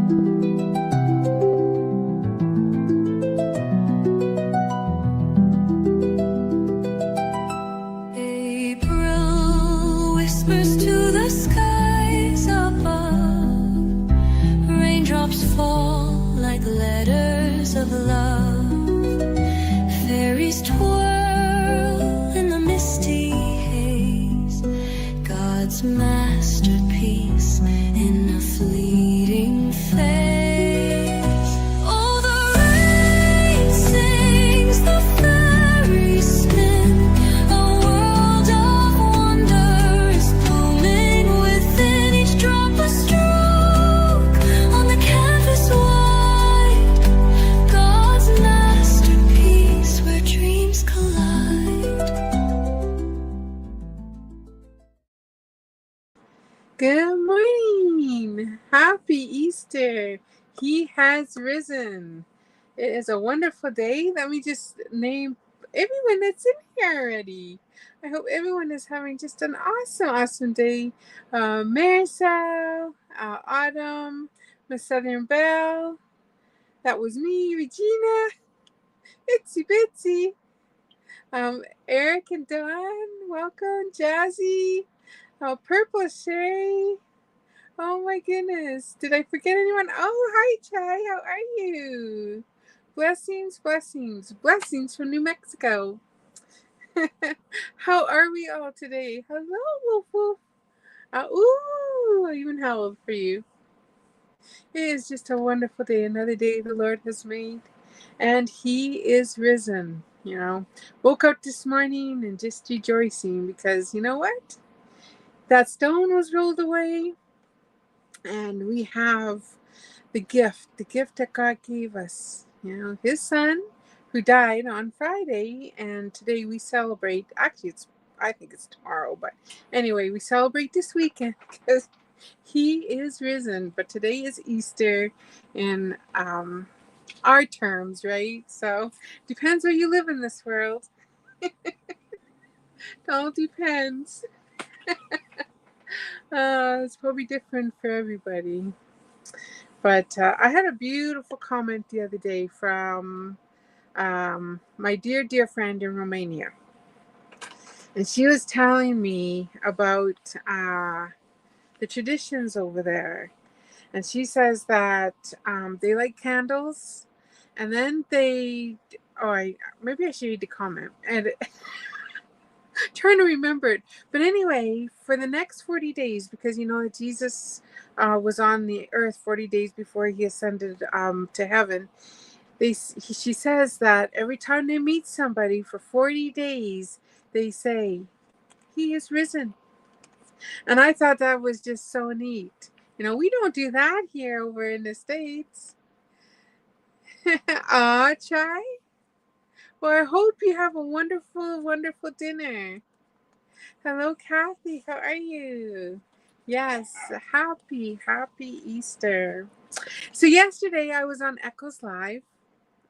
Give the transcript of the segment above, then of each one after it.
April whispers to the skies above. Raindrops fall like letters of love. Fairies twirl in the misty haze. God's masterpiece in a fleeting phase. Oh, the rain sings, the fairies spin. A world of wonder is blooming within each drop a stroke on the canvas white. God's masterpiece where dreams collide. Good morning. Happy Easter. He has risen. It is a wonderful day. Let me just name everyone that's in here already. I hope everyone is having just an awesome day. Marisol, Autumn, Miss Southern Belle. That was me, Regina, Itsy Bitsy. Eric and Dawn, welcome. Jazzy, Purple Shay. Oh my goodness. Did I forget anyone? Oh, hi, Chai. How are you? Blessings from New Mexico. How are we all today? Hello, Woof Woof. Ooh, I even howled for you. It is just a wonderful day. Another day the Lord has made. And He is risen. You know, woke up this morning and just rejoicing because you know what? That stone was rolled away. And we have the gift that God gave us, you know, His Son who died on Friday, and today we celebrate, actually I think it's tomorrow, but anyway, we celebrate this weekend because He is risen, but today is Easter in our terms, right? So, depends where you live in this world. It all depends. It's probably different for everybody. But I had a beautiful comment the other day from my dear friend in Romania. And she was telling me about the traditions over there. And she says that they light candles. And then maybe I should read the comment. And trying to remember it, but anyway, for the next 40 days, because you know that Jesus was on the earth 40 days before He ascended to heaven. She says that every time they meet somebody for 40 days, they say, He is risen. And I thought that was just so neat. You know, we don't do that here over in the States. Aw, Chai. Well, I hope you have a wonderful dinner. Hello, Kathy. How are you? Yes, happy Easter. So yesterday I was on Echoes Live,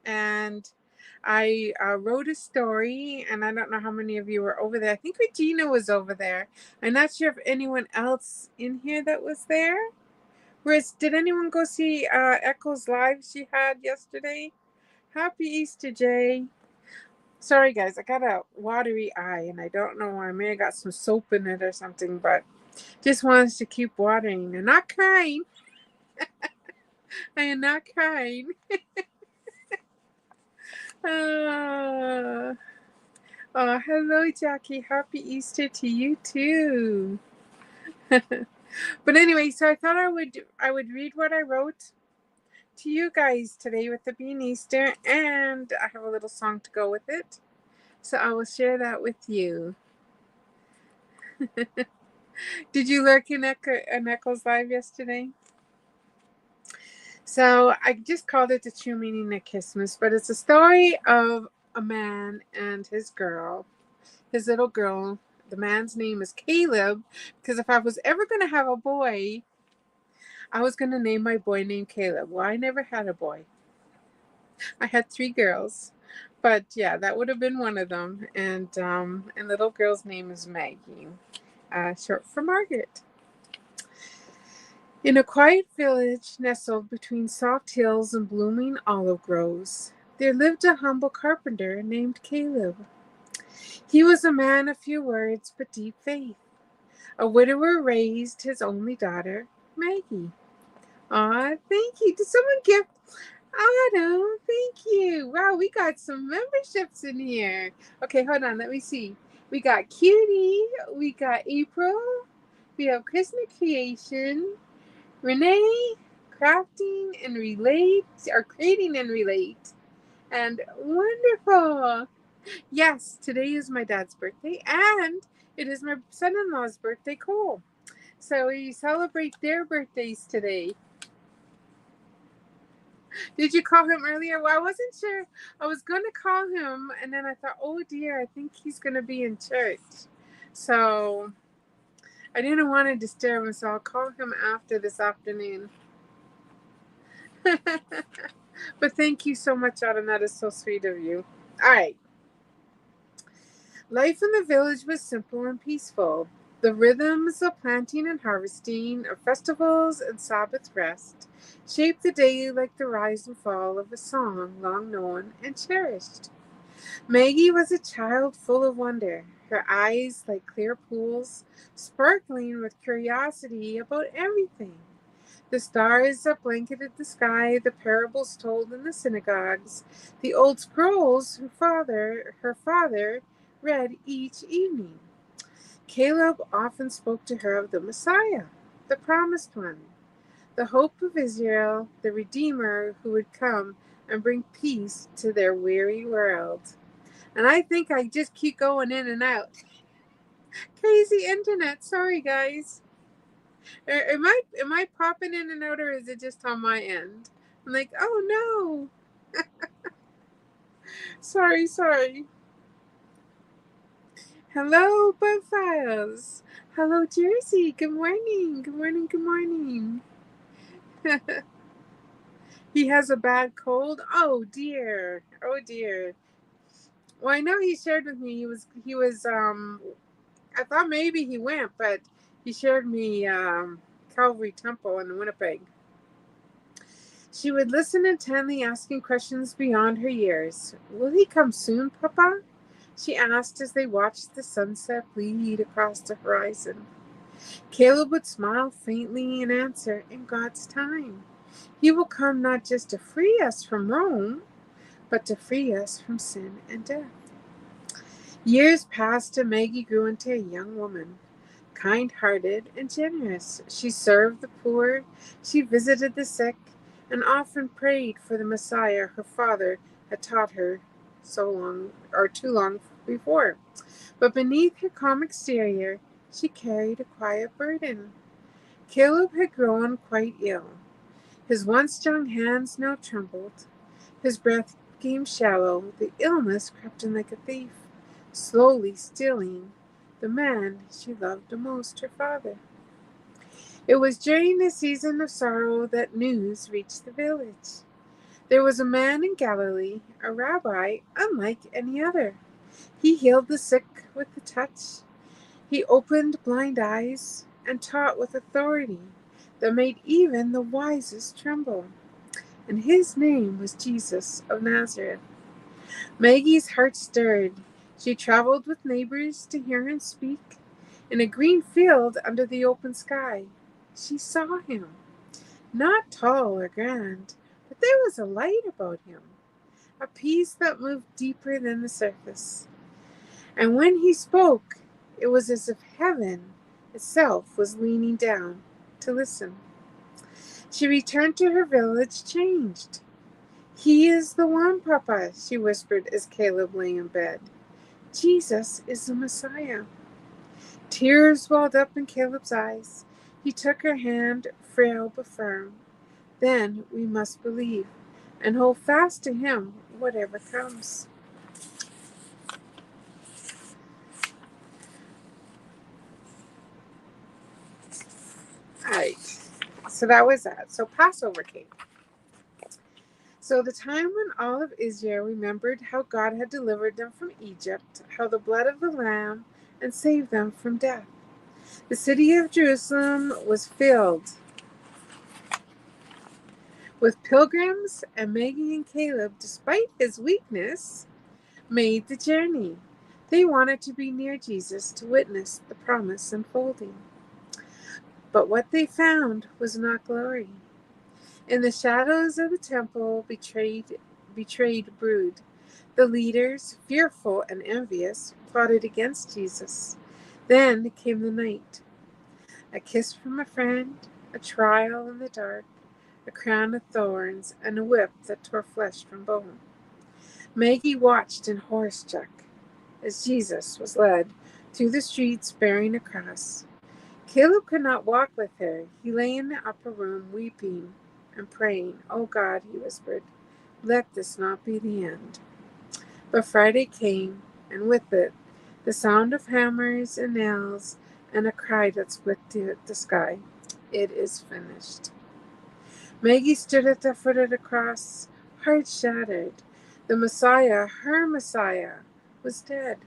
and I wrote a story, and I don't know how many of you were over there. I think Regina was over there. I'm not sure if anyone else in here that was there. Did anyone go see Echoes Live she had yesterday? Happy Easter, Jay. Sorry, guys, I got a watery eye, and I don't know why. I may have got some soap in it or something, but just wants to keep watering. I'm not crying. I am not crying. Oh, hello, Jackie. Happy Easter to you, too. But anyway, so I thought I would read what I wrote to you guys today with it being Easter, and I have a little song to go with it. So I will share that with you. Did you lurk in Echoes Live yesterday? So I just called it The True Meaning of Christmas, but it's a story of a man and his little girl. The man's name is Caleb, because if I was ever going to have a boy, I was going to name my boy named Caleb. Well, I never had a boy. I had 3 girls. But yeah, that would have been one of them. And little girl's name is Maggie, short for Margaret. In a quiet village nestled between soft hills and blooming olive groves, there lived a humble carpenter named Caleb. He was a man of few words but deep faith. A widower raised his only daughter, Maggie. Aw, thank you. Did someone give Autumn? Thank you. Wow, we got some memberships in here. Okay, hold on. Let me see. We got Cutie. We got April. We have Christmas Creation. Renee, Crafting and Relate, or Creating and Relate. And wonderful. Yes, today is my dad's birthday and it is my son-in-law's birthday, Cole. So we celebrate their birthdays today. Did you call him earlier? Well, I wasn't sure. I was going to call him, and then I thought, oh dear, I think he's going to be in church. So I didn't want to disturb him, so I'll call him after this afternoon. But thank you so much, Autumn. That is so sweet of you. All right. Life in the village was simple and peaceful. The rhythms of planting and harvesting, of festivals and Sabbath rest, shaped the day like the rise and fall of a song long known and cherished. Maggie was a child full of wonder, her eyes like clear pools, sparkling with curiosity about everything. The stars that blanketed the sky, the parables told in the synagogues, the old scrolls her father read each evening. Caleb often spoke to her of the Messiah, the promised one, the hope of Israel, the Redeemer who would come and bring peace to their weary world. And I think I just keep going in and out. Crazy internet. Sorry, guys. Am I popping in and out, or is it just on my end? I'm like, oh no. Sorry. Hello, Bugfiles. Hello, Jersey. Good morning. He has a bad cold. Oh dear. Well, I know he shared with me. He was. I thought maybe he went, but he shared me Calvary Temple in Winnipeg. She would listen intently, asking questions beyond her years. Will he come soon, Papa? She asked as they watched the sunset bleed across the horizon. Caleb would smile faintly and answer, in God's time. He will come not just to free us from Rome, but to free us from sin and death. Years passed and Maggie grew into a young woman, kind-hearted and generous. She served the poor, she visited the sick, and often prayed for the Messiah her father had taught her too long before. But beneath her calm exterior, she carried a quiet burden. Caleb had grown quite ill. His once strong hands now trembled. His breath became shallow. The illness crept in like a thief, slowly stealing the man she loved the most, her father. It was during the season of sorrow that news reached the village. There was a man in Galilee, a rabbi unlike any other. He healed the sick with a touch. He opened blind eyes and taught with authority that made even the wisest tremble. And his name was Jesus of Nazareth. Maggie's heart stirred. She traveled with neighbors to hear him speak. In a green field under the open sky, she saw him. Not tall or grand, but there was a light about him, a peace that moved deeper than the surface. And when he spoke, it was as if heaven itself was leaning down to listen. She returned to her village changed. He is the one, Papa, she whispered as Caleb lay in bed. Jesus is the Messiah. Tears welled up in Caleb's eyes. He took her hand, frail but firm. Then we must believe and hold fast to him, whatever comes. All right, so that was that. So Passover came. So the time when all of Israel remembered how God had delivered them from Egypt, how the blood of the Lamb and saved them from death. The city of Jerusalem was filled with pilgrims, and Maggie and Caleb, despite his weakness, made the journey. They wanted to be near Jesus to witness the promise unfolding. But what they found was not glory. In the shadows of the temple, betrayed brood. The leaders, fearful and envious, plotted against Jesus. Then came the night. A kiss from a friend, a trial in the dark, a crown of thorns, and a whip that tore flesh from bone. Maggie watched in horror-struck as Jesus was led through the streets bearing a cross. Caleb could not walk with her. He lay in the upper room weeping and praying. "Oh God," he whispered, "let this not be the end." But Friday came, and with it the sound of hammers and nails and a cry that split the sky. "It is finished." Maggie stood at the foot of the cross, heart shattered. The Messiah, her Messiah, was dead.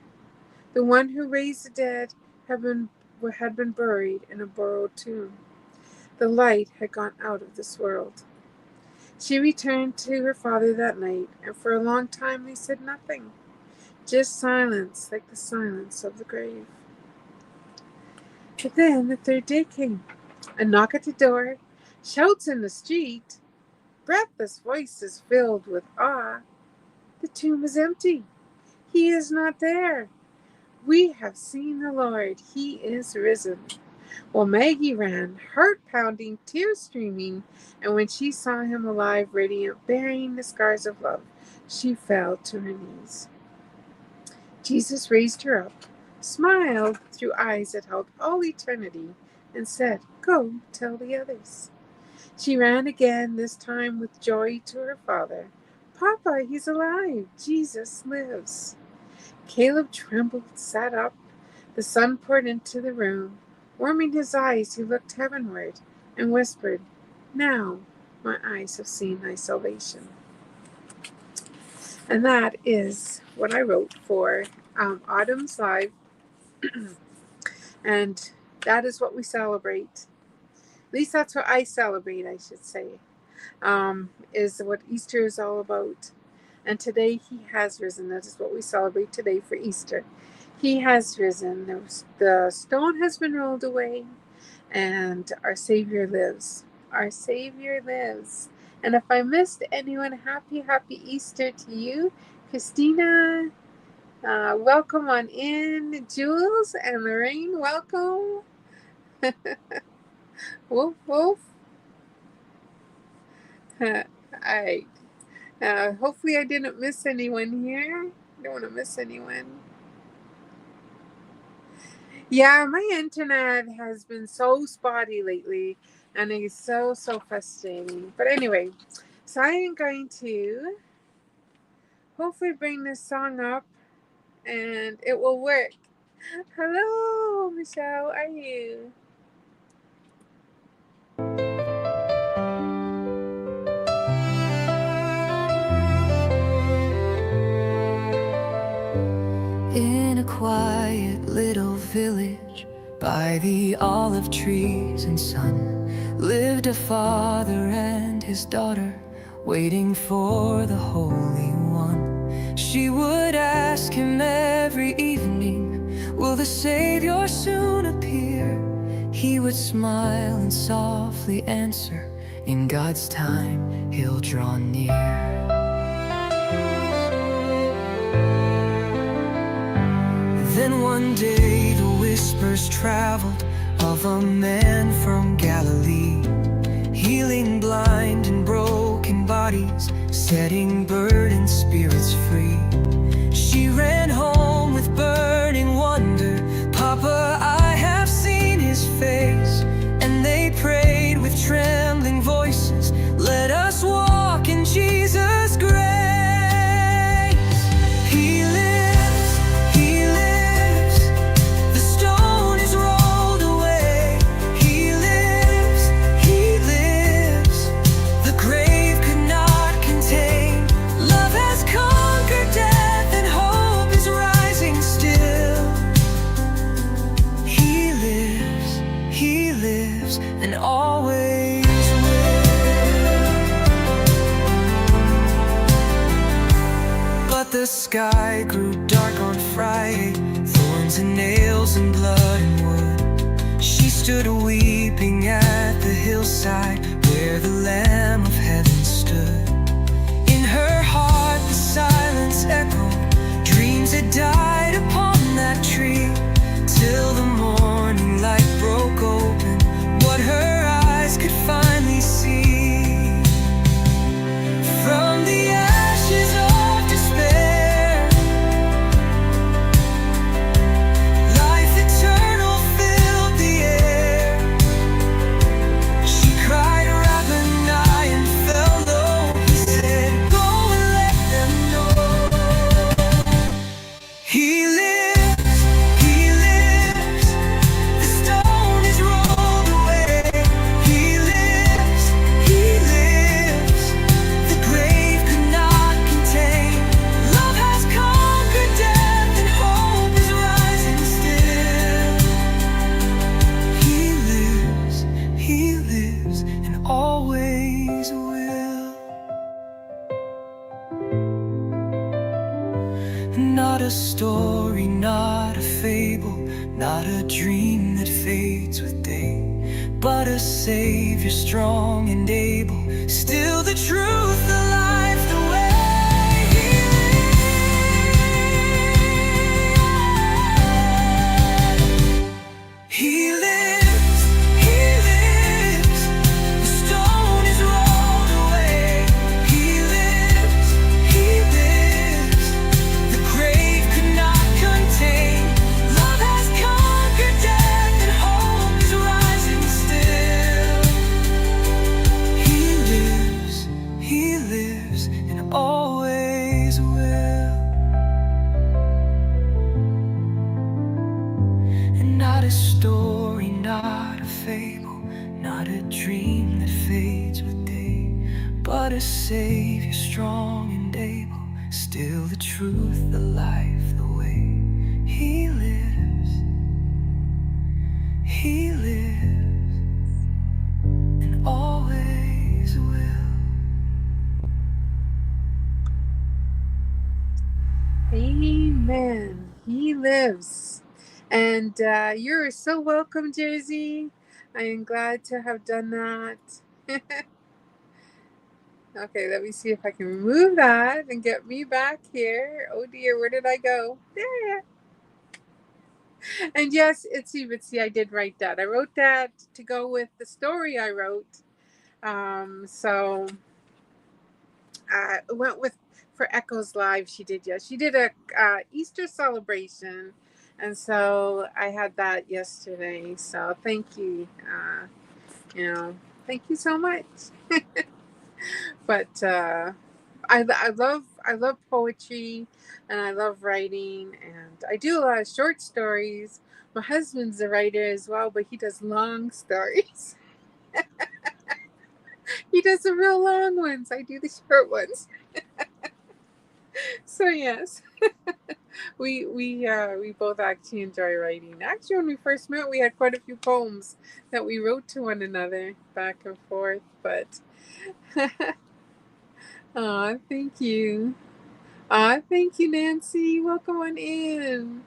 The one who raised the dead had been buried in a borrowed tomb. The light had gone out of this world. She returned to her father that night, and for a long time they said nothing, just silence, like the silence of the grave. But then the third day came. A knock at the door, shouts in the street, breathless voices filled with awe. The tomb is empty. He is not there. "We have seen the Lord. He is risen." Well, Maggie ran, heart pounding, tears streaming, and when she saw him alive, radiant, bearing the scars of love, she fell to her knees. Jesus raised her up, smiled through eyes that held all eternity, and said, "Go tell the others." She ran again, this time with joy, to her father. "Papa, he's alive. Jesus lives." Caleb trembled, sat up. The sun poured into the room. Warming his eyes, he looked heavenward and whispered, "Now my eyes have seen thy salvation." And that is what I wrote for Autumn's Live. And that is what we celebrate. At least that's what I celebrate, I should say, is what Easter is all about. And today he has risen. That is what we celebrate today for Easter. He has risen. The stone has been rolled away, and our Savior lives. Our Savior lives. And if I missed anyone, happy Easter to you. Christina, welcome on in. Jules and Lorraine, welcome. Woof, woof. All right. Hopefully I didn't miss anyone here. I don't want to miss anyone. Yeah, my internet has been so spotty lately, and it's so frustrating. But anyway, so I am going to hopefully bring this song up, and it will work. Hello, Michelle, how are you? In a quiet little village by the olive trees and sun lived a father and his daughter waiting for the Holy One. She would ask him every evening, "Will the Savior soon appear?" He would smile and softly answer, "In God's time he'll draw near." Then one day the whispers traveled of a man from Galilee, healing blind and broken bodies, setting burdened spirits free. She ran home with burning wonder, "Papa, I have seen his face." And they prayed with trembling voices, "Let us walk in Jesus' grace." He lives, he lives. The stone is rolled away. He lives, he lives. The grave could not contain. Love has conquered death and hope is rising. sky grew dark on Friday, thorns and nails and blood and wood. She stood weeping at the hillside where the Lamb of Heaven stood. In her heart the silence echoed, dreams had died upon that tree, till the morning light broke open what her eyes could finally see. From the ashes of despair, life eternal filled the air. She cried, Rabboni, and fell low. He said, go and let them know. He lives, he lives. The stone is rolled away. He lives, he lives. The grave could not contain. Love has conquered death and hope is rising still. He lives, and always will. Not a story, not a fable, not a dream that fades with day, but a Savior strong and able, still the truth, the life, the way. He lives, he lives. The stone is rolled away. He lives, he lives. The grave could not contain. Love has conquered death and hope is rising still. He lives, and always will. And not a story, not a fable, not a dream that fades with day, but a Savior strong and able, still the truth, the life, the way. He lives, and always will. Amen. He lives. And you're so welcome, Jersey. I am glad to have done that. Okay, let me see if I can remove that and get me back here. Oh dear, where did I go? There. And yes, Itsy Bitsy, I did write that. I wrote that to go with the story I wrote. So I went with for Echoes Live. She did, yes. She did a Easter celebration. And so I had that yesterday. So thank you. Thank you so much. But I love poetry and I love writing, and I do a lot of short stories. My husband's a writer as well, but he does long stories. He does the real long ones. I do the short ones. So yes, we both actually enjoy writing. Actually, when we first met, we had quite a few poems that we wrote to one another back and forth. But aw, thank you. Aw, thank you, Nancy. Welcome on in.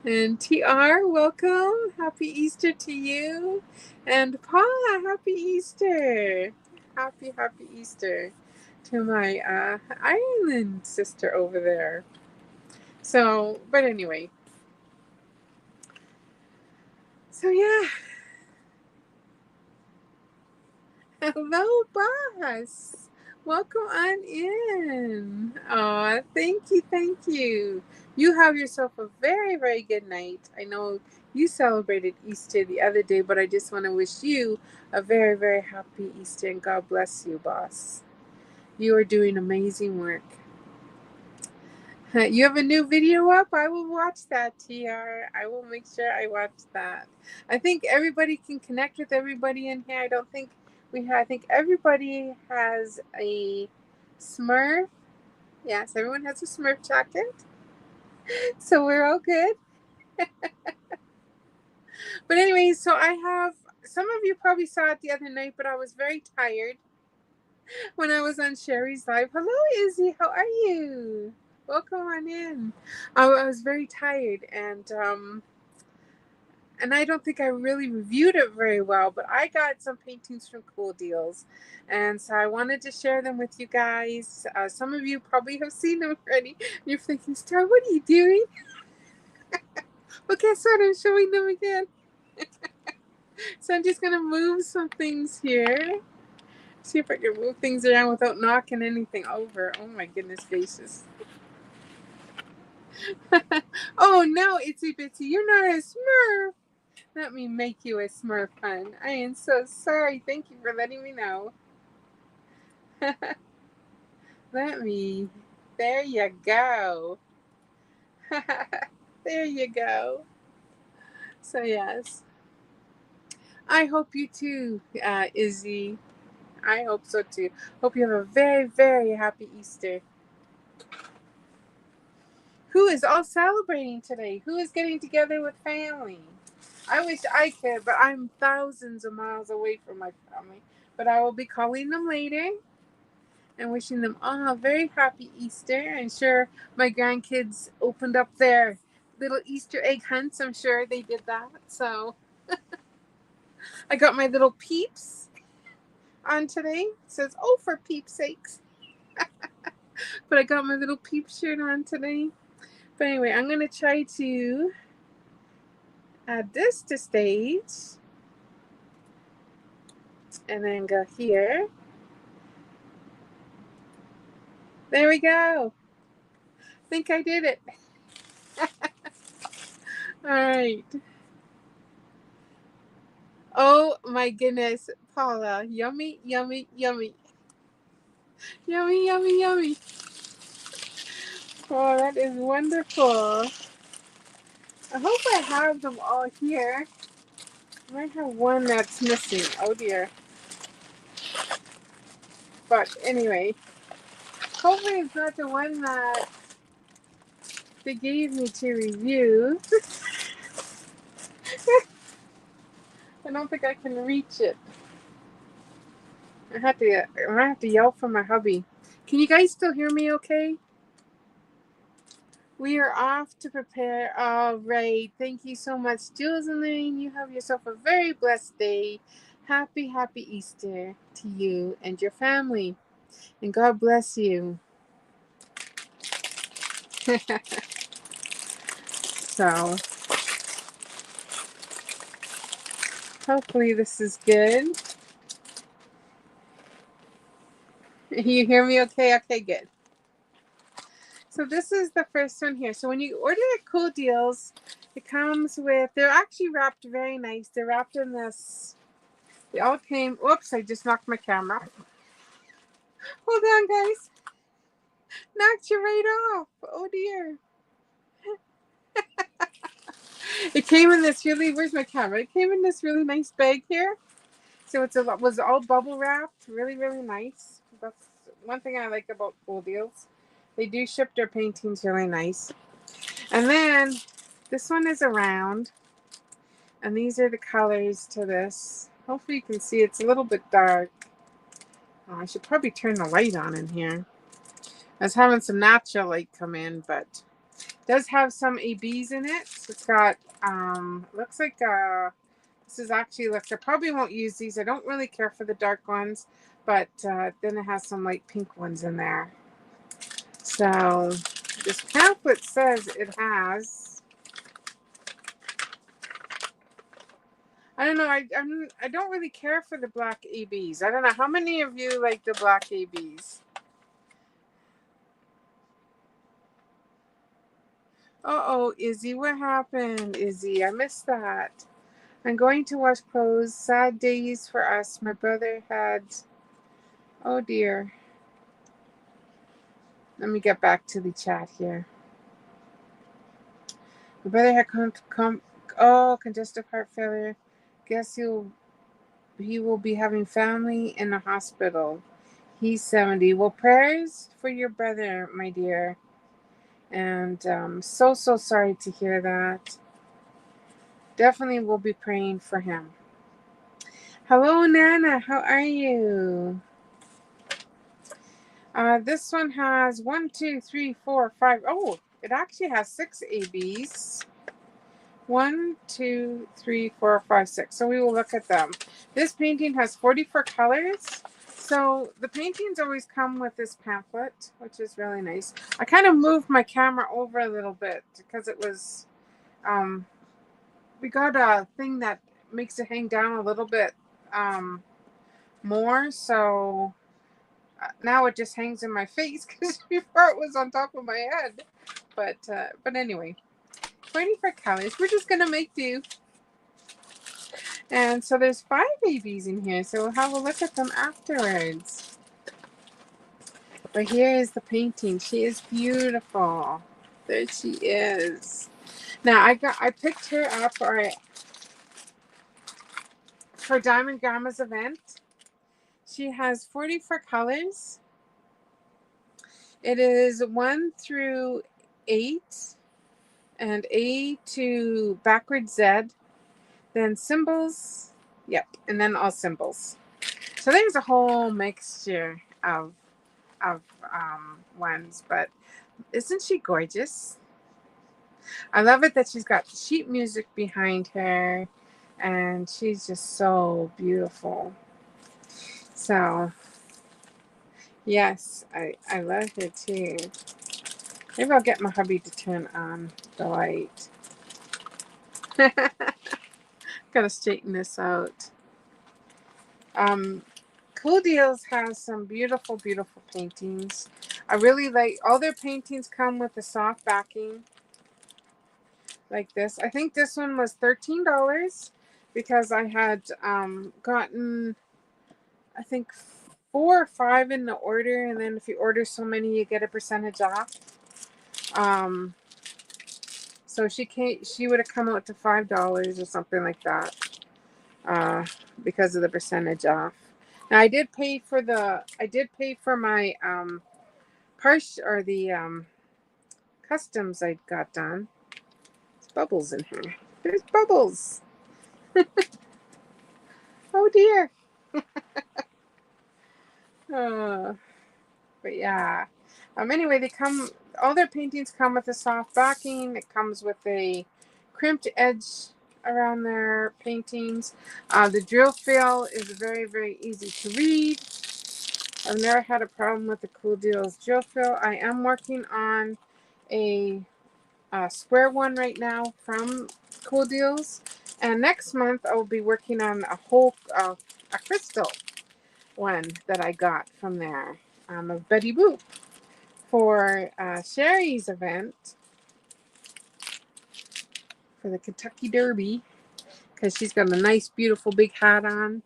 And TR, welcome. Happy Easter to you. And Paula, happy Easter. Happy Easter to my Ireland sister over there. So, but anyway. So, yeah. Hello, boss. Welcome on in. Aw, thank you. You have yourself a very, very good night. I know you celebrated Easter the other day, but I just want to wish you a very, very happy Easter and God bless you, boss. You are doing amazing work. You have a new video up? I will watch that, TR. I will make sure I watch that. I think everybody can connect with everybody in here. I think everybody has a Smurf. Yes, everyone has a Smurf jacket. So we're all good. But anyway, so I have, some of you probably saw it the other night, but I was very tired when I was on Sherry's live. Hello, Izzy. How are you? Welcome on in. I was very tired, and I don't think I really reviewed it very well, but I got some paintings from Coodeals, and so I wanted to share them with you guys. Some of you probably have seen them already. You're thinking, Star, what are you doing? Well, guess what? I'm showing them again. So I'm just gonna move some things here. See if I can move things around without knocking anything over. Oh my goodness gracious. Oh no, Itsy Bitsy, you're not a Smurf. Let me make you a Smurf, hun. I am so sorry. Thank you for letting me know. Let me. There you go. There you go. So, yes. I hope you too, Izzy. I hope so too. Hope you have a very, very happy Easter. Who is all celebrating today? Who is getting together with family? I wish I could, but I'm thousands of miles away from my family. But I will be calling them later and wishing them all a very happy Easter. I'm sure my grandkids opened up their little Easter egg hunts. I'm sure they did that. So I got my little peeps on today. It says, oh, for peeps sakes. But I got my little peep shirt on today. But anyway, I'm going to try to add this to stage. And then go here. There we go. I think I did it. All right. Oh my goodness, Paula. Yummy, yummy, yummy. Yummy, yummy, yummy. Oh, that is wonderful. I hope I have them all here. I might have one that's missing. Oh dear. But anyway, hopefully it's not the one that they gave me to review. I don't think I can reach it. I might have to yell for my hubby. Can you guys still hear me okay? We are off to prepare. All right. Thank you so much, Jules and Lorraine. You have yourself a very blessed day. Happy, happy Easter to you and your family. And God bless you. So, hopefully, this is good. You hear me okay? Okay, good. So, this is the first one here. So, when you order at Coodeals, it comes with, they're actually wrapped very nice. They're wrapped in this. They all came. Whoops, I just knocked my camera. Hold on, guys. Knocked you right off. Oh dear. It came in this really, where's my camera? It came in this really nice bag here. So it was all bubble wrapped. Really, really nice. That's one thing I like about Coodeals. They do ship their paintings really nice. And then this one is a round. And these are the colors to this. Hopefully you can see it's a little bit dark. Oh, I should probably turn the light on in here. I was having some natural light come in, but it does have some ABs in it. It's got, looks like, this is actually, look, I probably won't use these. I don't really care for the dark ones, but then it has some light pink ones in there. So this pamphlet says it has, I don't know, I don't really care for the black ABs. I don't know, how many of you like the black ABs? Uh-oh, Izzy, what happened, Izzy? I missed that. I'm going to wash clothes. Sad days for us. My brother had... Oh, dear. Let me get back to the chat here. My brother had congestive heart failure. Guess he will be having family in the hospital. He's 70. Well, prayers for your brother, my dear. And so sorry to hear that. Definitely will be praying for him. Hello, Nana. How are you? This one has 1, 2, 3, 4, 5. Oh, it actually has 6 ABs. 1, 2, 3, 4, 5, 6. So we will look at them. This painting has 44 colors. So the paintings always come with this pamphlet, which is really nice. I kind of moved my camera over a little bit because it was, we got a thing that makes it hang down a little bit more. So now it just hangs in my face because before it was on top of my head. But anyway, 24 colors. We're just gonna make do. And so there's 5 babies in here, so we'll have a look at them afterwards. But here is the painting. She is beautiful. There she is. Now I picked her up for Diamond Grandma's event. She has 44 colors. It is 1 through 8 and A to backwards Z. Then symbols. Yep, and then all symbols. So there's a whole mixture of ones, but isn't she gorgeous? I love it that she's got sheet music behind her, and she's just so beautiful. So yes, I love her too. Maybe I'll get my hubby to turn on the light. Gotta straighten this out. Coodeals has some beautiful, beautiful paintings. I really like all their paintings come with a soft backing like this. I think this one was $13 because I had gotten, I think, 4 or 5 in the order, and then if you order so many, you get a percentage off. So she would have come out to $5 or something like that because of the percentage off. Now I did pay for my customs I got done. There's bubbles in here. There's bubbles. Oh dear. But yeah. Anyway, all their paintings come with a soft backing. It comes with a crimped edge around their paintings. The drill fill is very, very easy to read. I've never had a problem with the Coodeals drill fill. I am working on a square one right now from Coodeals, and next month I will be working on a crystal one that I got from there of Betty Boop for Sherry's event for the Kentucky Derby, because she's got a nice, beautiful big hat on.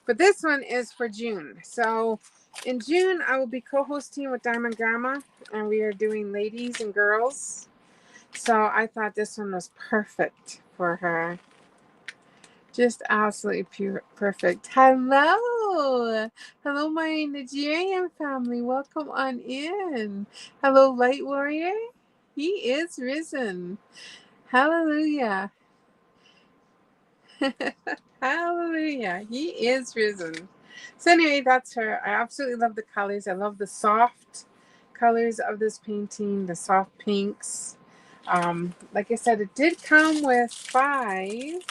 But this one is for June. So in June, I will be co-hosting with Diamond Grandma, and we are doing ladies and girls. So I thought this one was perfect for her. Just absolutely perfect. Hello. Hello, my Nigerian family. Welcome on in. Hello, Light Warrior. He is risen. Hallelujah. Hallelujah. He is risen. So anyway, that's her. I absolutely love the colors. I love the soft colors of this painting, the soft pinks. Like I said, it did come with 5.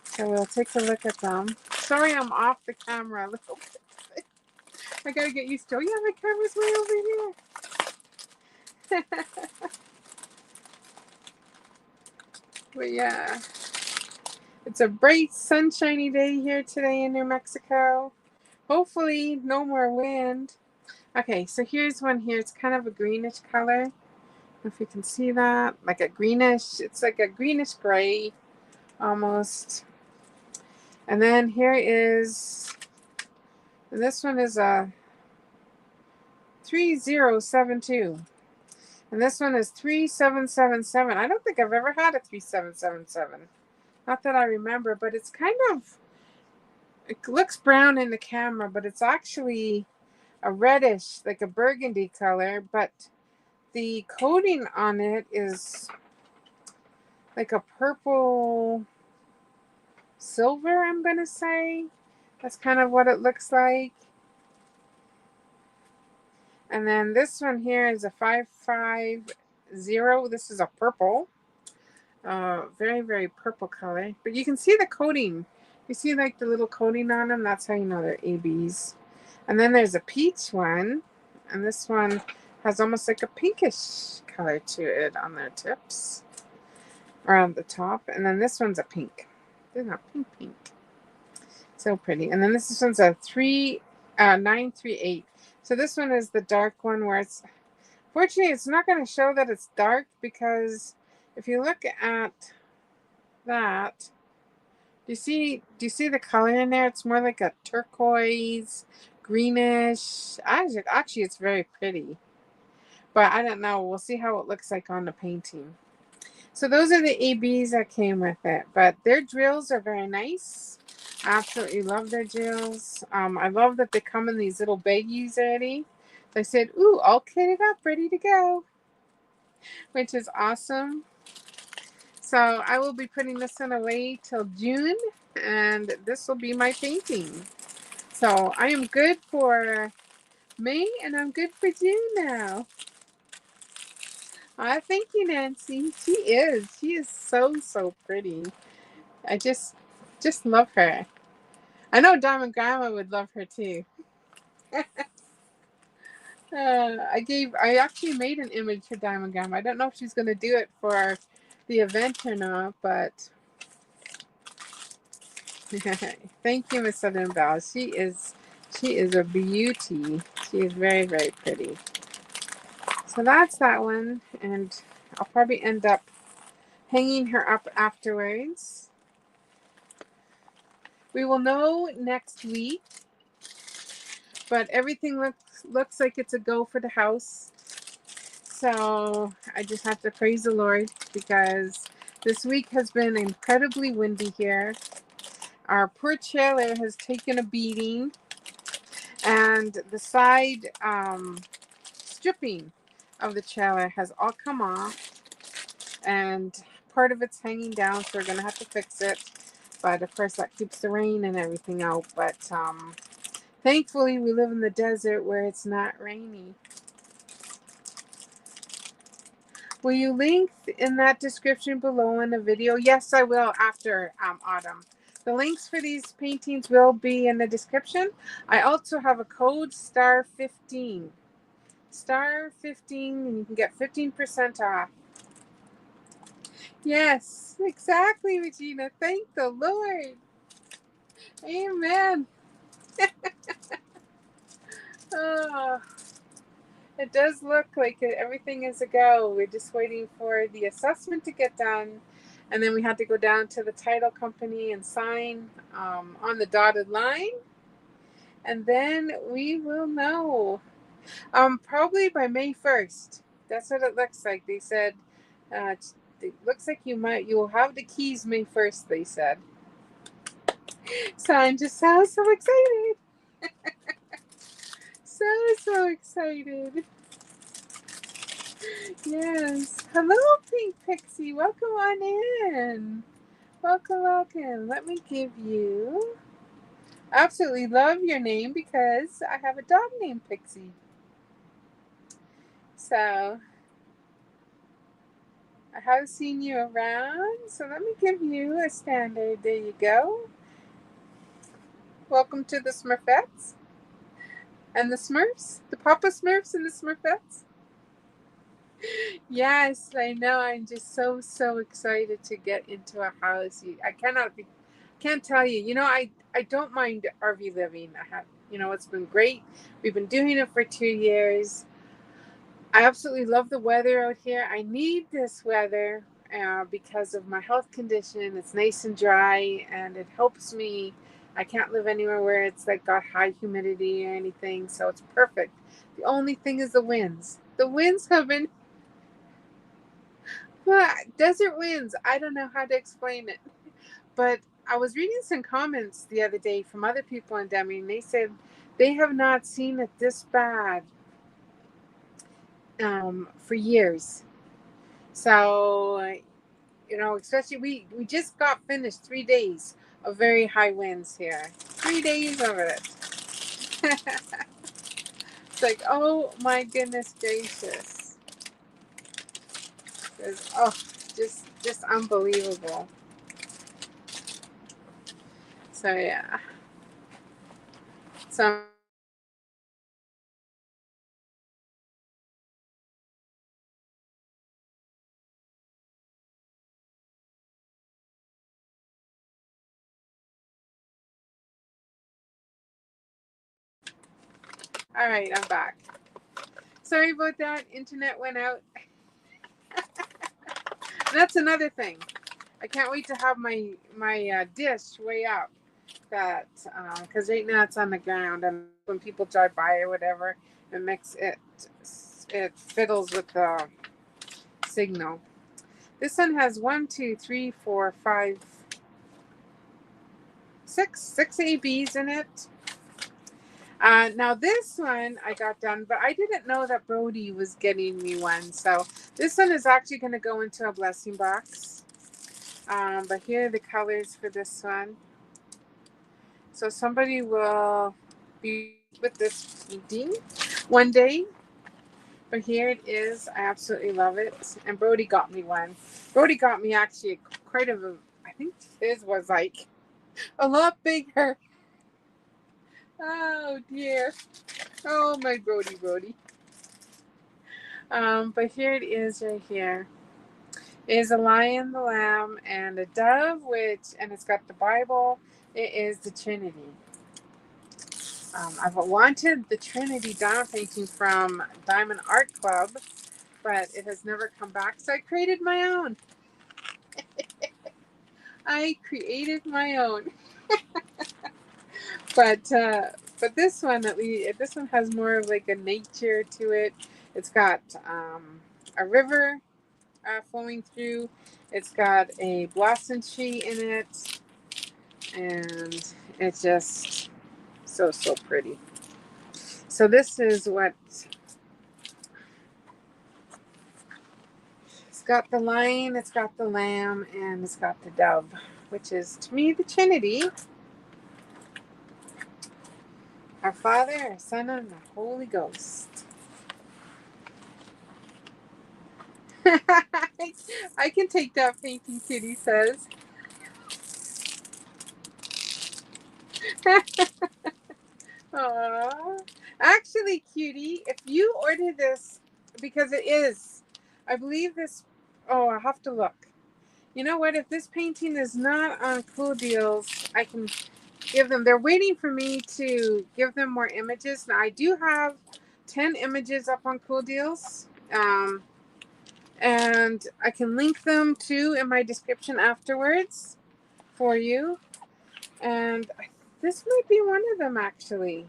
So we'll take a look at them. Sorry, I'm off the camera a little bit. I gotta get used to it. Yeah, my camera's way over here. But yeah, it's a bright, sunshiny day here today in New Mexico. Hopefully, no more wind. Okay, so here's one here. It's kind of a greenish color. I don't know if you can see that. Like a greenish, it's like a greenish gray almost. And then here is, and this one is a 3072. And this one is 3777. I don't think I've ever had a 3777. Not that I remember, but it's kind of, it looks brown in the camera, but it's actually a reddish, like a burgundy color, but the coating on it is like a purple silver, I'm going to say. That's kind of what it looks like. And then this one here is a 550. This is a purple. Very, very purple color. But you can see the coating. You see like the little coating on them? That's how you know they're ABs. And then there's a peach one. And this one has almost like a pinkish color to it on their tips. Around the top. And then this one's a pink. They're not pink. So pretty. And then this one's a 938. So this one is the dark one where it's, fortunately, it's not going to show that it's dark because if you look at that, do you see the color in there? It's more like a turquoise, greenish. Actually, it's very pretty. But I don't know. We'll see how it looks like on the painting. So those are the ABs that came with it. But their drills are very nice. I absolutely love their drills. I love that they come in these little baggies already. They said, ooh, all kitted up, ready to go. Which is awesome. So I will be putting this one away till June. And this will be my painting. So I am good for May and I'm good for June now. Thank you, Nancy. She is so, so pretty. I just love her. I know Diamond Grandma would love her too. I actually made an image for Diamond Grandma. I don't know if she's going to do it for the event or not, but thank you, Miss Southern Belle. She is a beauty. She is very, very pretty. So that's that one, and I'll probably end up hanging her up afterwards. We will know next week, but everything looks like it's a go for the house. So I just have to praise the Lord because this week has been incredibly windy here. Our poor trailer has taken a beating, and the side stripping of the trailer has all come off, and part of it's hanging down, so we're going to have to fix it. But of course, that keeps the rain and everything out. But thankfully, we live in the desert where it's not rainy. Will you link in that description below in the video? Yes, I will after Autumn. The links for these paintings will be in the description. I also have a code STAR15. STAR15, and you can get 15% off. Yes, exactly, Regina. Thank the Lord. Amen. Oh, it does look like everything is a go. We're just waiting for the assessment to get done. And then we had to go down to the title company and sign on the dotted line. And then we will know. Probably by May 1st. That's what it looks like. They said it looks like you'll have the keys May 1st, they said. So I'm just so excited. So excited. Yes. Hello, Pink Pixie. Welcome on in. Welcome. Let me give you. I absolutely love your name because I have a dog named Pixie. So I have seen you around. So let me give you a standard. There you go. Welcome to the Smurfettes. And the Smurfs. The Papa Smurfs and the Smurfettes. Yes, I know. I'm just so excited to get into a house. Can't tell you. You know, I don't mind RV living. It's been great. We've been doing it for 2 years. I absolutely love the weather out here. I need this weather because of my health condition. It's nice and dry, and it helps me. I can't live anywhere where it's like got high humidity or anything, so it's perfect. The only thing is the winds. The winds have been desert winds. I don't know how to explain it. But I was reading some comments the other day from other people in Deming. They said they have not seen it this bad for years. So, especially we just got finished 3 days of very high winds here. 3 days of it. It's like, oh my goodness gracious. It's, oh, just unbelievable. So yeah. So all right, I'm back. Sorry about that. Internet went out. And that's another thing. I can't wait to have my dish way up. That because right now it's on the ground, and when people drive by or whatever, it fiddles with the signal. This one has 1, 2, 3, 4, 5, 6 ABs in it. Now this one I got done, but I didn't know that Brody was getting me one. So this one is actually going to go into a blessing box. But here are the colors for this one. So somebody will be with this painting one day. But here it is. I absolutely love it. And Brody got me one. Brody got me actually quite a, I think his was like a lot bigger. Oh dear. Oh my Brody. But here it is right here. It is a lion, the lamb, and a dove, and it's got the Bible. It is the Trinity. I've wanted the Trinity diamond painting from Diamond Art Club, but it has never come back. So I created my own. I created my own. But this one has more of like a nature to it. It's got a river flowing through. It's got a blossom tree in it, and it's just so pretty. So this is what it's got: the lion, it's got the lamb, and it's got the dove, which is to me the Trinity. Our Father, our Son, and the Holy Ghost. I can take that painting, Kitty says. Aww. Actually, Cutie, if you order this, because it is, I believe this, oh, I'll have to look. You know what? If this painting is not on Coodeals, I can give them. They're waiting for me to give them more images. Now, I do have 10 images up on Coodeals. And I can link them too in my description afterwards for you. And this might be one of them actually,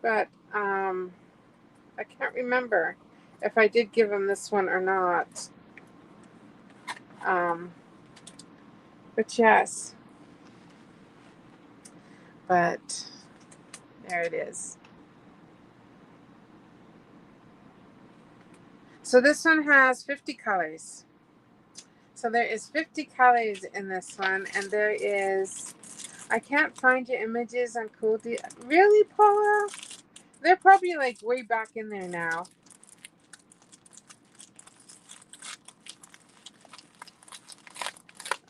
but I can't remember if I did give them this one or not. Um, but yes, but there it is. So this one has 50 colors. So there is 50 colors in this one, and there is, I can't find your images on Coodeals. Really, Paula? They're probably like way back in there now.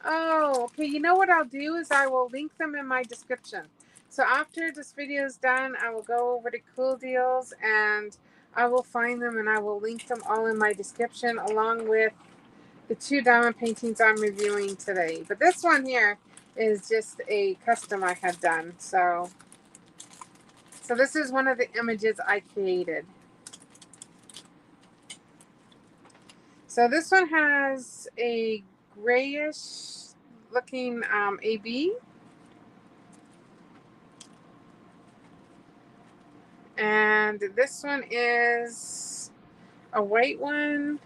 Oh, okay. You know what I'll do is I will link them in my description. So after this video is done, I will go over to Coodeals and I will find them and I will link them all in my description along with the 2 diamond paintings I'm reviewing today. But this one here is just a custom I had done. So this is one of the images I created. So this one has a grayish looking AB. And this one is a white one.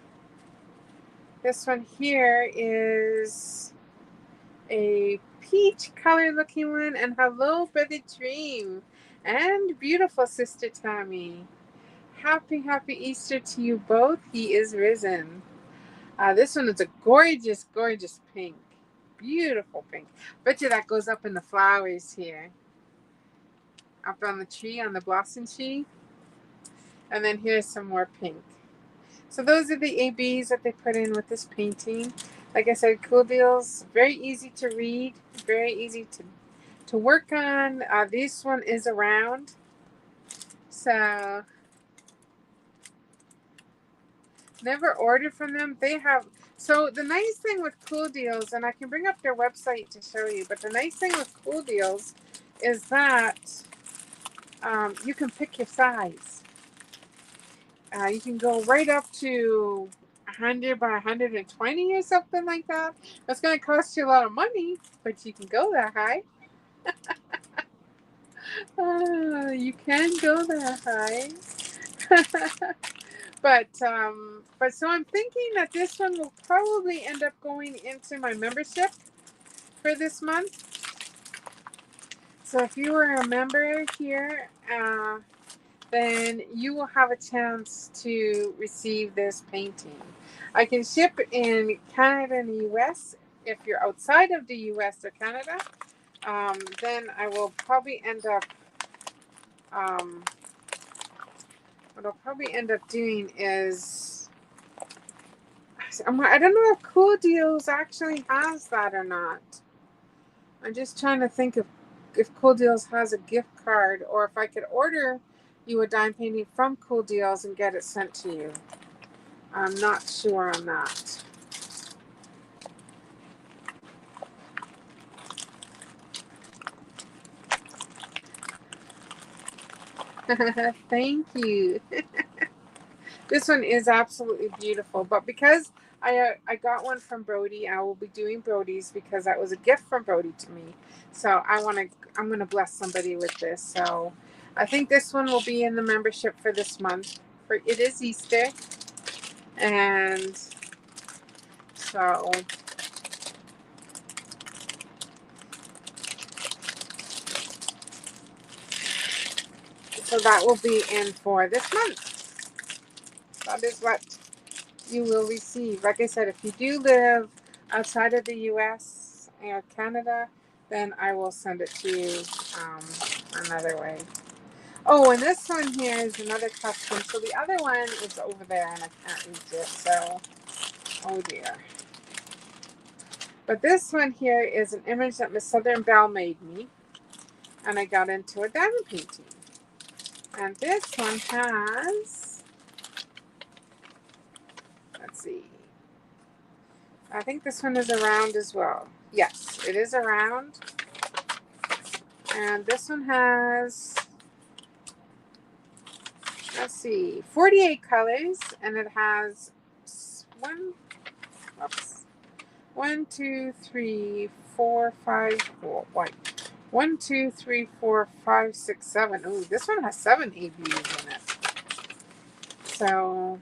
This one here is a peach color looking one. And hello, Brother Dream. And beautiful Sister Tammy. Happy Easter to you both. He is risen. This one is a gorgeous pink. Beautiful pink. Bet you that goes up in the flowers here. Up on the tree, on the blossom tree. And then here's some more pink. So those are the ABs that they put in with this painting. Like I said, Coodeals, very easy to read, very easy to work on. This one is a round. So never ordered from them. They have, so the nice thing with Coodeals, and I can bring up their website to show you, but the nice thing with Coodeals is that you can pick your size. You can go right up to 100 by 120 or something like that. That's going to cost you a lot of money, but you can go that high. You can go that high. But so I'm thinking that this one will probably end up going into my membership for this month. So if you are a member here, then you will have a chance to receive this painting. I can ship in Canada and the US. If you're outside of the US or Canada, then I will probably end up, what I'll probably end up doing is, I don't know if Coodeals actually has that or not. I'm just trying to think if Coodeals has a gift card, or if I could order you a dime painting from Coodeals and get it sent to you. I'm not sure on that. Thank you. This one is absolutely beautiful, but because I got one from Brody, I will be doing Brody's because that was a gift from Brody to me. So I'm gonna bless somebody with this. So I think this one will be in the membership for this month. For it is Easter, and so that will be in for this month. That is what you will receive. Like I said, if you do live outside of the US and Canada, then I will send it to you another way. Oh, and this one here is another custom. So the other one is over there and I can't reach it. So, oh dear. But this one here is an image that Miss Southern Belle made me. And I got into a diamond painting. And this one has, let's see, I think this one is a round as well. Yes, it is a round. And this one has, let's see, 48 colors. And it has one, two, three, four, five, four, wait. 1, 2, 3, 4, 5, 6, 7. Ooh, this one has 7 ABs in it. So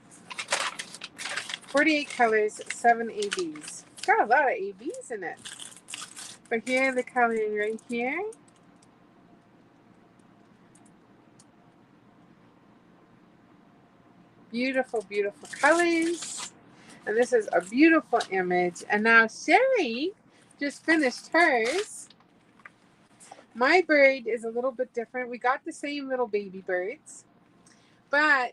48 colors, 7 ABs. It's got a lot of ABs in it. But here are the colors right here. Beautiful, beautiful colors. And this is a beautiful image. And now Sherry just finished hers. My bird is a little bit different. We got the same little baby birds. But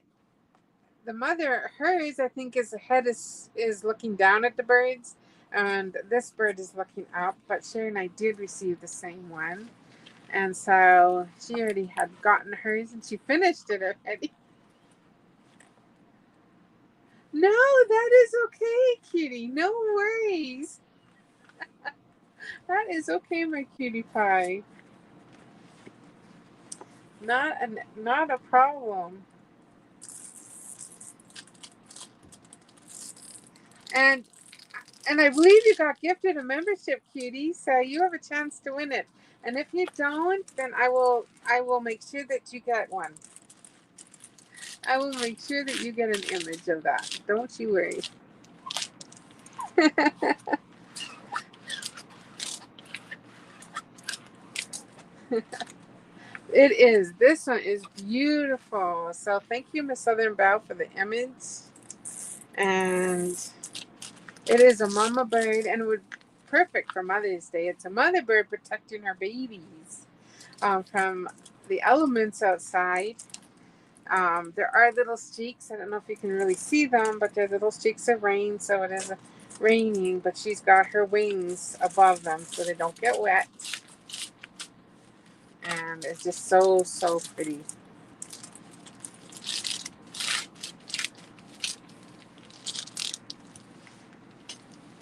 the mother, hers, I think his head is looking down at the birds. And this bird is looking up. But Sherry and I did receive the same one. And so she already had gotten hers and she finished it already. No, that is okay, cutie. No worries. That is okay, my cutie pie. Not a problem. And I believe you got gifted a membership, cutie, so you have a chance to win it. And if you don't, then I will make sure that you get one. I will make sure that you get an image of that. Don't you worry. It is. This one is beautiful. So thank you, Miss Southern Belle, for the image. And it is a mama bird, and it would be perfect for Mother's Day. It's a mother bird protecting her babies from the elements outside. There are little streaks. I don't know if you can really see them, but they're little streaks of rain, so it is raining, but she's got her wings above them so they don't get wet. And it's just so, so pretty.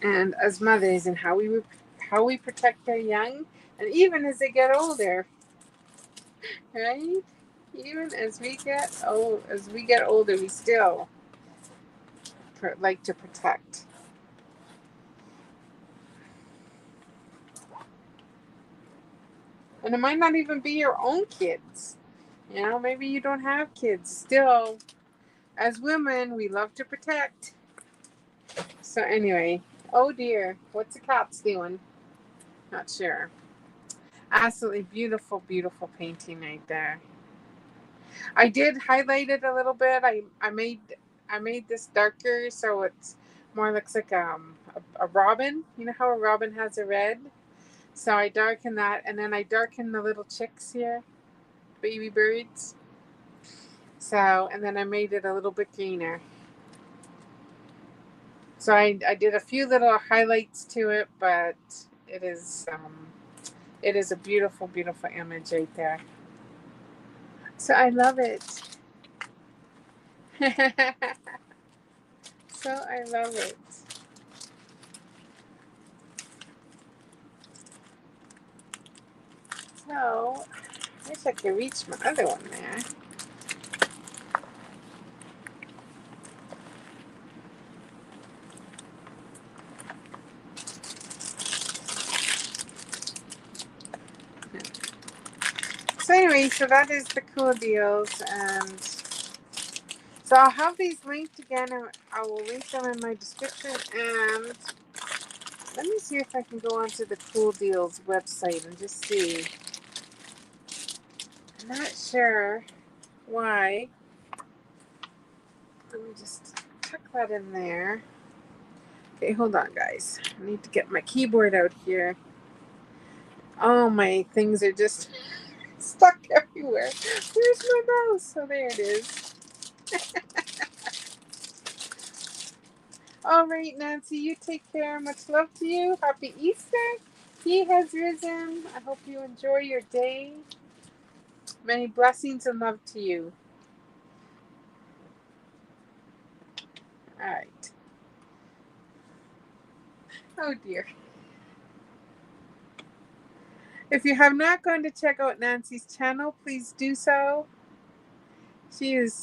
And as mothers, and how we protect our young, and even as they get older, right? Even as we get older, we still like to protect. And it might not even be your own kids. You know, maybe you don't have kids. Still, as women, we love to protect. So anyway, oh dear, what's the cat's doing? Not sure. Absolutely beautiful, beautiful painting right there. I did highlight it a little bit. I made this darker so it's more looks like a robin. You know how a robin has a red? So I darkened that, and then I darkened the little chicks here, baby birds. So, and then I made it a little bit greener. So I did a few little highlights to it, but it is a beautiful, beautiful image right there. So I love it. So I love it. So I wish I could reach my other one there. So anyway, so that is the Coodeals, and so I'll have these linked again, and I will link them in my description. And let me see if I can go onto the Coodeals website and just see. I'm not sure why. Let me just tuck that in there. Okay, hold on, guys. I need to get my keyboard out here. Oh, my things are just stuck everywhere. Where's my mouse? Oh, there it is. All right, Nancy, you take care. Much love to you. Happy Easter. He has risen. I hope you enjoy your day. Many blessings and love to you. All right. Oh, dear. If you have not gone to check out Nancy's channel, please do so. She's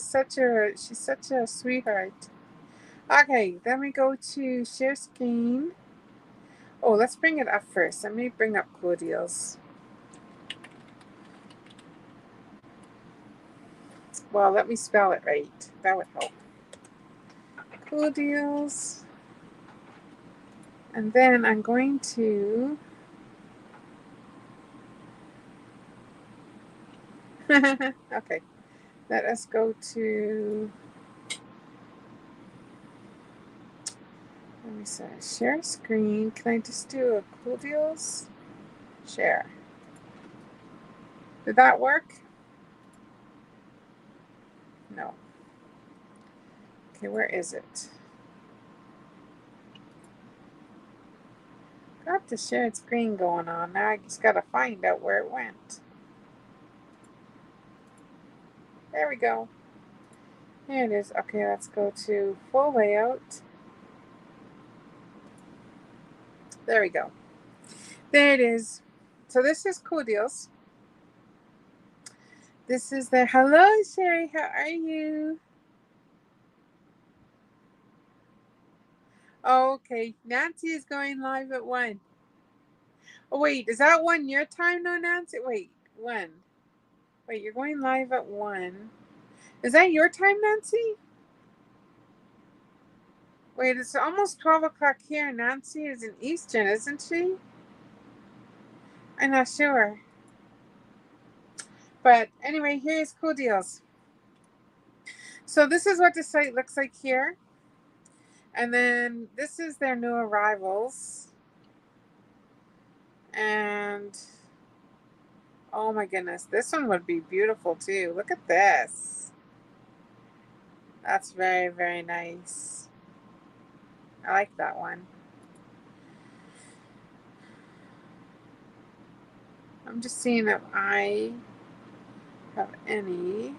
such a sweetheart. Okay, then we go to share screen. Oh, let's bring it up first. Let me bring up Coodeals. Well, let me spell it right. That would help. Coodeals. And then I'm going to okay. Let us go to, let me see, share screen. Can I just do a Coodeals? Share. Did that work? No. Okay, where is it? Got the shared screen going on. Now I just gotta find out where it went. There we go. Here it is. Okay, let's go to full layout. There we go. There it is. So this is Coodeals. This is the hello, Sherry. How are you? Oh, okay. Nancy is going live at 1. Oh, wait. Is that 1 your time now, Nancy? Wait. 1. Wait, you're going live at 1. Is that your time, Nancy? Wait, it's almost 12 o'clock here. Nancy is in Eastern, isn't she? I'm not sure. But anyway, here's Coodeals. So this is what the site looks like here. And then this is their new arrivals. And oh my goodness, this one would be beautiful too. Look at this. That's very, very nice. I like that one. I'm just seeing if I have any.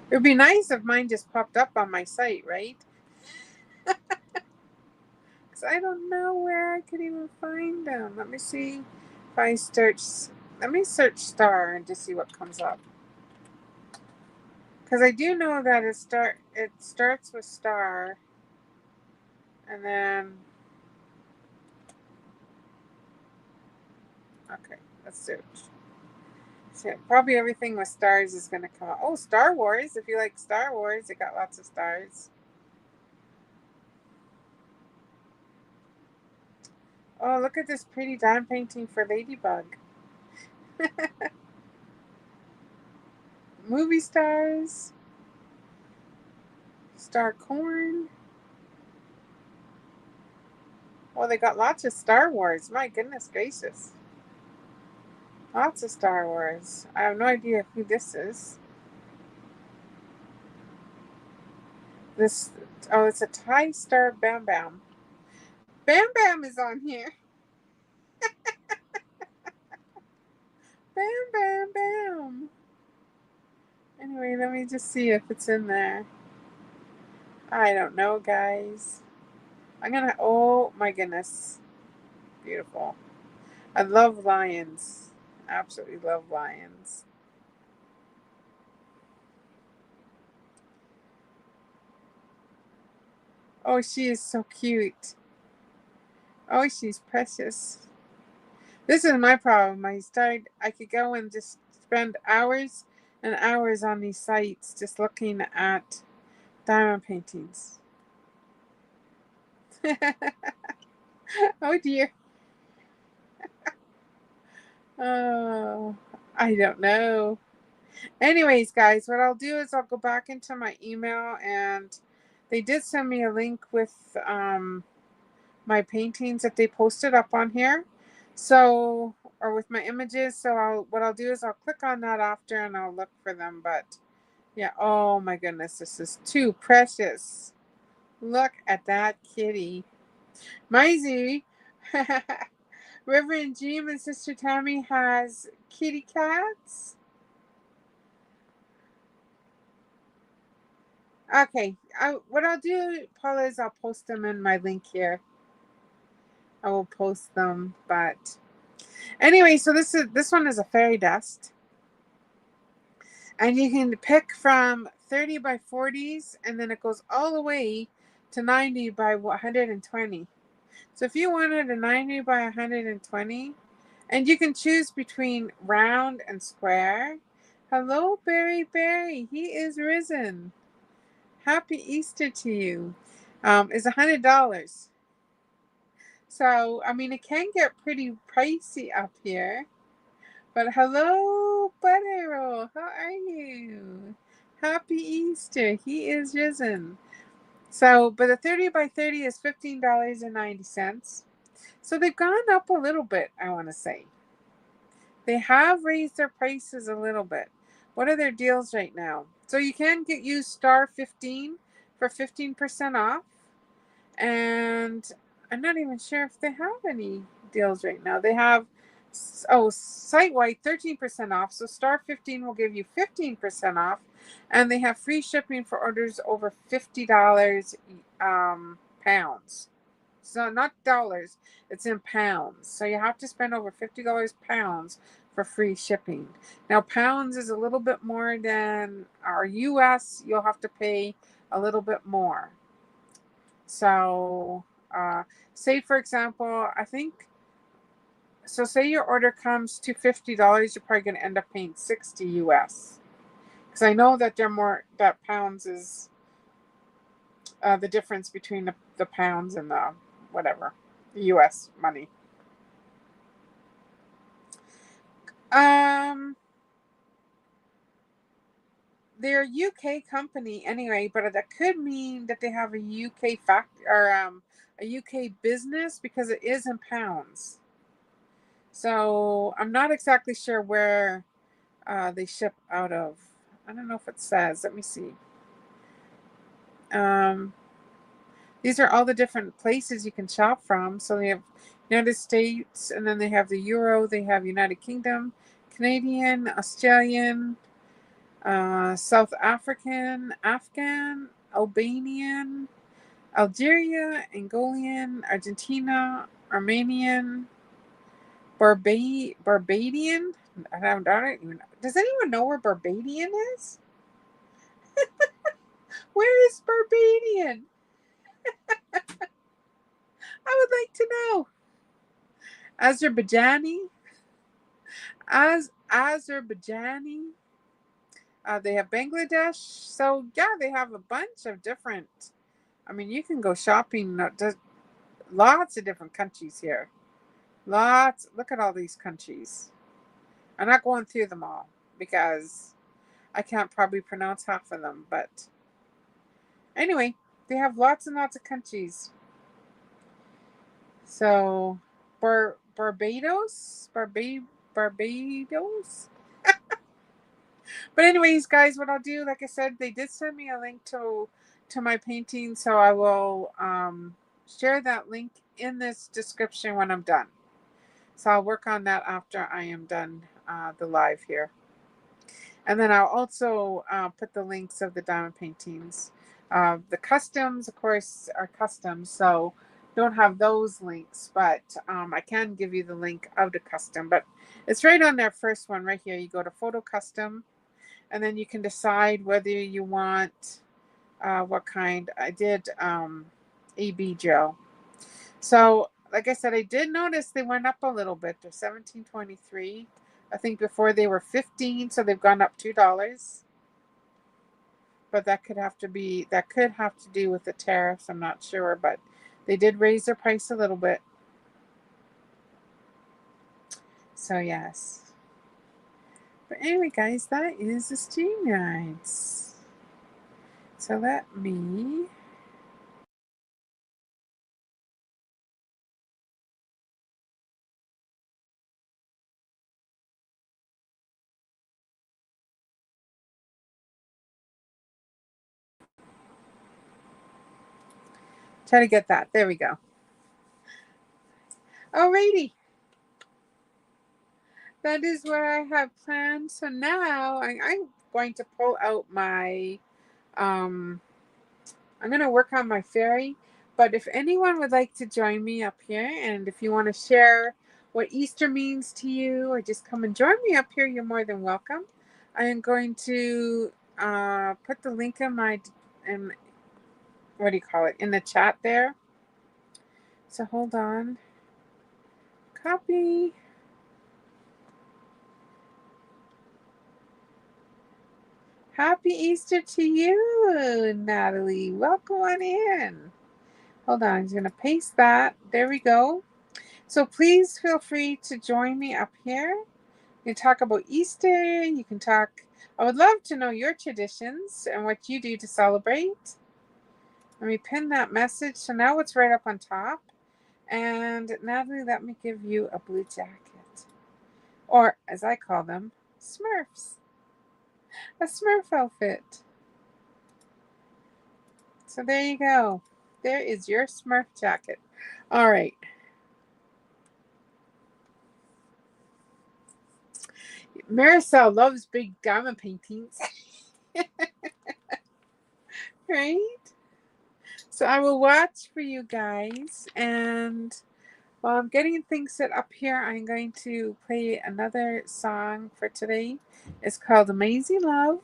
It would be nice if mine just popped up on my site, right? Because I don't know where I could even find them. Let me see if I search. Let me search star and just see what comes up. Because I do know that it starts with star, and then okay, let's search. So probably everything with stars is going to come up. Oh, Star Wars! If you like Star Wars, it got lots of stars. Oh, look at this pretty diamond painting for Ladybug. Movie stars, star corn. Well, they got lots of Star Wars. My goodness gracious. Lots of Star Wars. I have no idea who this is. This, oh, it's a Thai star Bam Bam. Bam Bam is on here. Bam Bam Bam. Anyway, let me just see if it's in there. I don't know, guys. Oh my goodness. Beautiful. I love lions. Absolutely love lions. Oh, she is so cute. Oh, she's precious. This is my problem. I could go and just spend hours and hours on these sites just looking at diamond paintings. Oh dear. Oh, I don't know. Anyways, guys, what I'll do is I'll go back into my email, and they did send me a link with my paintings that they posted up on here. So, or with my images. So what I'll do is I'll click on that after and I'll look for them. But yeah, oh my goodness, this is too precious. Look at that kitty. Maisie, Reverend Jim and Sister Tammy has kitty cats. Okay, what I'll do, Paula, is I'll post them in my link here. I will post them, but anyway, so this one is a fairy dust, and you can pick from 30 by 40s, and then it goes all the way to 90 by 120. So if you wanted a 90 by 120, and you can choose between round and square. Hello, Berry. He is risen. Happy Easter to you. Is $100. So, I mean, it can get pretty pricey up here. But hello, Buttero. How are you? Happy Easter. He is risen. So, but the 30 by 30 is $15.90. So they've gone up a little bit, I want to say. They have raised their prices a little bit. What are their deals right now? So you can use star 15 for 15% off. And I'm not even sure if they have any deals right now. They have, site-wide 13% off. So star 15 will give you 15% off. And they have free shipping for orders over $50 pounds. So not dollars, it's in pounds. So you have to spend over $50 pounds for free shipping. Now pounds is a little bit more than our US. You'll have to pay a little bit more. So say for example, say your order comes to $50, you're probably going to end up paying 60 US. Because I know that that pounds is the difference between the pounds and the whatever, the US money. They're a UK company anyway, but that could mean that they have a UK a UK business, because it is in pounds. So I'm not exactly sure where they ship out of. I don't know if it says. Let me see. Um, these are all the different places you can shop from. So they have United States, and then they have the Euro. They have United Kingdom, Canadian, Australian, South African, Afghan, Albanian, Algeria, Angolian, Argentina, Armenian, Barbadian. I don't even know. Does anyone know where Barbadian is? Where is Barbadian? I would like to know. Azerbaijani. Azerbaijani. They have Bangladesh. So yeah, they have a bunch of different. I mean, you can go shopping. Lots of different countries here. Lots. Look at all these countries. I'm not going through them all because I can't probably pronounce half of them. But anyway, they have lots and lots of countries. So, Barbados? Barbados? But anyways, guys, what I'll do, like I said, they did send me a link to my painting, so I will share that link in this description when I'm done. So I'll work on that after I am done the live here. And then I'll also put the links of the diamond paintings. The customs, of course, are custom, so don't have those links, but I can give you the link of the custom. But it's right on their first one right here. You go to Photo Custom, and then you can decide whether you want what kind. I did AB gel. So, like I said, I did notice they went up a little bit. They're $17.23. I think before they were $15, so they've gone up $2. But that could have to do with the tariffs. I'm not sure, but they did raise their price a little bit. So yes. But anyway, guys, that is the stream guides. So let me try to get that. There we go. Alrighty. That is what I have planned. So now I'm going to pull out my, I'm going to work on my fairy. But if anyone would like to join me up here, and if you want to share what Easter means to you, or just come and join me up here, you're more than welcome. I am going to put the link in in the chat there. So hold on. Copy. Happy Easter to you, Natalie. Welcome on in. Hold on, I'm just going to paste that. There we go. So please feel free to join me up here. You can talk about Easter. You can talk. I would love to know your traditions and what you do to celebrate. Let me pin that message. So now it's right up on top. And Natalie, let me give you a blue jacket. Or, as I call them, Smurfs. A Smurf outfit. So there you go. There is your Smurf jacket. All right. Marisol loves big diamond paintings. Right? So I will watch for you guys. And while I'm getting things set up here, I'm going to play another song for today. It's called Amazing Love.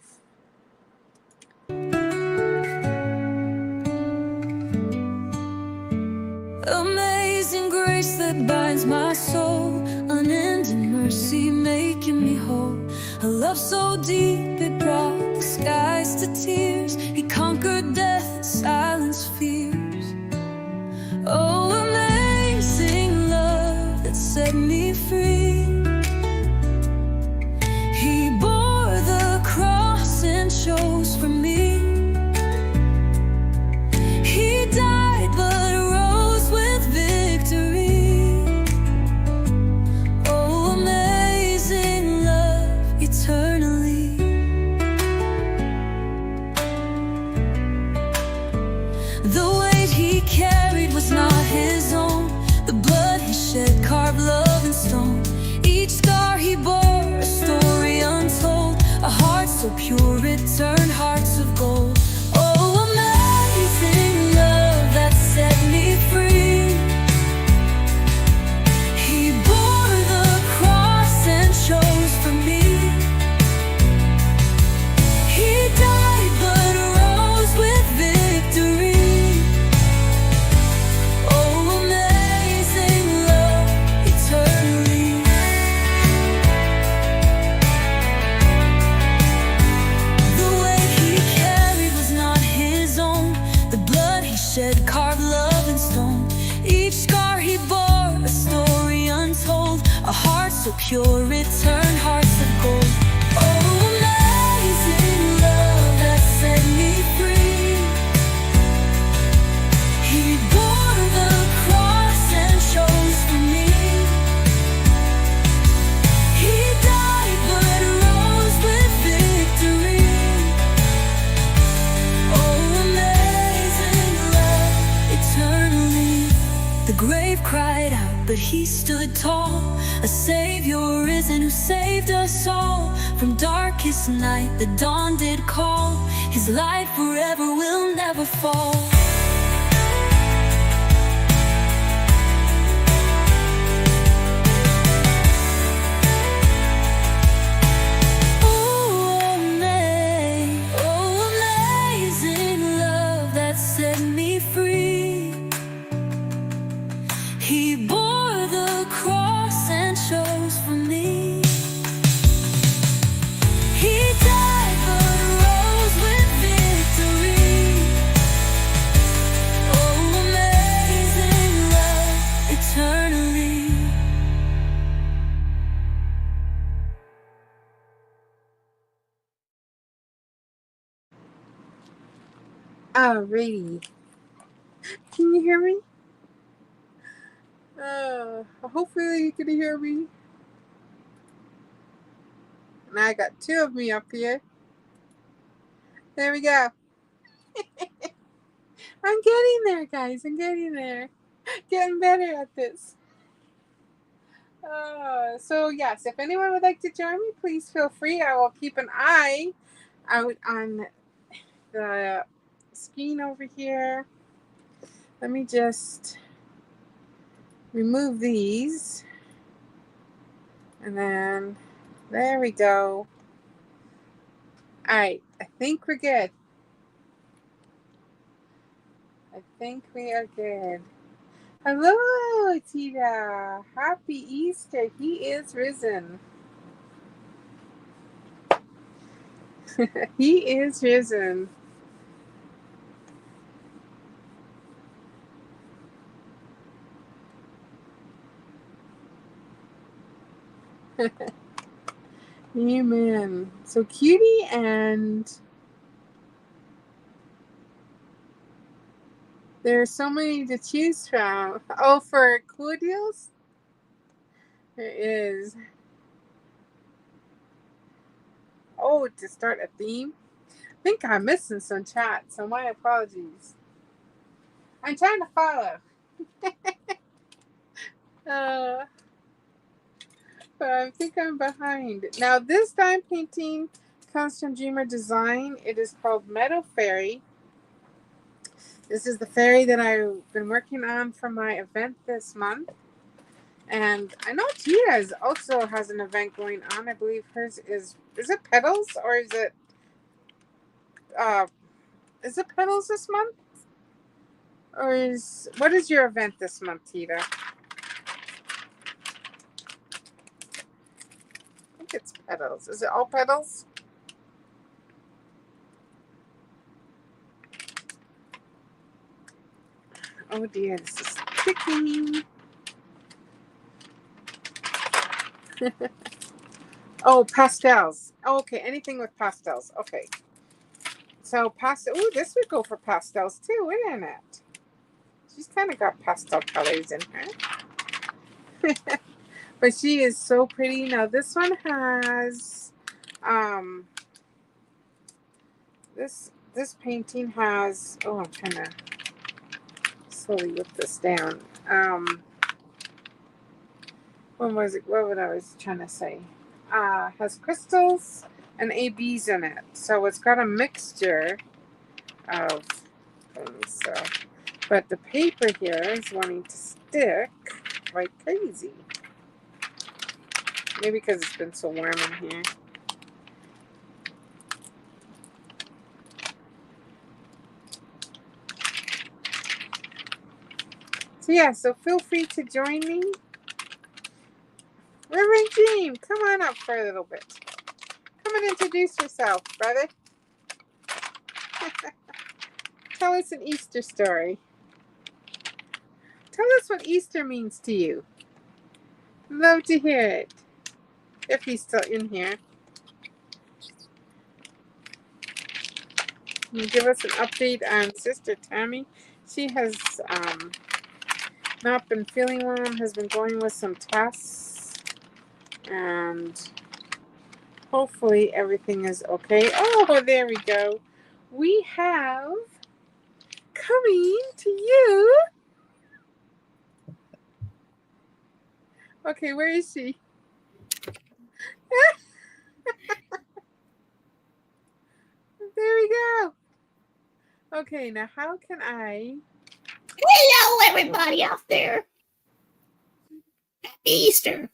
Amazing grace that binds my soul, unending mercy making me whole. A love so deep it brought the skies to tears. He conquered death and silenced fears. Oh, amazing love that set me free. He bore the cross and chose for me. He died but rose with victory. Oh, amazing love, eternal. turn hearts of gold. Oh, amazing love that set me free. He bore the cross and chose for me. He died but rose with victory. Oh, amazing love, eternally. The grave cried out, but he stood tall, a Savior risen who saved us all. From darkest night the dawn did call. His light forever will never fall. Oh, amazing love that set me free. He bore the cross and chose for me. He died but rose with victory. Oh, amazing love, eternally. Alrighty. Can you hear me? Hopefully you can hear me. Now I got two of me up here. There we go. I'm getting there, guys. I'm getting there. Getting better at this. So yes, if anyone would like to join me, please feel free. I will keep an eye out on the screen over here. Let me just remove these. And then, there we go. Alright, I think we're good. I think we are good. Hello, Tita. Happy Easter. He is risen. He is risen. Amen. So Cutie and there's so many to choose from. Oh, for Coodeals? There is. Oh, to start a theme? I think I'm missing some chat, so my apologies. I'm trying to follow. But I think I'm behind. Now, this dime painting comes from Dreamer Design. It is called Meadow Fairy. This is the fairy that I've been working on for my event this month. And I know Tia also has an event going on. I believe hers is it Petals or is it Petals this month? Or what is your event this month, Tita? I think it's Petals. Is it all Petals? Oh dear, this is sticking. Oh, pastels. Oh, okay, anything with pastels. Okay. So pastel. Ooh, this would go for pastels too, wouldn't it? She's kind of got pastel colors in her. But she is so pretty. Now this one has this painting has, oh, I'm trying to slowly whip this down. What was I was trying to say? Has crystals and ABs in it. So it's got a mixture of things. So, but the paper here is wanting to stick like crazy. Maybe because it's been so warm in here. So yeah, so feel free to join me. Reverend Jean, come on up for a little bit. Come and introduce yourself, brother. Tell us an Easter story. Tell us what Easter means to you. Love to hear it. if he's still in here. Can you give us an update on Sister Tammy? She has not been feeling well, has been going with some tests, and hopefully everything is okay. Oh, there we go. We have coming to you. Okay, where is she? There we go. Okay, now how can I... Hello, everybody out there. Happy Easter.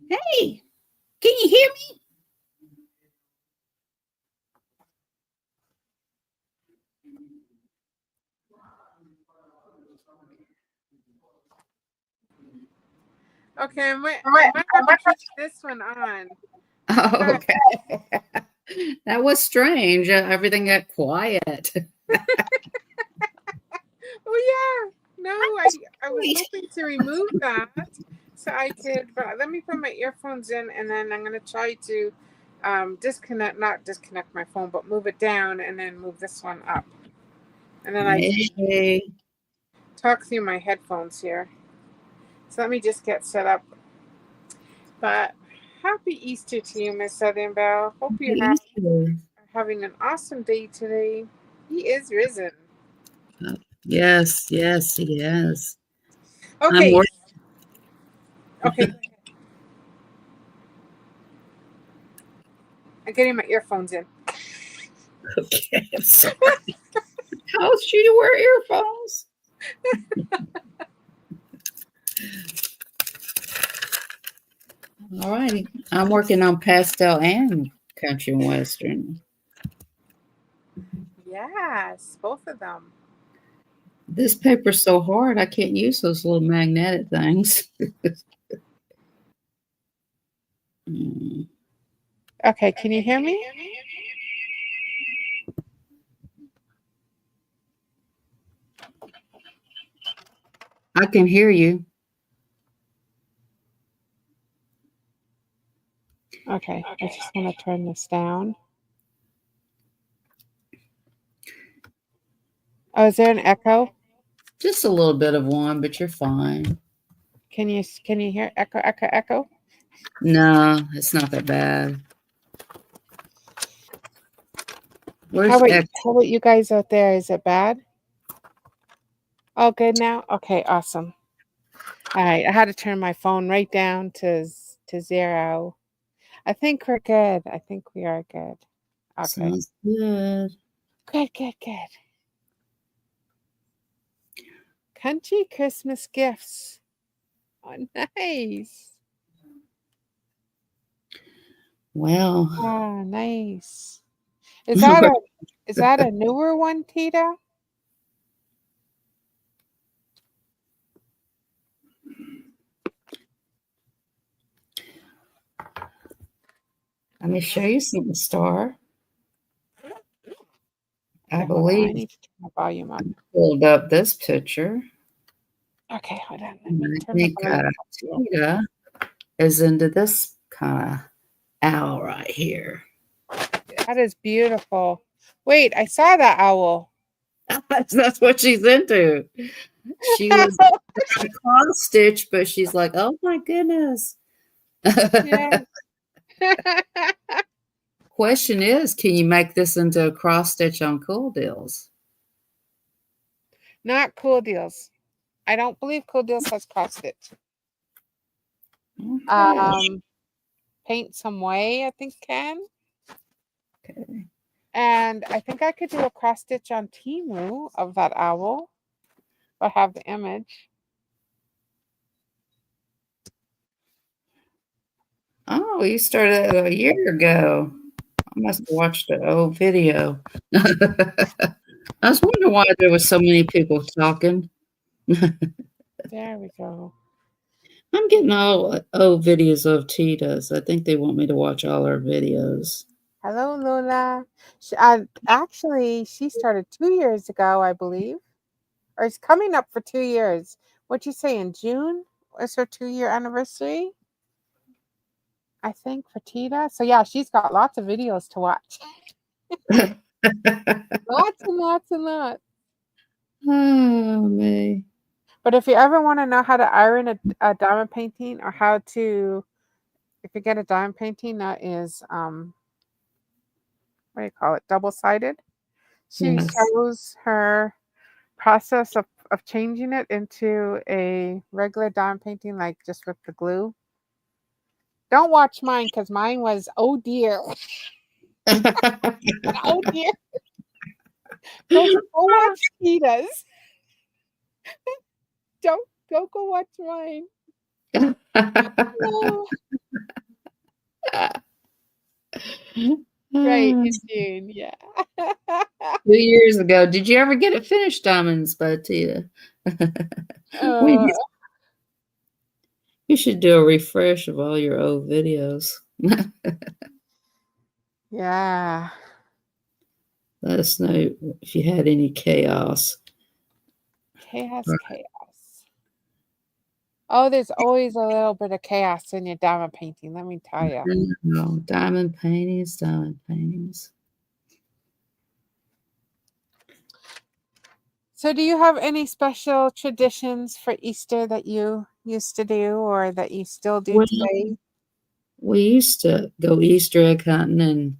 Hey, can you hear me? Okay, I might have to keep this one on. Oh, okay. That was strange. Everything got quiet. Oh, yeah. No, I was hoping to remove that so I could, but let me put my earphones in and then I'm going to try to not disconnect my phone, but move it down and then move this one up. And then I can talk through my headphones here. So let me just get set up. But happy Easter to you, Miss Southern Belle. Hope you are having an awesome day today. He is risen. Yes, he is. Okay. Okay. I'm getting my earphones in. Okay, I'm sorry. How else should you wear earphones? All righty. I'm working on pastel and country and western. Yes, both of them. This paper's so hard, I can't use those little magnetic things. Okay, can you hear me? I can hear you. Okay, I just want to turn this down. Oh, is there an echo? Just a little bit of one, but you're fine. Can you hear echo, echo, echo? No, it's not that bad. How about you guys out there? Is it bad? Oh, good now? Okay, awesome. All right, I had to turn my phone right down to 0. I think we're good. I think we are good. Okay. Sounds good. Good. Country Christmas gifts. Oh, nice. Well. Oh, nice. Is that a newer one, Tita? Let me show you something, Star. I Okay, believe I need to turn the volume up. I pulled up this picture. Okay, hold on. I think Tita is into this kind of owl right here. That is beautiful. Wait, I saw that owl. That's what she's into. She was a cross stitch, but she's like, oh my goodness. Yeah. Question is, can you make this into a cross stitch on Coodeals? Not Coodeals. I don't believe Coodeals has cross stitch. Okay. Paint Some Way, I think can. Okay. And I think I could do a cross stitch on Temu of that owl. I have the image. Oh, you started a year ago. I must have watched an old video. I was wondering why there were so many people talking. There we go. I'm getting all old videos of Tita's. I think they want me to watch all her videos. Hello, Lola. Actually, she started 2 years ago, I believe. Or it's coming up for 2 years. what'd you say, in June was her 2-year anniversary, I think, for Tita. So yeah, she's got lots of videos to watch. Lots and lots and lots. Oh, me. But if you ever want to know how to iron a diamond painting, or how to, if you get a diamond painting that is, what do you call it, double-sided, she Yes. shows her process of changing it into a regular diamond painting, like just with the glue. Don't watch mine, because mine was, oh dear. Oh dear. Go watch Tita's. Don't go watch mine. No. Right, in June, yeah. 2 years ago. Did you ever get it finished, Diamonds by Tia? We Uh, need, you should do a refresh of all your old videos. yeah. Let us know if you had any chaos. Chaos, chaos. Oh, there's always a little bit of chaos in your diamond painting, let me tell you. No, diamond paintings, diamond paintings. So do you have any special traditions for Easter that you used to do, or that you still do Well, today? we used to go Easter egg hunting, and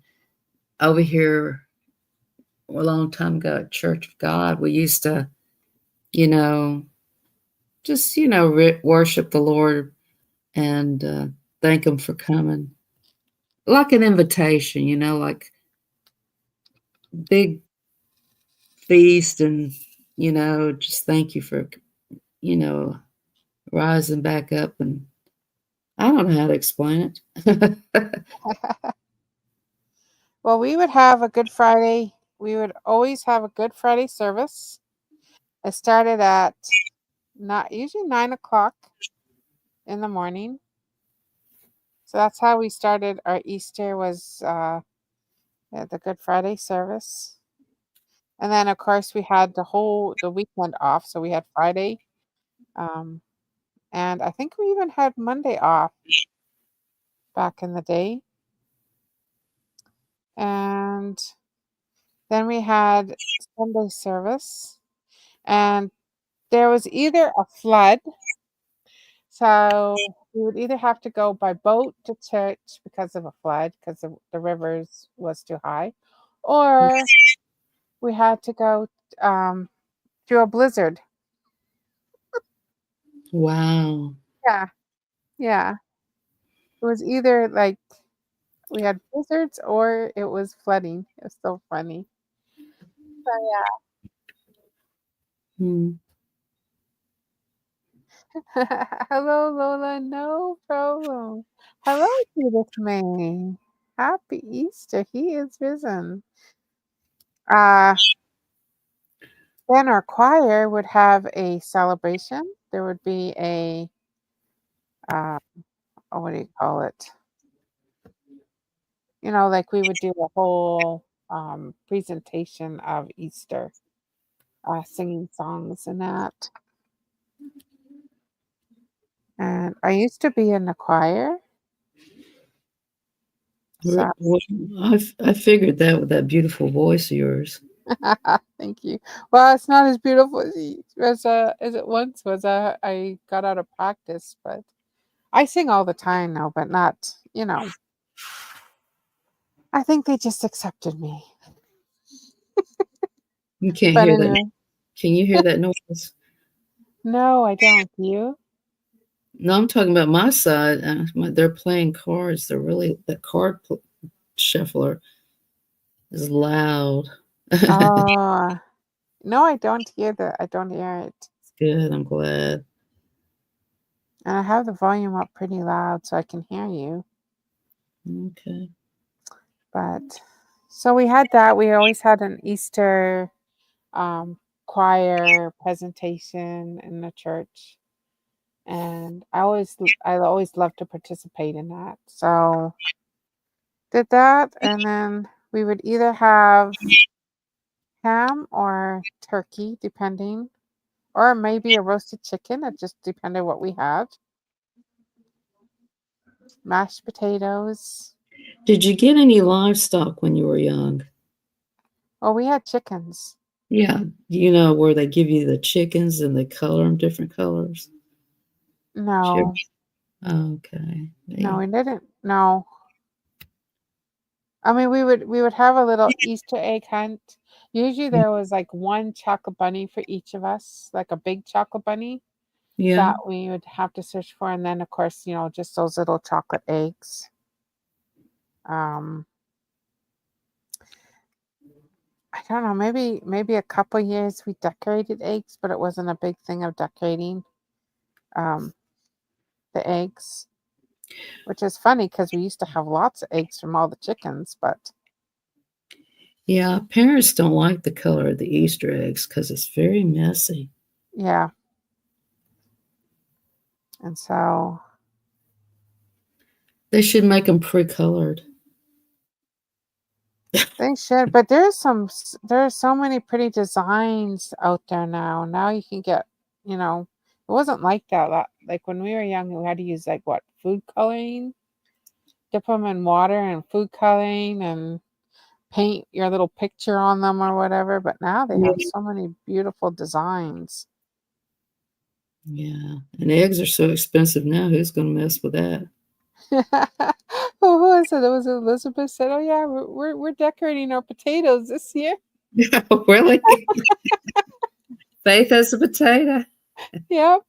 over here a long time ago at Church of God, we used to, you know, just, worship the Lord and thank Him for coming. Like an invitation, like big feast and, just thank you for, you know, rising back up. And I don't know how to explain it. Well, we would have a Good Friday. We would always have a Good Friday service. It started at not usually 9 o'clock in the morning. So that's how we started our Easter, was the Good Friday service. And then of course we had the weekend off. So we had Friday. Um, and I think we even had Monday off back in the day. And then we had Sunday service. And there was either a flood, so we would either have to go by boat to church because of a flood, because the rivers was too high, or we had to go um, through a blizzard. Wow. Yeah, yeah. It was either like we had blizzards or it was flooding. It was so funny. So Hmm. yeah. Hello, Lola. No problem. Hello, Judith May. Happy Easter. He is risen. Uh, then our choir would have a celebration. There would be a, uh, oh, what do you call it? Like we would do a whole presentation of Easter, singing songs and that. And I used to be in the choir. So Well, I figured that with that beautiful voice of yours. thank you. Well, it's not as beautiful as it once was. I got out of practice, but I sing all the time now, but not, I think they just accepted me. You can't But hear that. anyway, Can you hear that noise? no, I don't. You? No, I'm talking about my side. They're playing cards. The shuffler is loud. Oh, no, I don't hear that. I don't hear it. Good. I'm glad. And I have the volume up pretty loud so I can hear you. Okay. But so we had that. We always had an Easter choir presentation in the church. And I always love to participate in that. So did that, and then we would either have ham or turkey, depending. or maybe a roasted chicken. It just depended what we had. Mashed potatoes. Did you get any livestock when you were young? Well, we had chickens. Yeah, you know where they give you the chickens and they color them different colors? Sure. No, Okay. no, They we didn't. No, I mean we would have a little Easter egg hunt. Usually there was like one chocolate bunny for each of us, like a big chocolate bunny yeah. that we would have to search for, and then of course just those little chocolate eggs. Um, I don't know, maybe a couple years we decorated eggs, but it wasn't a big thing of decorating um, the eggs, which is funny because we used to have lots of eggs from all the chickens, but Yeah, parents don't like the color of the Easter eggs because it's very messy. yeah, and so They should make them pre-colored. they should. But there's so many pretty designs out there now. Now you can get, it wasn't like that. Like when we were young, we had to use like what food coloring, dip them in water and food coloring and paint your little picture on them or whatever. But now they have Yeah. so many beautiful designs. Yeah, and eggs are so expensive now. Who's going to mess with that? Who was it? It was Elizabeth said, "Oh yeah, we're decorating our potatoes this year." Really? Faith as a potato. Yep.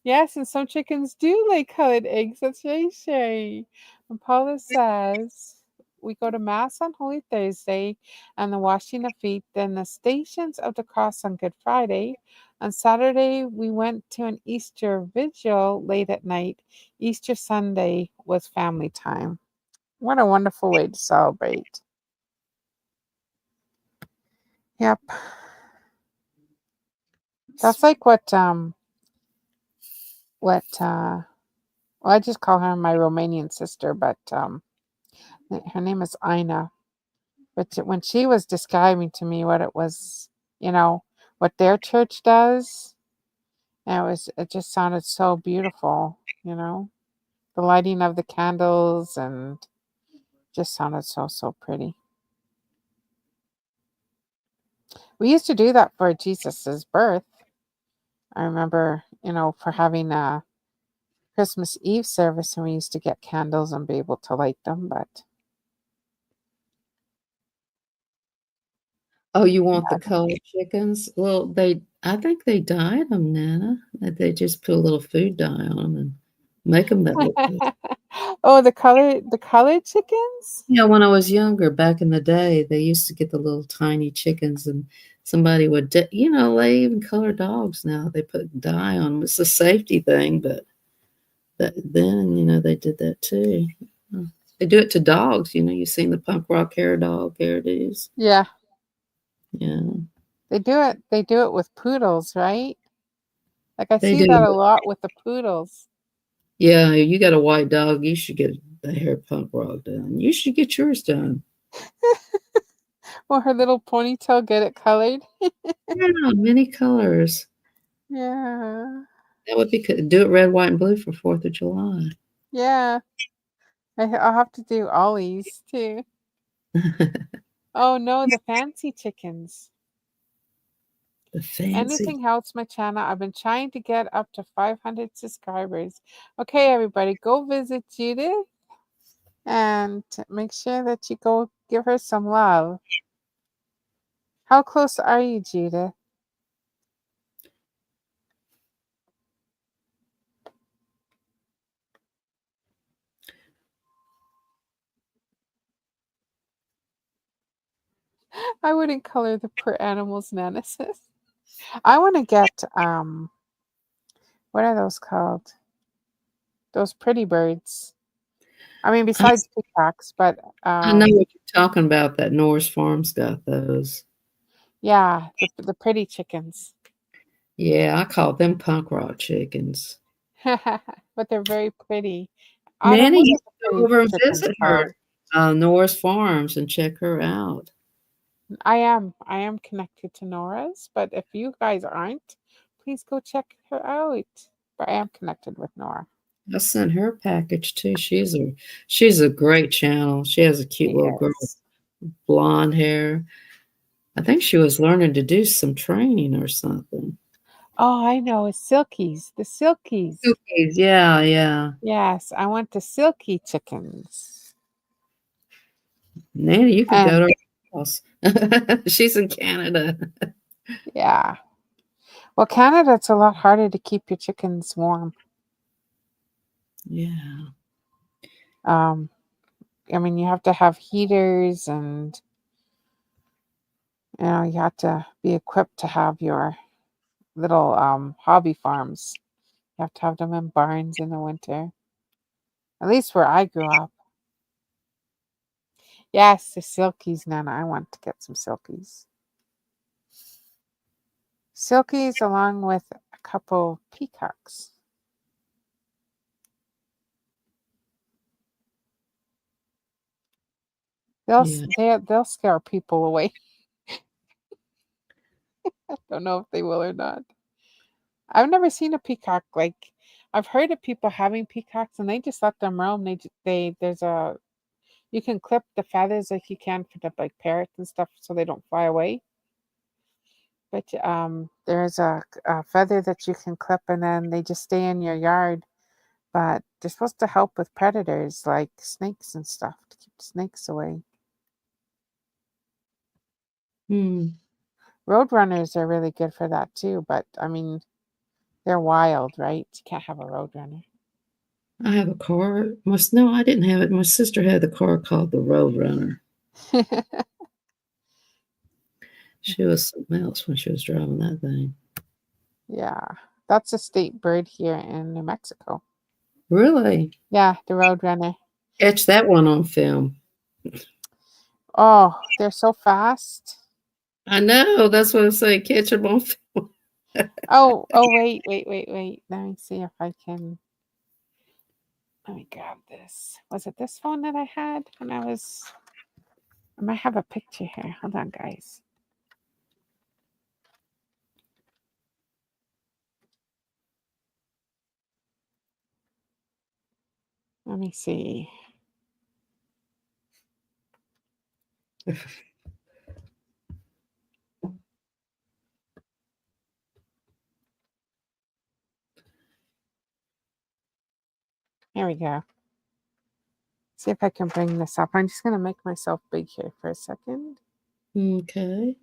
Yes, and some chickens do lay colored eggs. That's right, Sherry. And Paula says we go to Mass on Holy Thursday and the washing of feet, then the Stations of the Cross on Good Friday. On Saturday, we went to an Easter vigil late at night. Easter Sunday was family time. What a wonderful way to celebrate. Yep. That's like what well, I just call her my Romanian sister, but her name is Ina. But when she was describing to me what it was, you know, what their church does, and it just sounded so beautiful. The lighting of the candles and just sounded so pretty. We used to do that for Jesus's birth. I remember, for having a Christmas Eve service, and we used to get candles and be able to light them. But Oh, you want the yeah. colored chickens? Well, I think they dyed them, Nana. They just put a little food dye on them and make them that look good. Oh, the colored chickens. You know, when I was younger, back in the day, they used to get the little tiny chickens, and somebody would, they even color dogs now. They put dye on them. It's a safety thing, but then, they did that too. They do it to dogs. You've seen the punk rock hairdos. Yeah, Yeah, they do it with poodles, right? Like I they see do. that a lot with the poodles. Yeah, you got a white dog, you should get the hair punk rock done. You should get yours done. Will her little ponytail get it colored? Yeah, many colors. Yeah. That would be good. Do it red, white, and blue for 4th of July. Yeah. I'll have to do Ollie's too. Oh no, the fancy chickens. The fancy. Anything helps my channel. I've been trying to get up to 500 subscribers. Okay, everybody, go visit Judith and make sure that you go give her some love. How close are you, Judith? I wouldn't color the poor animals, Nana says. I want to get what are those called? Those pretty birds. I mean, I, besides peacocks, but I know what you're talking about. That Norris Farms got those. yeah, the pretty chickens. Yeah, I call them punk rock chickens. But they're very pretty. Autumn, Manny what used are the to go pretty over and chickens visit her called? at Norris Farms and check her out. I am connected to Nora's, but if you guys aren't, please go check her out. But I am connected with Nora. I sent her a package too. She's a great channel. She has a cute little girl, Yes. blonde hair. I think she was learning to do some training or something. Oh, I know. It's Silkies. The Silkies. Cookies, yeah, yeah. Yes, I want the Silky chickens. Nanny, you could go And to her house. She's in Canada. yeah. Well, Canada, it's a lot harder to keep your chickens warm. Yeah. Um, I mean, you have to have heaters and, you have to be equipped to have your little hobby farms. You have to have them in barns in the winter. At least where I grew up. Yes, the silkies, Nana. I want to get some silkies. Silkies along with a couple peacocks. Yeah. They'll scare people away. I don't know if they will or not. I've never seen a peacock like I've heard of people having peacocks and they just let them roam. They there's a you can clip the feathers like you can for the like parrots and stuff so they don't fly away. But there's a feather that you can clip and then they just stay in your yard. But they're supposed to help with predators like snakes and stuff to keep snakes away. Hmm. Roadrunners are really good for that too, but I mean they're wild, right? You can't have a roadrunner. I have a car. No, I didn't have it. My sister had the car called the Roadrunner. She was something else when she was driving that thing. Yeah, that's a state bird here in New Mexico. Really? Yeah, the roadrunner. Catch that one on film. Oh, they're so fast. I know. That's what I'm saying. Catch them on film. Oh, wait. Let me see if I can. Let me grab this. Was it this phone that I had when I was? I might have a picture here. Hold on, guys. Let me see. Here we go. See if I can bring this up. I'm just gonna make myself big here for a second. Okay.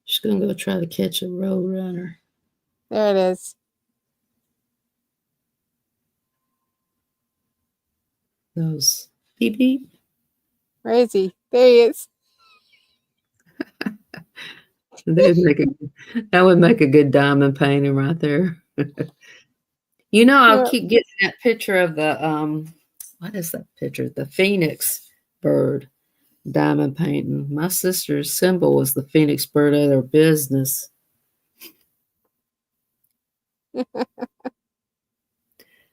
She's going to go try to catch a Roadrunner. There it is. Those beep beep. Where is he? There he is. That would make a good diamond painting right there. I'll Yeah. keep getting that picture of the what is that picture? The phoenix bird diamond painting. My sister's symbol was the phoenix bird of their business.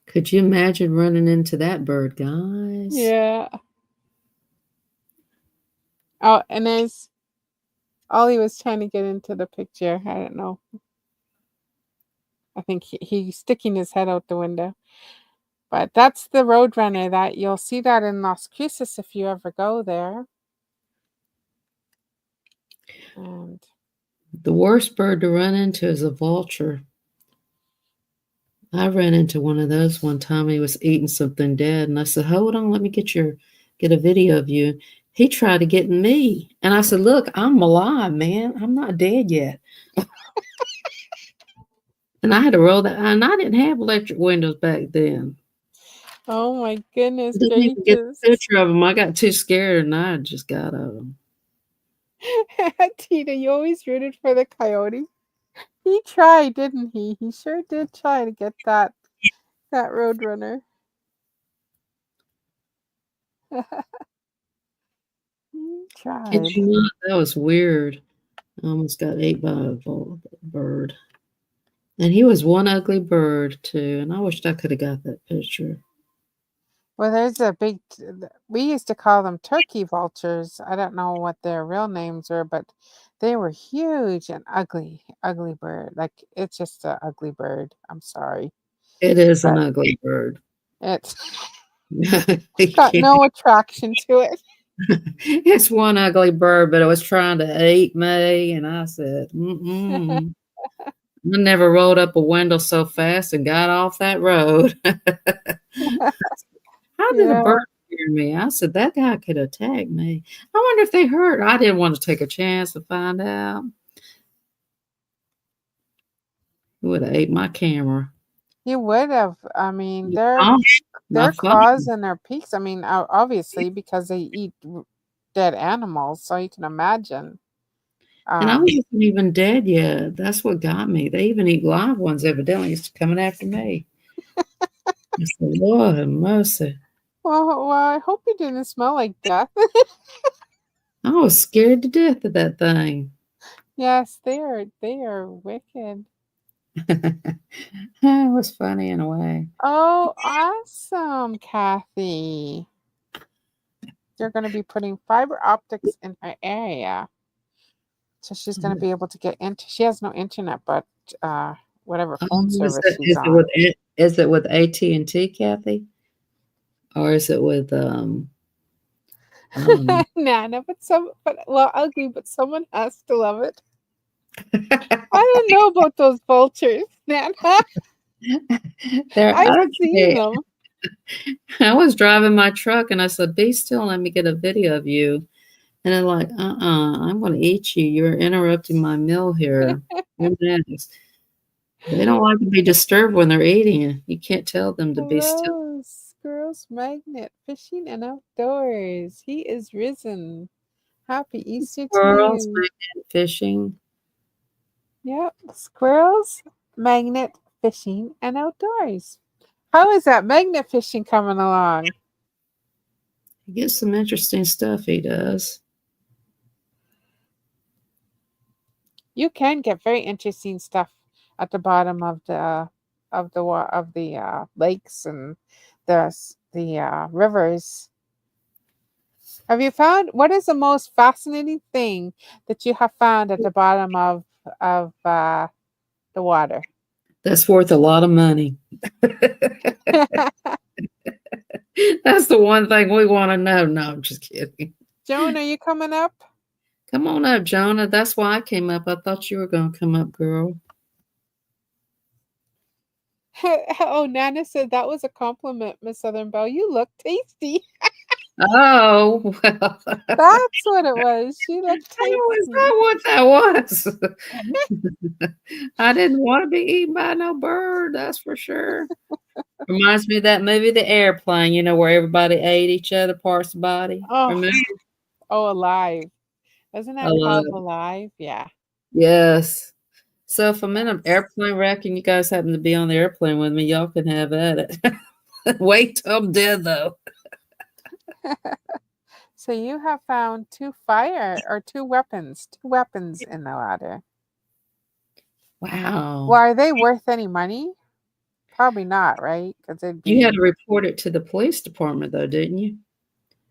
Could you imagine running into that bird, guys? Yeah. Oh, and there's Ollie was trying to get into the picture. I don't know. I think he's sticking his head out the window. But that's the Roadrunner that you'll see that in Las Cruces if you ever go there. And The worst bird to run into is a vulture. I ran into one of those one time. He was eating something dead, and I said, "Hold on, let me get a video of you." He tried to get me, and I said, "Look, I'm alive, man. I'm not dead yet." And I had to roll that, and I didn't have electric windows back then. oh my goodness I didn't even get gracious. the picture of him. I got too scared, and I just got out of him. Tina, you always rooted for the coyote. He tried, didn't he? He sure did try to get that Roadrunner. He Kid tried. you not, that was weird. I almost got ate by a bird. And he was one ugly bird, too, and I wished I could have got that picture. Well, there's a big. We used to call them turkey vultures. I don't know what their real names were, but they were huge and ugly, ugly bird. Like it's just an ugly bird. I'm sorry, It is an but ugly bird. it's You got can't- no attraction to it. It's one ugly bird, but it was trying to eat me, and I said, "Mm-mm." I never rolled up a window so fast and got off that road. How did a Yeah, bird hear me? I said, that guy could attack me. I wonder if they hurt. I didn't want to take a chance to find out. He would have ate my camera. you would have. I mean, Oh, my their phone. claws and their beaks. I mean, obviously because they eat dead animals, so you can imagine. And I Um, wasn't even dead yet. That's what got me. They even eat live ones evidently. It's coming after me. I said, Lord have mercy. well, I hope it didn't smell like death. I was scared to death of that thing. Yes, they are wicked. It was funny in a way. Oh, awesome, Kathy. They're going to be putting fiber optics in her area. So she's going to be able to get into, she has no internet, but whatever phone Is service it she's is it on. with is it with AT&T, Kathy? Or is it with I don't know. Nana, but well, ugly, but someone has to love it. I don't know about those vultures, Nana. They're I've seen ugly. them. I was driving my truck and I said, "Be still, let me get a video of you." And they're like, I'm gonna eat you. You're interrupting my meal here. You're next. They don't like to be disturbed when they're eating. You can't tell them to be still. Hello, Squirrel's Magnet, fishing and outdoors. He is risen. Happy Easter to Girls, you. magnet fishing. Yep, squirrels, magnet fishing and outdoors. How is that magnet fishing coming along? He gets some interesting stuff, he does. You can get very interesting stuff at the bottom of the lakes and the rivers. Have you found what is the most fascinating thing that you have found at the bottom of the water? That's worth a lot of money. That's the one thing we want to know. No, I'm just kidding. Joan, are you coming up? Come on up, Jonah. That's why I came up. I thought you were going to come up, girl. Oh, Nana said that was a compliment, Miss Southern Belle. You look tasty. Oh, well, That's what it was. She looked how is tasty. that what that was? I didn't want to be eaten by no bird, that's for sure. Reminds me of that movie, The Airplane, where everybody ate each other parts of the body. Oh, Remember? Alive. Wasn't I that love called it. Alive? Yeah. Yes. So if I'm in an Yes. airplane wreck and you guys happen to be on the airplane with me, y'all can have at it. Wait till I'm dead, though. So you have found two weapons in the water. Wow. Well, are they worth any money? Probably not, right? Because it'd You had be, to report it to the police department, though, didn't you?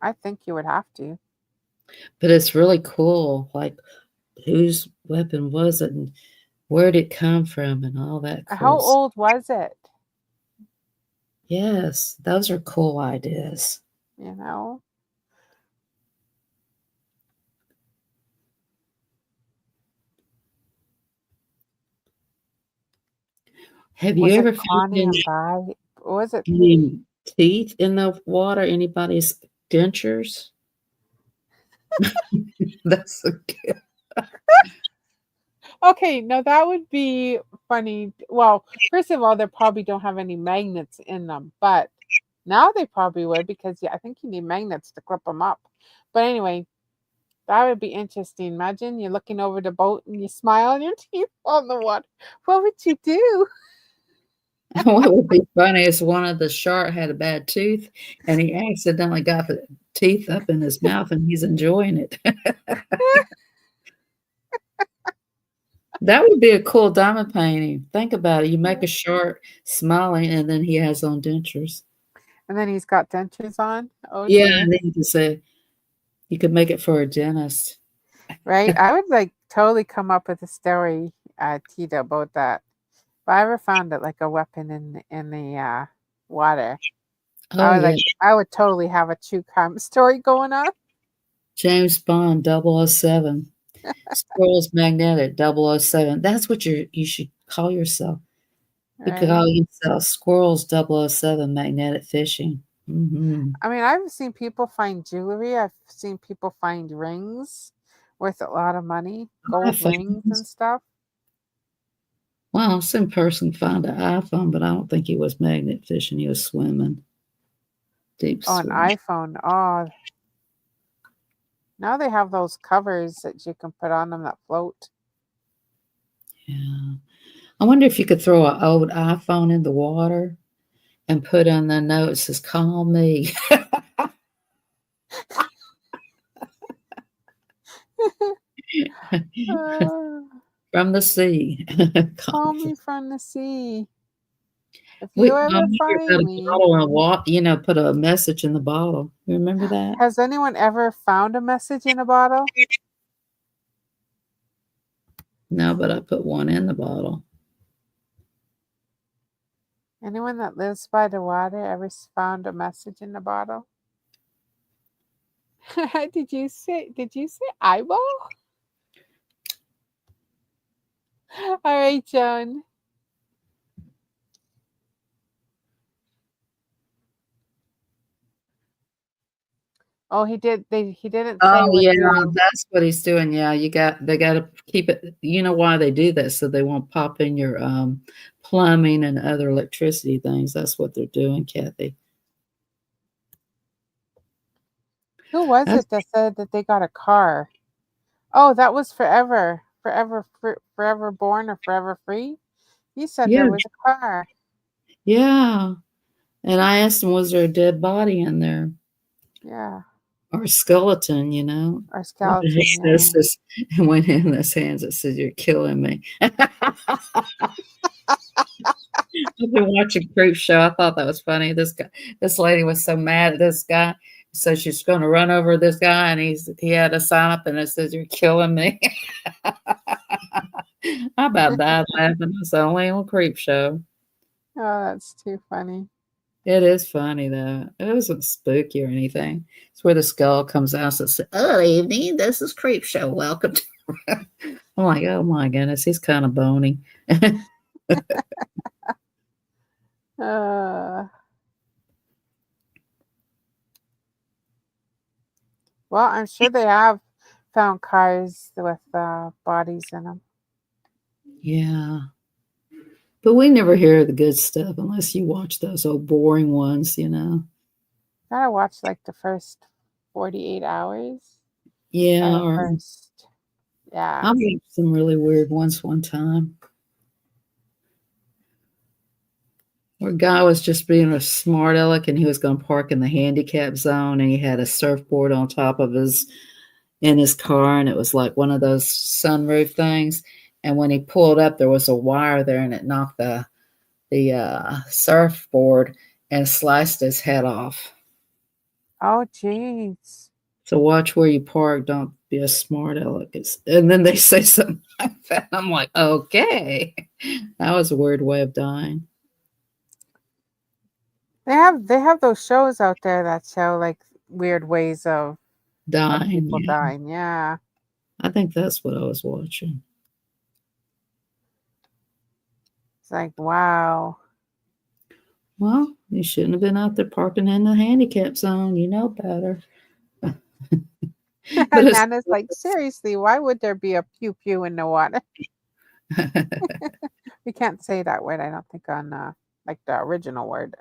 I think you would have to. But it's really cool. Like, whose weapon was it and where did it come from and all that How cool stuff. old was it? Yes, those are cool ideas. You know? Have you Was it ever found Connie and Bobby? Was it? any teeth in the water? Anybody's dentures? That's so cute. Okay, no, that would be funny. Well, first of all, they probably don't have any magnets in them, but now they probably would because yeah, I think you need magnets to clip them up. But anyway, that would be interesting. Imagine you're looking over the boat and you smile and your teeth on the water. What would you do? What would be funny is one of the shark had a bad tooth and he accidentally got the teeth up in his mouth and he's enjoying it. That would be a cool diamond painting. Think about it. You make a shark smiling and then he has on dentures. And then he's got dentures on. Oh Yeah, dear. and then you could say you could make it for a dentist. Right? I would like totally come up with a story, Tita, about that. If I ever found it like a weapon in the water, Oh yeah, I would totally have a true crime story going on. James Bond 007. Squirrels Magnetic 007. That's what you should call yourself. You could Right? call yourself Squirrels 007 Magnetic Fishing. Hmm. I mean, I've seen people find jewelry. I've seen people find rings worth a lot of money, I gold rings found, and stuff. well, some person found an iPhone, but I don't think he was magnet fishing. He was swimming, deep Oh, an swim. iPhone. Oh, now they have those covers that you can put on them that float. Yeah. I wonder if you could throw an old iPhone in the water and put on the note that says, call me uh, from the sea. call me from the sea. If We you I ever wonder about find a me. bottle and put a message in the bottle. You remember that? Has anyone ever found a message in a bottle? No, but I put one in the bottle. Anyone that lives by the water ever found a message in the bottle? Did you say eyeball? All right, Joan. Oh, he didn't say Oh what yeah, the that's what he's doing. Yeah, they gotta keep it. You know why they do that? So they won't pop in your plumbing and other electricity things. That's what they're doing, Kathy. who was That's it that said that they got a car? Oh, that was forever born or forever free. He said yeah, there was a car. yeah. And I asked him, was there a dead body in there Yeah, or a skeleton? You know, or and he skeleton. says Yeah. this and went in his hands. It says, "You're killing me." I've been watching Creep Show. I thought that was funny. This lady was so mad at this guy. So she's going to run over this guy, and he had a sign up, and it says, "You're killing me." I about died laughing. It's only on Creep Show. Oh, that's too funny. It is funny though. It wasn't spooky or anything. It's where the skull comes out and says, "Oh, evening. This is Creep Show. Welcome to." I'm like, oh my goodness, he's kind of bony. Uh, well, I'm sure they have found cars with bodies in them. Yeah. But we never hear the good stuff unless you watch those old boring ones, you know. Gotta watch like the first 48 hours. Or Yeah, the or first, I yeah. watched some really weird ones one time where a guy was just being a smart aleck and he was going to park in the handicap zone and he had a surfboard on top of his in his car and it was like one of those sunroof things. And when he pulled up, there was a wire there and it knocked the surfboard and sliced his head off. Oh, jeez. So watch where you park. Don't be a smart aleck. And then they say something like that. I'm like, okay, that was a weird way of dying. They have those shows out there that show like weird ways of Dying, people yeah. dying. Yeah. I think that's what I was watching. It's like, wow. Well, you shouldn't have been out there parking in the handicap zone. You know better. But it's Nana's like, seriously, why would there be a pew pew in the water? We can't say that word, I don't think, on like the original word.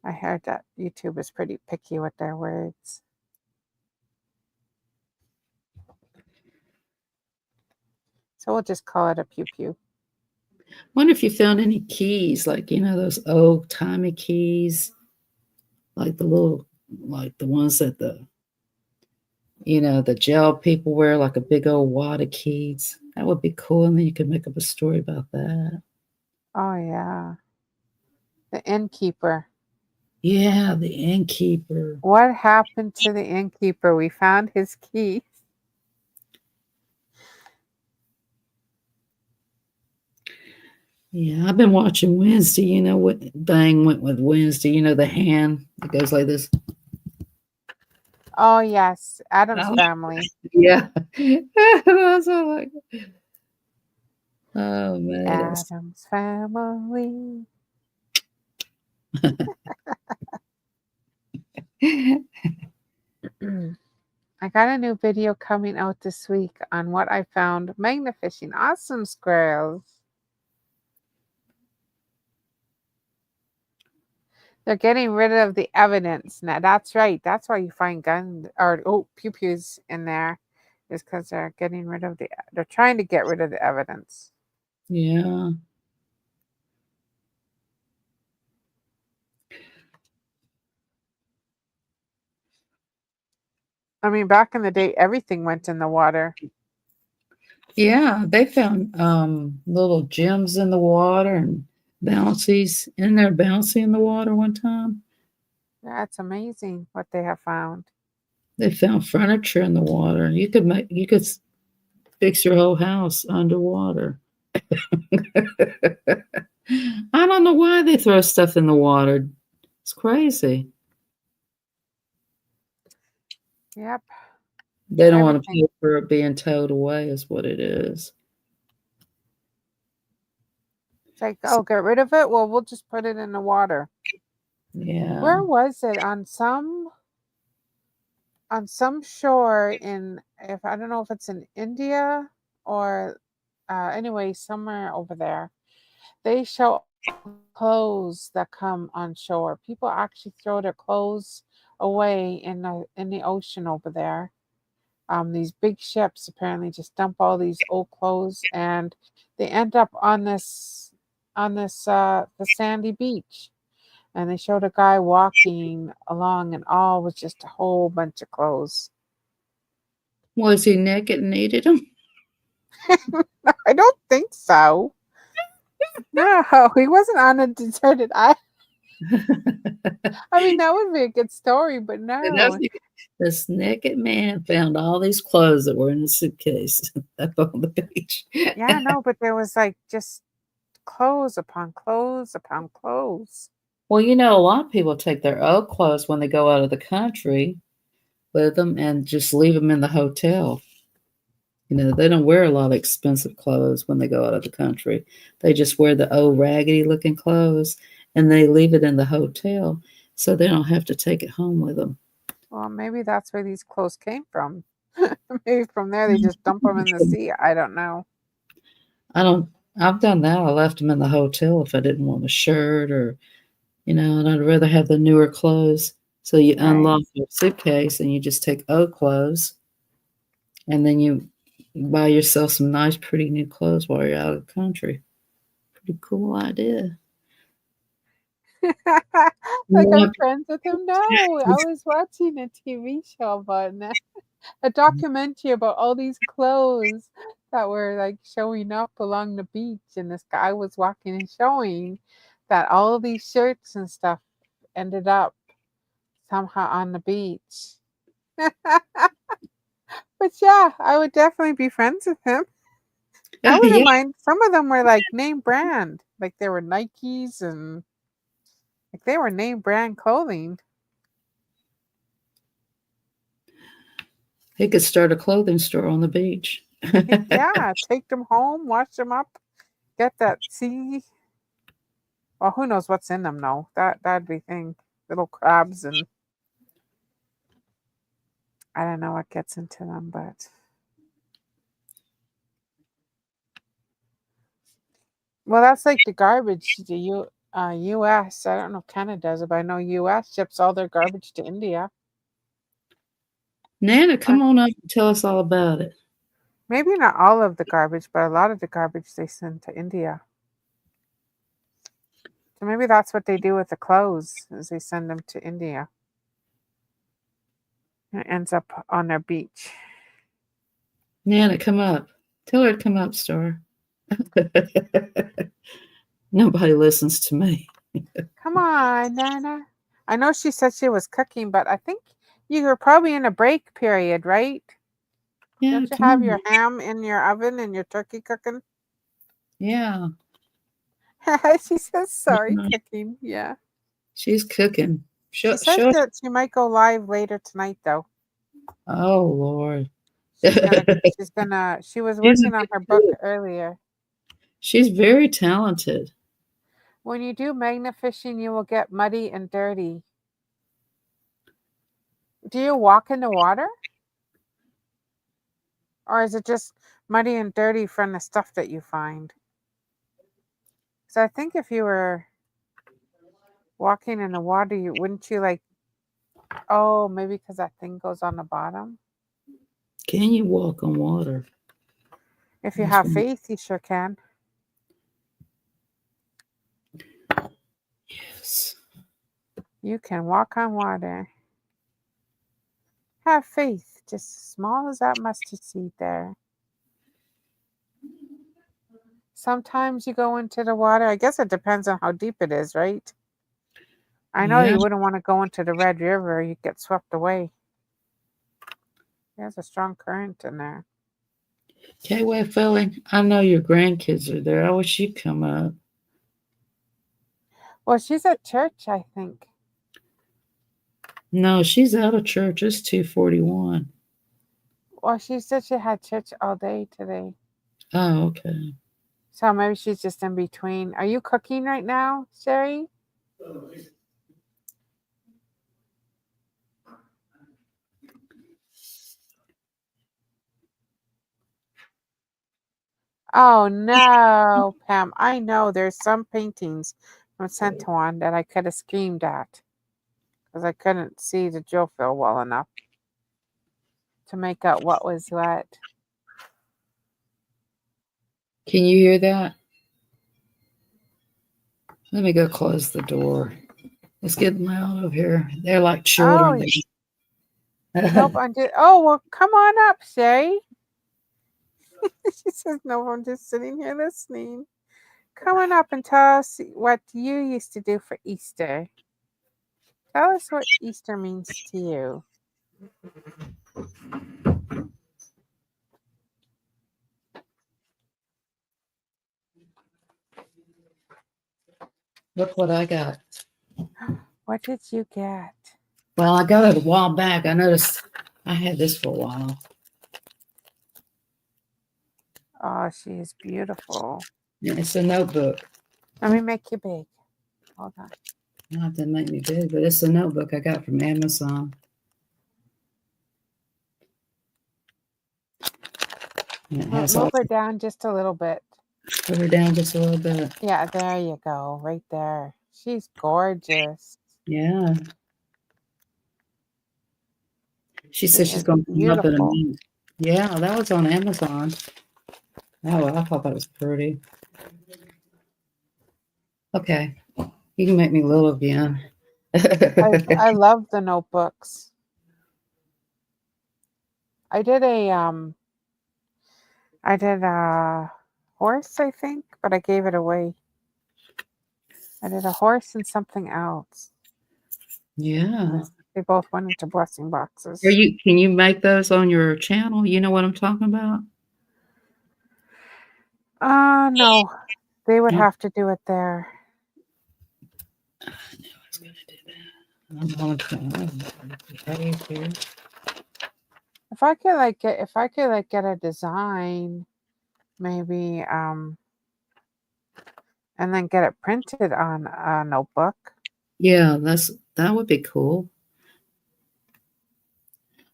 I heard that YouTube is pretty picky with their words. So we'll just call it a pew pew. wonder if you found any keys, like those old timey keys, like like the ones that the jail people wear, like a big old wad of keys. That would be cool, and then you could make up a story about that. Oh yeah. The innkeeper. Yeah, the innkeeper. What happened to the innkeeper? We found his key. Yeah, I've been watching Wednesday. You know what Bang went with Wednesday? You know the hand that goes like this. Oh, yes. Adam's Oh, family. yeah. That's all like, oh The man, that's Adams family. I got a new video coming out this week on what I found magnifishing. Awesome squirrels. They're getting rid of the evidence now. That's right. That's why you find guns or pew pews in there, is because they're getting rid of the. They're trying to get rid of the evidence. yeah. I mean, back in the day, everything went in the water. Yeah, they found little gems in the water and bouncies in there bouncing in the water one time. That's amazing what they have found. They found furniture in the water. You could fix your whole house underwater. I don't know why they throw stuff in the water. It's crazy. Yep, They don't want to everything. pay for it being towed away, is what it is. It's like, So, oh, get rid of it. Well, we'll just put it in the water. yeah. Where was it? On some shore in, if I don't know if it's in India or anyway somewhere over there. They show clothes that come on shore. People actually throw their clothes away in the ocean over there. These big ships apparently just dump all these old clothes, and they end up on this the sandy beach. And they showed a guy walking along, and all was just a whole bunch of clothes. Was he naked and needed them? I don't think so. No, he wasn't on a deserted island. I mean, that would be a good story, but And that's no. this naked man found all these clothes that were in a suitcase up on the beach. Yeah, no, but there was like just clothes upon clothes upon clothes. Well, you know, a lot of people take their old clothes when they go out of the country with them and just leave them in the hotel. You know, they don't wear a lot of expensive clothes when they go out of the country. They just wear the old raggedy looking clothes and they leave it in the hotel so they don't have to take it home with them. Well, maybe that's where these clothes came from. Maybe from there they just dump them in the sea. I don't know. I don't, I've done that. I left them in the hotel if I didn't want a shirt or, you know, and I'd rather have the newer clothes. So you Right. unlock your suitcase and you just take old clothes and then you buy yourself some nice, pretty new clothes while you're out of the country. Pretty cool idea. Like Yeah. I'm friends with him. No, I was watching a TV show about a documentary about all these clothes that were like showing up along the beach, and this guy was walking and showing that all of these shirts and stuff ended up somehow on the beach. But yeah, I would definitely be friends with him. I wouldn't Yeah. mind. Some of them were like name brand, like they were Nikes and like they were name brand clothing. He could start a clothing store on the beach. Yeah, take them home, wash them up, get that sea. Well, who knows what's in them? No, that'd be thing. Little crabs and I don't know what gets into them, but well, that's like the garbage. U.S. I don't know if Canada does it, but I know U.S. ships all their garbage to India. Nana, Uh, come on up and tell us all about it. Maybe not all of the garbage, but a lot of the garbage they send to India. So maybe that's what they do with the clothes, is they send them to India. And it ends up on their beach. Nana, come up. Tell her to come up, Star. Nobody listens to me. Come on, Nana. I know she said she was cooking, but I think you were probably in a break period, right? Yeah, Don't you come have on. your ham in your oven and your turkey cooking? Yeah. She says sorry, Mhm. cooking. Yeah. She's cooking. She Show, says show us. that she might go live later tonight though. Oh, Lord. She was She's a working on good her book cook. earlier. She's very talented. When you do magna fishing, you will get muddy and dirty. Do you walk in the water? Or is it just muddy and dirty from the stuff that you find? So I think if you were walking in the water, you wouldn't you like, oh, maybe because that thing goes on the bottom? Can you walk on water? If you That's have one. faith, you sure can. Yes. You can walk on water. Have faith, just as small as that mustard seed there. Sometimes you go into the water. I guess it depends on how deep it is, right? I know Yeah. you wouldn't want to go into the Red River. You'd get swept away. There's a strong current in there. Okay, well, Philly, I know your grandkids are there. I wish you'd come up. Well, she's at church, I think. No, she's out of church. It's 2:41. Well, she said she had church all day today. Oh, okay. So maybe she's just in between. Are you cooking right now, Sherry? Oh no, Pam. I know there's some paintings from San Juan that I could have screamed at because I couldn't see the drill fill well enough to make out what was what. Can you hear that? Let me go close the door. It's getting loud over here. They're like children. Oh, nope. Oh, well, come on up, Sherry. She says, no, I'm just sitting here listening. Come on up and tell us what you used to do for Easter. Tell us what Easter means to you. Look what I got. What did you get? Well, I got it a while back. I noticed I had this for a while. Oh, she is beautiful. Yeah, it's a notebook. Let me make you big. Hold on. Not to make me big, but it's a notebook I got from Amazon. And it has all. Move her down just a little bit. Put her down just a little bit. Yeah, there you go. Right there. She's gorgeous. Yeah. She She said she's is going to come up in a beautiful. minute. Yeah, that was on Amazon. Oh, I thought that was pretty. Okay, you can make me little again. I love the notebooks. I did a horse, I think, but I gave it away. I did a horse and something else. Yeah. They both went into blessing Are boxes. you? Can you make those on your channel? You know what I'm talking about? No. They would No, have to do it there. I knew I was going to do that. I'm going to behave here. If I could get a design, maybe and then get it printed on a notebook. Yeah, that would be cool.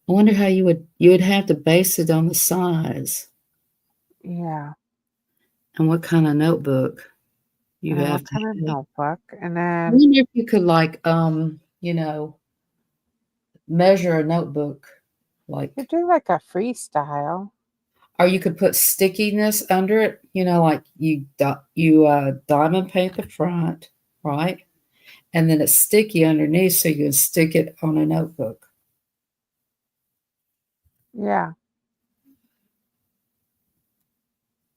I wonder how you would have to base it on the size Yeah. and what kind of notebook you And then have what to kind of have. notebook? And I then wonder if you could measure a notebook, you like, do like a freestyle. or you could put stickiness under it. Like diamond paint the front, right, and then it's sticky underneath, so you can stick it on a notebook. Yeah.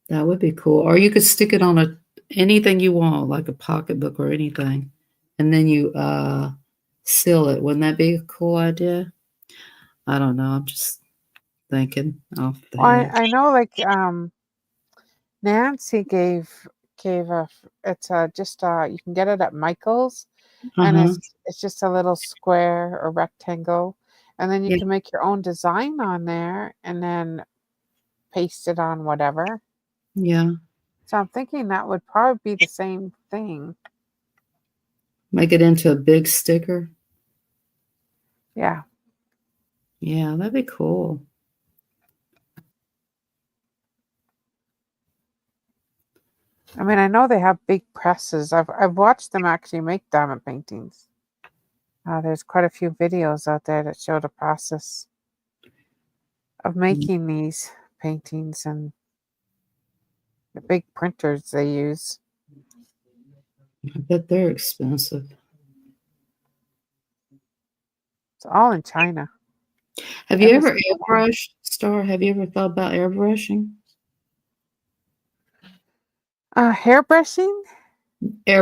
That would be cool. Or you could stick it on anything you want, like a pocketbook or anything, and then you seal it. Wouldn't that be a cool idea? I don't know. I'm just thinking off the Well, head. I know, like, Nancy gave a it's just you can get it at Michael's, and Uh-huh. it's just a little square or rectangle, and then you Yeah. can make your own design on there and then paste it on whatever. Yeah. So I'm thinking that would probably be the same thing. Make it into a big sticker. Yeah. Yeah, that'd be cool. I mean, I know they have big presses. I've watched them actually make diamond paintings. There's quite a few videos out there that show the process of Mm, making these paintings and the big printers they use. I bet they're expensive. It's all in China. Have you Every ever single one. airbrushed, Star? Have you ever thought about airbrushing? Hairbrushing?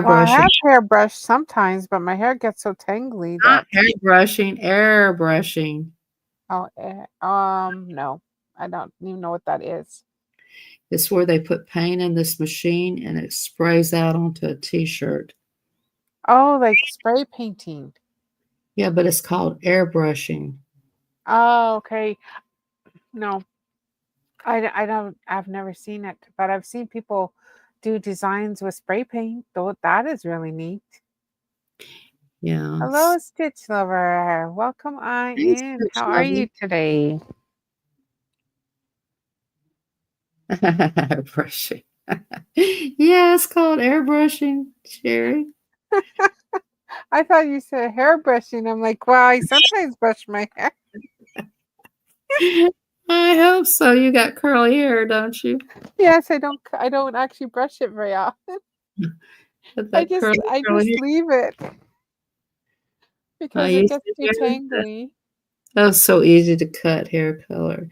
Well, I Airbrushing. have hairbrushed sometimes, but my hair gets so tangly Not that airbrushing, airbrushing. no, I don't even know what that is. It's where they put paint in this machine and it sprays out onto a t-shirt. Oh, like spray painting. Yeah, but it's called airbrushing. Oh, okay. No, I don't. I've never seen it, but I've seen people do designs with spray paint. Though that is really neat. Yeah. Hello, Stitch Lover. Welcome on It's in. such How are you lovely. today? Airbrushing. Yeah, it's called airbrushing, Sherry. I thought you said hair brushing. I'm like, well, I sometimes brush my hair. I hope so. You got curly hair, don't you? Yes, I don't. I don't actually brush it very often. Got that I curly just hair. leave it I because it used gets to too do that. tangly. That was so easy to cut hair color,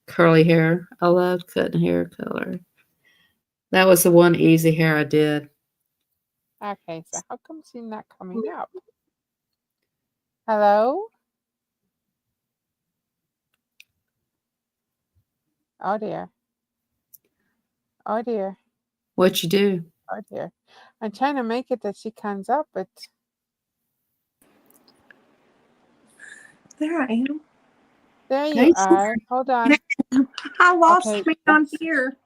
curly hair. I loved cutting hair color. That was the one easy hair I did. Okay, so how come she's not coming up? Hello? Oh dear. Oh dear. What you do? Oh dear. I'm trying to make it that she comes up, but There I am. there you Hey, are. Hold on. I lost Okay. me on here.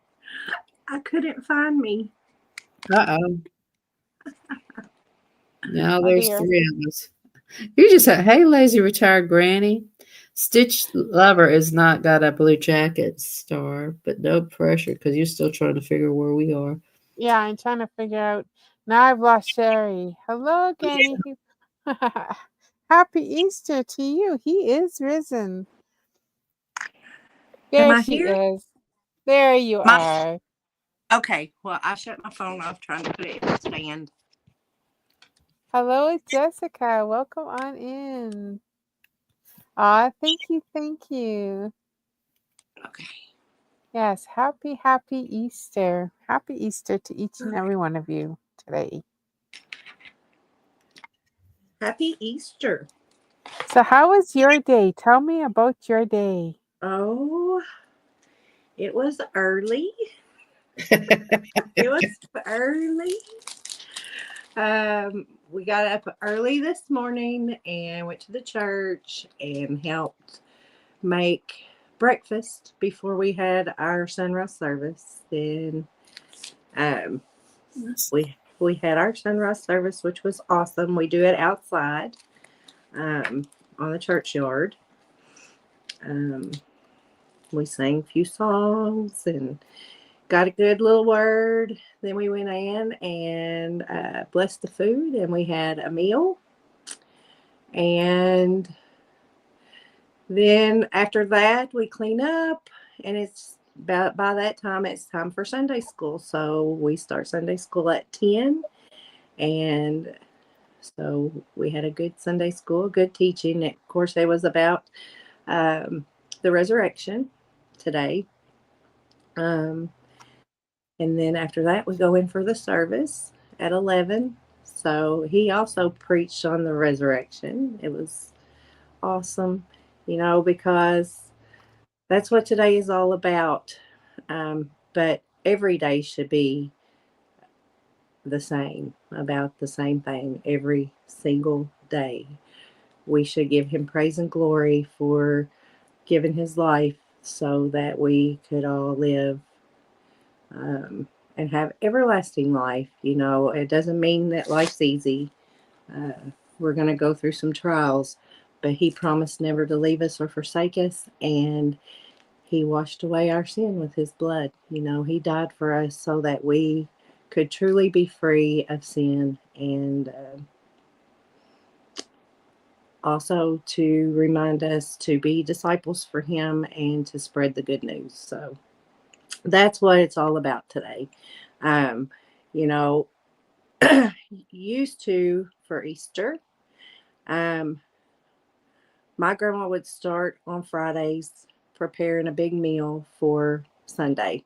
I couldn't find me. uh-oh. Now Oh there's dear. 3 of us. You just said, hey, lazy retired granny. Stitch Lover is not got a blue jacket, Star, but no pressure because you're still trying to figure where we are. Yeah, I'm trying to figure out. Now I've lost Sherry. Hello, Granny. Happy Easter to you. He is risen. Am There I she here? is. There you My are. Okay. Well, I shut my phone off trying to put it in the stand. Hello, Jessica. Welcome on in. Thank you, thank you. Okay. Yes, happy Easter. Happy Easter to each and every one of you today. Happy Easter. So, how was your day? Tell me about your day. Oh, it was early. It was early. We got up early this morning and went to the church and helped make breakfast before we had our sunrise service. Then um, we had our sunrise service, which was awesome. We do it outside on the churchyard. Um, we sang a few songs and got a good little word. Then we went in and blessed the food, and we had a meal. And then after that, we clean up, and it's about by that time it's time for Sunday school. So we start Sunday school at 10, and so we had a good Sunday school, good teaching. Of course, it was about the resurrection today. And then after that, we go in for the service at 11. So he also preached on the resurrection. It was awesome, because that's what today is all about. But every day should be the same, about the same thing every single day. We should give him praise and glory for giving his life so that we could all live and have everlasting life. It doesn't mean that life's easy. Uh, we're going to go through some trials, but he promised never to leave us or forsake us, and he washed away our sin with his blood. He died for us so that we could truly be free of sin, and also to remind us to be disciples for him and to spread the good news. So that's what it's all about today. Um, you know, used to for Easter, um, my grandma would start on Fridays preparing a big meal for Sunday.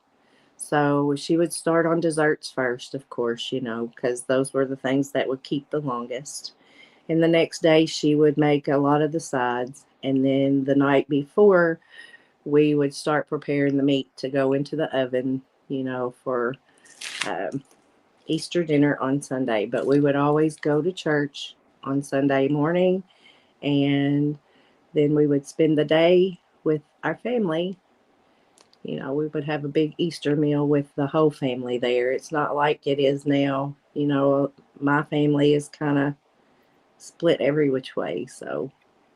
So she would start on desserts first, of course, because those were the things that would keep the longest. And the next day, she would make a lot of the sides. And then the night before, we would start preparing the meat to go into the oven, for um, Easter dinner on Sunday. But we would always go to church on Sunday morning, and then we would spend the day with our family. We would have a big Easter meal with the whole family there. It's not like it is now. My family is kind of split every which way, so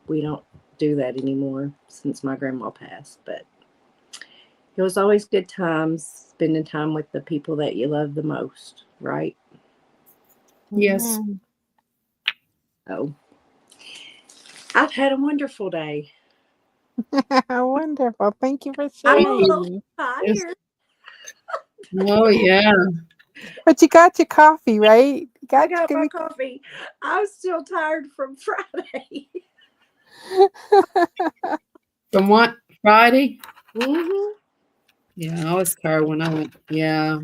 we don't do that anymore since my grandma passed. But it was always good times spending time with the people that you love the most, right? Yes. Mhm. So I've had a wonderful day. Wonderful. Thank you for I'm a little sharing. Yes. tired. Oh, yeah. But you got your coffee, right? You I got got your my coffee. I'm still tired from Friday. From what? Friday? hmm Yeah, I was tired when I went. Yeah.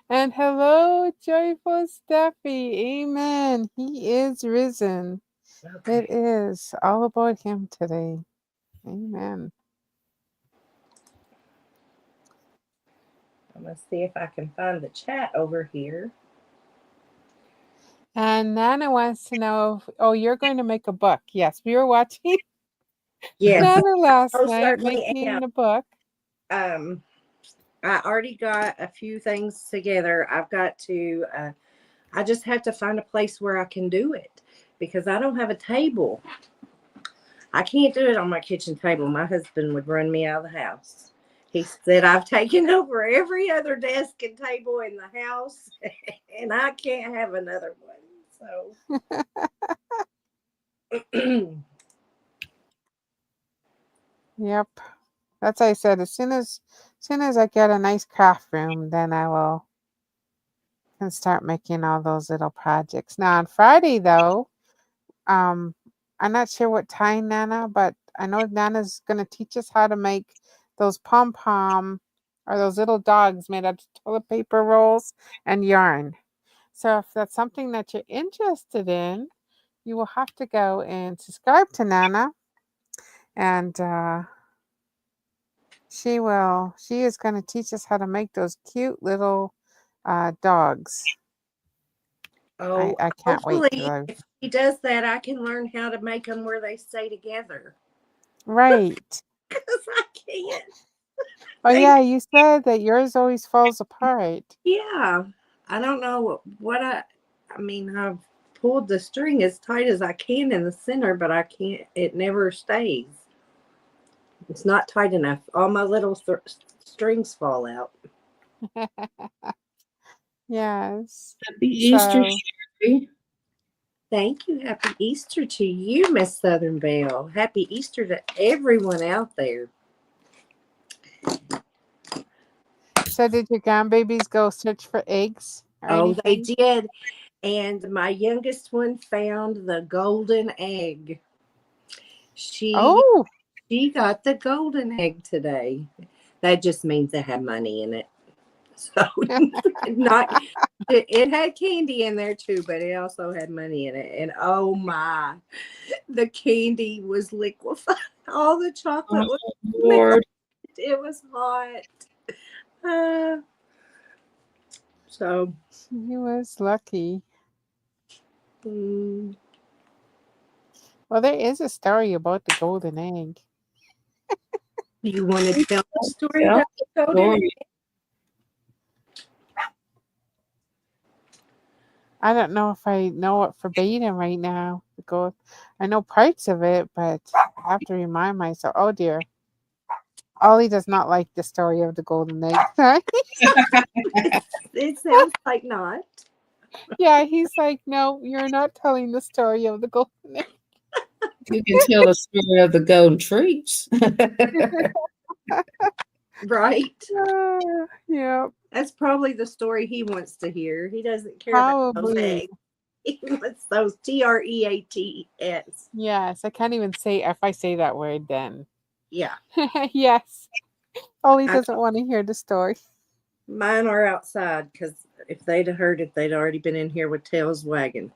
And hello, joyful Steffi. Amen. He is risen. It Okay. is all about him today. Amen. I'm going to see if I can find the chat over here. And Nana wants to know oh, you're going to make a book. Yes, we were watching Yes, Nana last I night certainly am. making the book. Um, I already got a few things together. I just have to find a place where I can do it because I don't have a table. I can't do it on my kitchen table. My husband would run me out of the house. He said, I've taken over every other desk and table in the house, and I can't have another one. So, Yep. That's what I said. As soon as I get a nice craft room, then I will can start making all those little projects. Now on Friday though, um, I'm not sure what time, Nana, but I know Nana's gonna teach us how to make those pom pom or those little dogs made out of toilet paper rolls and yarn. So if that's something that you're interested in, you will have to go and subscribe to Nana, and she is going to teach us how to make those cute little dogs. I, oh, I can't wait hopefully, to if he does that, I can learn how to make them where they stay together right. because I can't. Oh They, yeah, you said that yours always falls apart. yeah, I don't know I mean, I've pulled the string as tight as I can in the center, but I can't, it never stays. It's not tight enough. All my little strings fall out. Yes. Happy Easter, So Sherry. Thank you. Happy Easter to you, Miss Southern Belle. Happy Easter to everyone out there. so did your grandbabies go search for eggs or Oh, they anything? did. And my youngest one found the golden egg. She Oh, she got the golden egg today. That just means they have money in it. So not it had candy in there too, but it also had money in it. And oh my, the candy was liquefied. All the chocolate was Oh, melted. Lord. It was hot. Uh, so He was lucky. mm, Well, there is a story about the golden egg. you want to tell the story Tell about the the golden egg? story. I don't know if I know it verbatim right now. The gold. I know parts of it, but I have to remind myself. Oh dear. Ollie does not like the story of the golden egg. It sounds like not. Yeah, he's like, no, you're not telling the story of the golden egg. You can tell the story of the golden treats. Right. Yeah, That's probably the story he wants to hear. He doesn't care about those probably. eggs. He wants those TREATS. Yes, I can't even say if I say that word then. Yeah. Yes. Ollie I, doesn't want to hear the story. mine are outside because if they'd have heard it, they'd already been in here with tails wagging.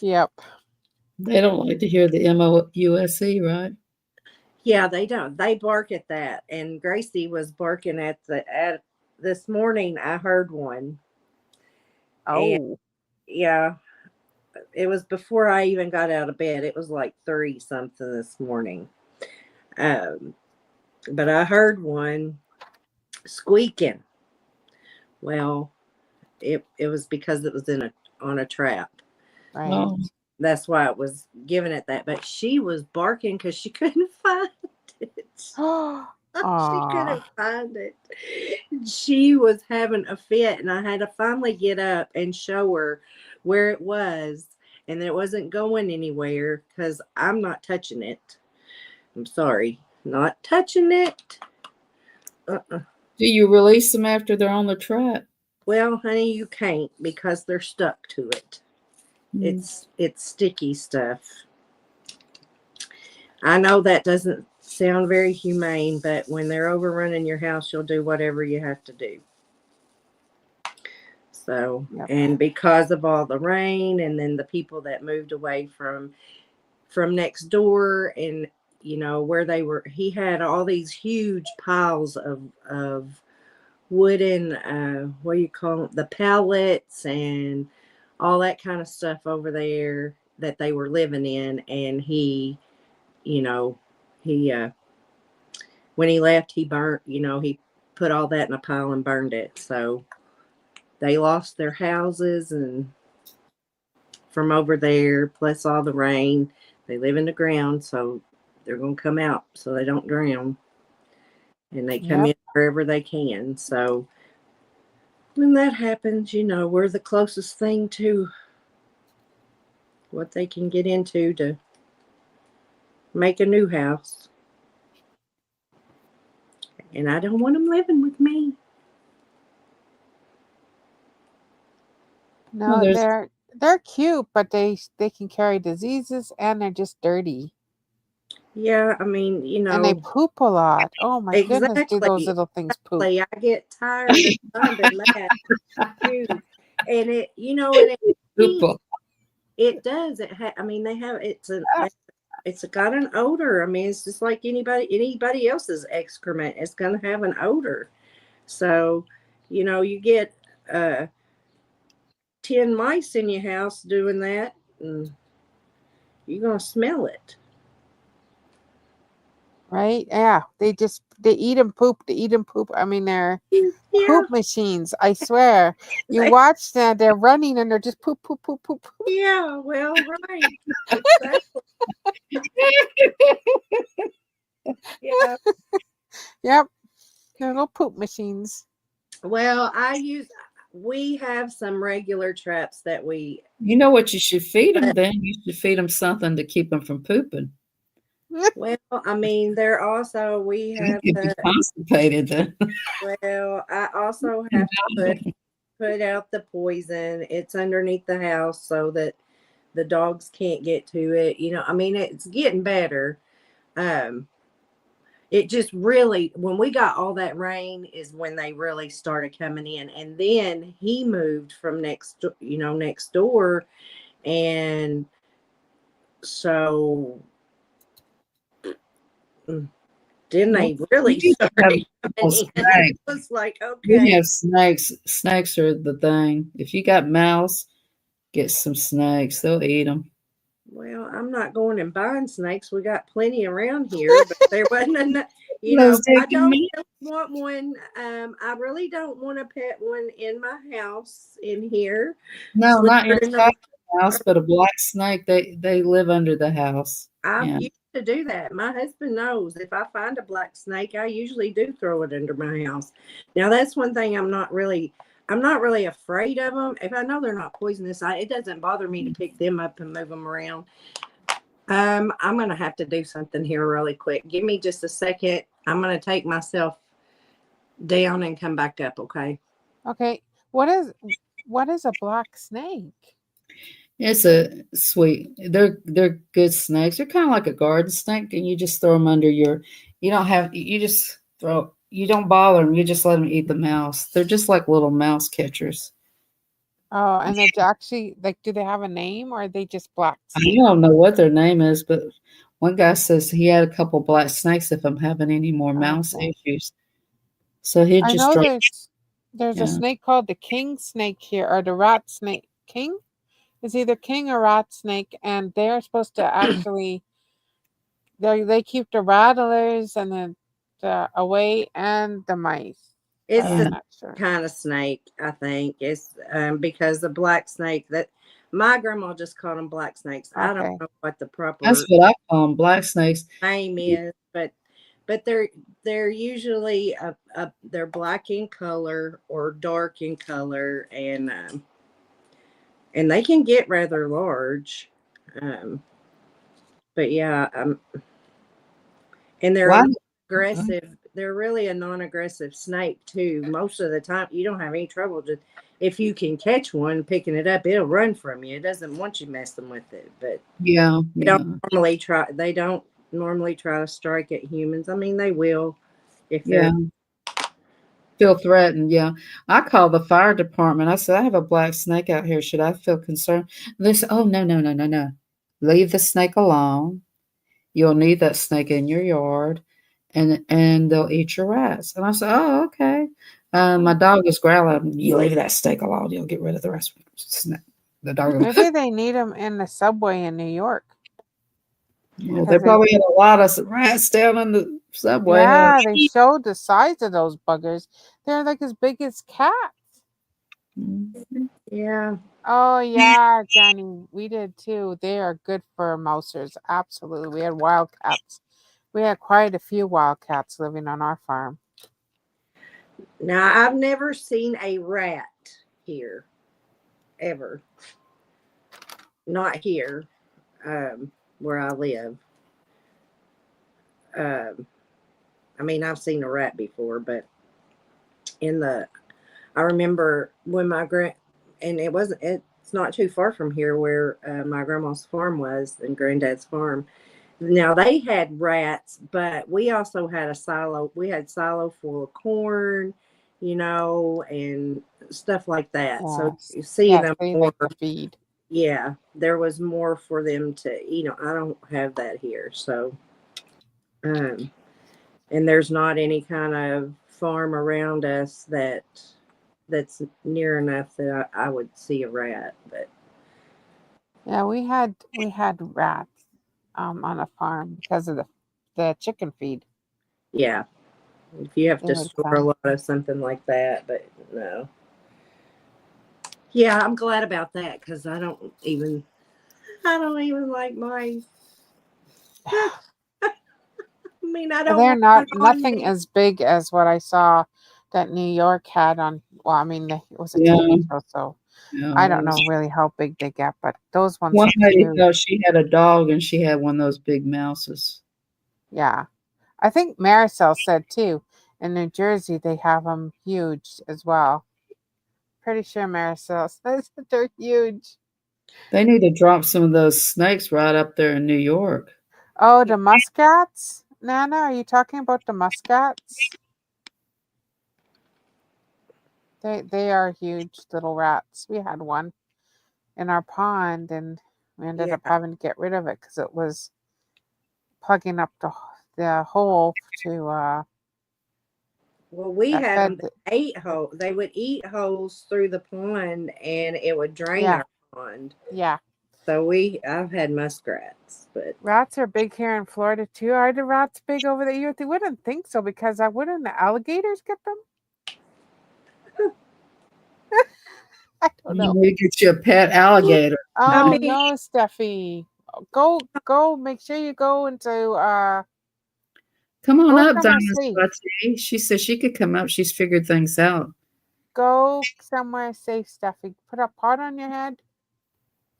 Yep. They don't like to hear the MOUSE, right? Yeah, they don't. They bark at that. And Gracie was barking at this morning. I heard one. And Oh. yeah, it was before I even got out of bed. It was like 3 something this morning. But I heard one squeaking. Well, it was because it was on a trap. Right. Oh, That's why it was giving it that. But she was barking because she couldn't find it. She couldn't find it. She was having a fit, and I had to finally get up and show her where it was, and it wasn't going anywhere because I'm not touching it. I'm sorry, not touching it. do you release them after they're on the trap? Well, honey, you can't because they're stuck to it. Mm. It's sticky stuff. I know that doesn't sound very humane, but when they're overrunning your house, you'll do whatever you have to do. So, Yep. and because of all the rain and then the people that moved away from next door and where they were, he had all these huge piles of wooden what do you call them, the pallets and all that kind of stuff over there that they were living in. And he he when he left, he burnt, he put all that in a pile and burned it. So they lost their houses and from over there, plus all the rain. They live in the ground, so they're going to come out so they don't drown. And they come Yep. in wherever they can. So when that happens, we're the closest thing to what they can get into to make a new house. And I don't want them living with me. Well, No, they're cute, but they can carry diseases and they're just dirty. Yeah, I mean, And they poop a lot. Oh my goodness, do those exactly. little things poop? I get tired of finding that too. And it does. I mean, they have it's got an odor. I mean, it's just like anybody else's excrement. It's going to have an odor. So, you get 10 mice in your house doing that, and you're going to smell it. Right? Yeah. They eat and poop. They eat and poop. I mean, they're Yeah. poop machines. I swear. You watch that, they're running and they're just poop, poop, poop, poop. Yeah, well, right. Exactly. Yeah. Yep. They're little poop machines. Well, we have some regular traps that we. You know what you should feed them then? You should feed them something to keep them from pooping. Well, I mean, we have You'd be constipated then. Well, I also have to put out the poison. It's underneath the house so that the dogs can't get to it. I mean, it's getting better. it just really, when we got all that rain is when they really started coming in. And then he moved from next door. And so then Well, they really we have started little coming in. It snakes. was like, We okay. have snakes. Snakes are the thing. If you got mouse, get some snakes. They'll eat them. Well, I'm not going and buying snakes. We got plenty around here, but there wasn't enough. Those I taking don't me. really want one. I really don't want to pet one in my house in here, No, not slithering inside around. the house, but a black snake. They live under the house. I've Yeah. used to do that. My husband knows if I find a black snake, I usually do throw it under my house. Now that's one thing I'm not really afraid of them. If I know they're not poisonous, it doesn't bother me to pick them up and move them around. I'm gonna have to do something here really quick. Give me just a second. I'm gonna take myself down and come back up, okay? Okay. What is a black snake? It's a sweet. They're good snakes. They're kind of like a garden snake, and you just throw them under your. You don't have. You just throw. You don't bother them. You just let them eat the mouse. They're just like little mouse catchers. Oh, and it's actually like, do they have a name or are they just black I snakes? don't know what their name is, but one guy says he had a couple black snakes if I'm having any more mouse Okay. issues. So he'd I just know drop. there's a Yeah. snake called the king snake here, or the rat snake. King? It's either king or rat snake, and they're supposed to actually they keep the rattlers and the away and the mice. But It's I'm Yeah. the not sure. kind of snake, I think. It's because the black snake that my grandma just called them black snakes. I don't Okay. know what the That's proper what I call them, black snakes. name is, but they're usually they're black in color or dark in color, and they can get rather large. Um, but yeah, and they're a Why? aggressive. They're really a non-aggressive snake too. Most of the time, you don't have any trouble. Just if you can catch one, picking it up, it'll run from you. It doesn't want you messing with it. But Yeah, they don't yeah, normally try. They don't normally try to strike at humans. I mean, they will if they're. yeah. Feel threatened. Yeah, I called the fire department. I said I have a black snake out here. Should I feel concerned? And they said, "Oh no, no, no, no, no. Leave the snake alone. You'll need that snake in your yard, and they'll eat your rats." And I said, "Oh, okay." My dog is growling. You leave that snake alone. You'll get rid of the rest of the snake. The dog. Maybe they need them in the subway in New York Well, they because they probably had a lot of rats down in the subway, huh? yeah, they showed the size of those buggers. They're like as big as cats. Mhm. Yeah, Oh yeah, Johnny, we did too. They are good for mousers. Absolutely. We had wildcats. We had quite a few wildcats living on our farm. now I've never seen a rat here ever. Not here, where I live. Um, I mean, I've seen a rat before, but in the I remember when my and it's not too far from here where my grandma's farm was and granddad's farm. Now they had rats, but we also had a silo. We had silo full of corn, and stuff like that. So Yes. you see Yes, them they more. like to feed. Yeah, there was more for them to. I don't have that here, so um, and there's not any kind of farm around us that's near enough that I would see a rat. But Yeah, we had rats on a farm because of the chicken feed. yeah, if you have They to would store a come. lot of something like that, but no. Yeah, I'm glad about that because I don't even like mice. I mean, I Well, don't they're want not one on nothing me. as big as what I saw that New York had on. Well, I mean, it was a Yeah, TV show, so yeah. I don't know really how big they get, but those ones One are lady huge. thought she had a dog and she had one of those big mouses. Yeah, I think Marisol said too. In New Jersey, they have them huge as well. Pretty sure Marisol says that they're huge. They need to drop some of those snakes right up there in New York. Oh, the muskats. Nana, are you talking about the muskrats? They are huge little rats. We had one in our pond, and we ended Yeah. up having to get rid of it because it was plugging up the hole to Well, we that had fed them that ate holes. They would eat holes through the pond, and it would drain yeah, our pond. yeah. So I've had muskrats, but Rats are big here in Florida too. Are the rats big over there? You wouldn't think so because I wouldn't the alligators get them? I don't You know. need to get you a pet alligator. I Oh mean, no, Steffi. Go make sure you go into Come on go up, somewhere Diamond safe. Spotty. She said she could come up. She's figured things out. Go somewhere safe, Steffi. Put a pot on your head.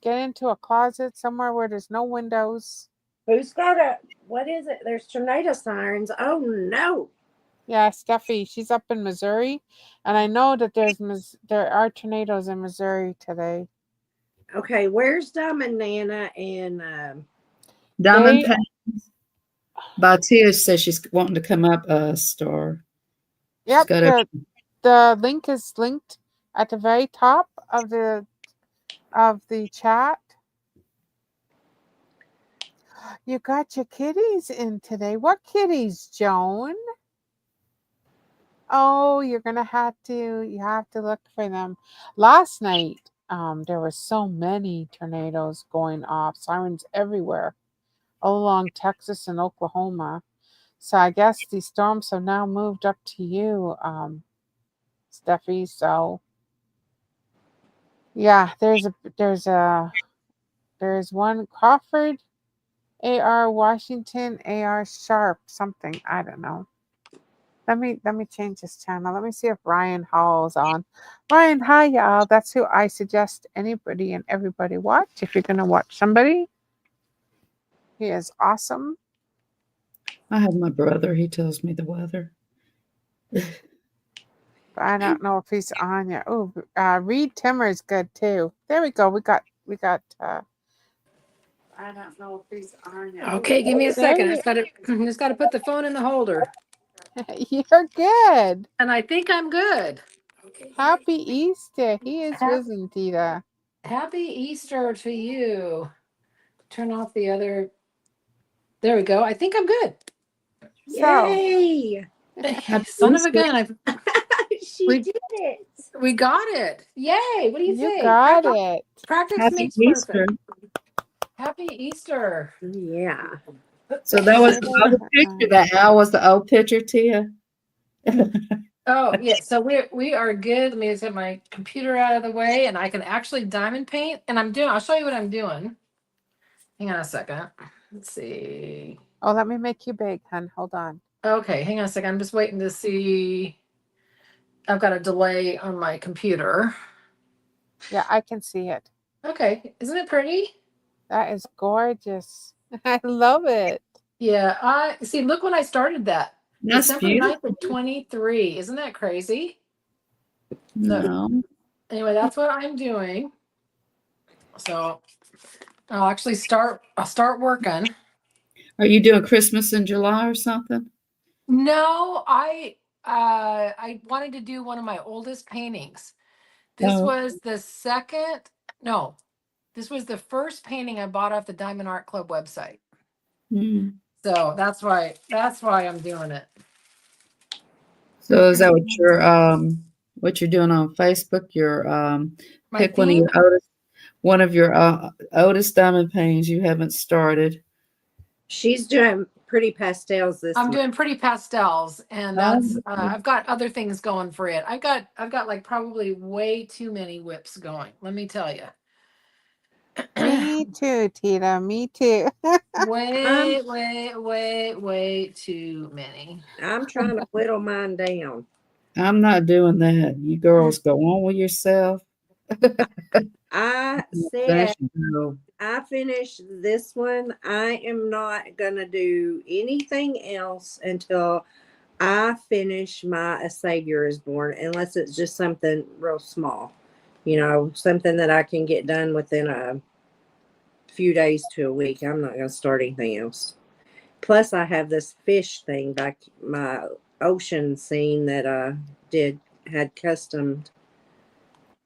Get into a closet somewhere where there's no windows. who's got what is it? There's tornado sirens. Oh no. Yeah, Steffi, she's up in Missouri, and I know that there are tornadoes in Missouri today. Okay, where's Diamond Nana and Diamond They Paintings. Batia says she's wanting to come up, Star. She's Yep, got a the link is linked at the very top of the chat. You got your kitties in today. What kitties, Joan? Oh, you have to look for them. Last night, there were so many tornadoes going off, sirens everywhere, all along Texas and Oklahoma. So I guess these storms have now moved up to you, Steffi. So yeah, there's one Crawford, AR Washington, AR Sharp, something. I don't know. Let me change this channel. Let me see if Ryan Hall's on. Ryan, hi y'all. That's who I suggest anybody and everybody watch. If you're gonna watch somebody, he is awesome. I have my brother. He tells me the weather. But I don't know if he's on yet. Oh, Reed Timmer is good too. There we go. We got. I don't know if he's on yet. Okay, give me a There second. I you. just got to just got to put the phone in the holder, You're good. and I think I'm good. Okay. Happy Easter. He is risen, Tita. Happy Easter to you. Turn off the other. There we go. I think I'm good. So, Yay! Son of a gun! She We did it. we got it. Yay! What do you you say? got it. Practice Happy makes Easter. perfect. Happy Easter. Yeah. So that was Say the that. old picture. That owl was the old picture, Tia. Oh yeah, so we are good. Let me just get my computer out of the way, and I can actually diamond paint. And I'll show you what I'm doing. Hang on a second. Let's see. Oh, let me make you big, hun. Hold on. Okay, hang on a second. I'm just waiting to see. I've got a delay on my computer. Yeah, I can see it. Okay, isn't it pretty? That is gorgeous. I love it. Yeah, I see. Look when I started that. That's December beautiful. 9th of 23. Isn't that crazy? No. Anyway, that's what I'm doing. So I'll start working. Are you doing Christmas in July or something? No, I wanted to do one of my oldest paintings. This Oh. was the second, no, this was the first painting I bought off the Diamond Art Club website. Hmm. So that's why I'm doing it. So is that what you're doing on Facebook? Your My pick theme, one of your oldest diamond paintings you haven't started. She's doing pretty pastels this I'm month. doing pretty pastels, and that's Oh, I've got other things going for it. I've got like probably way too many whips going. Let me tell you. Me too, Tita. Me too. Way too many. I'm trying to whittle mine down. I'm not doing that. You girls go on with yourself. I said Finish and go. I finish this one. I am not gonna do anything else until I finish my A Savior is Born, unless it's just something real small, something that I can get done within a few days to a week. I'm not gonna start anything else. Plus, I have this fish thing back, my ocean scene that I had custom.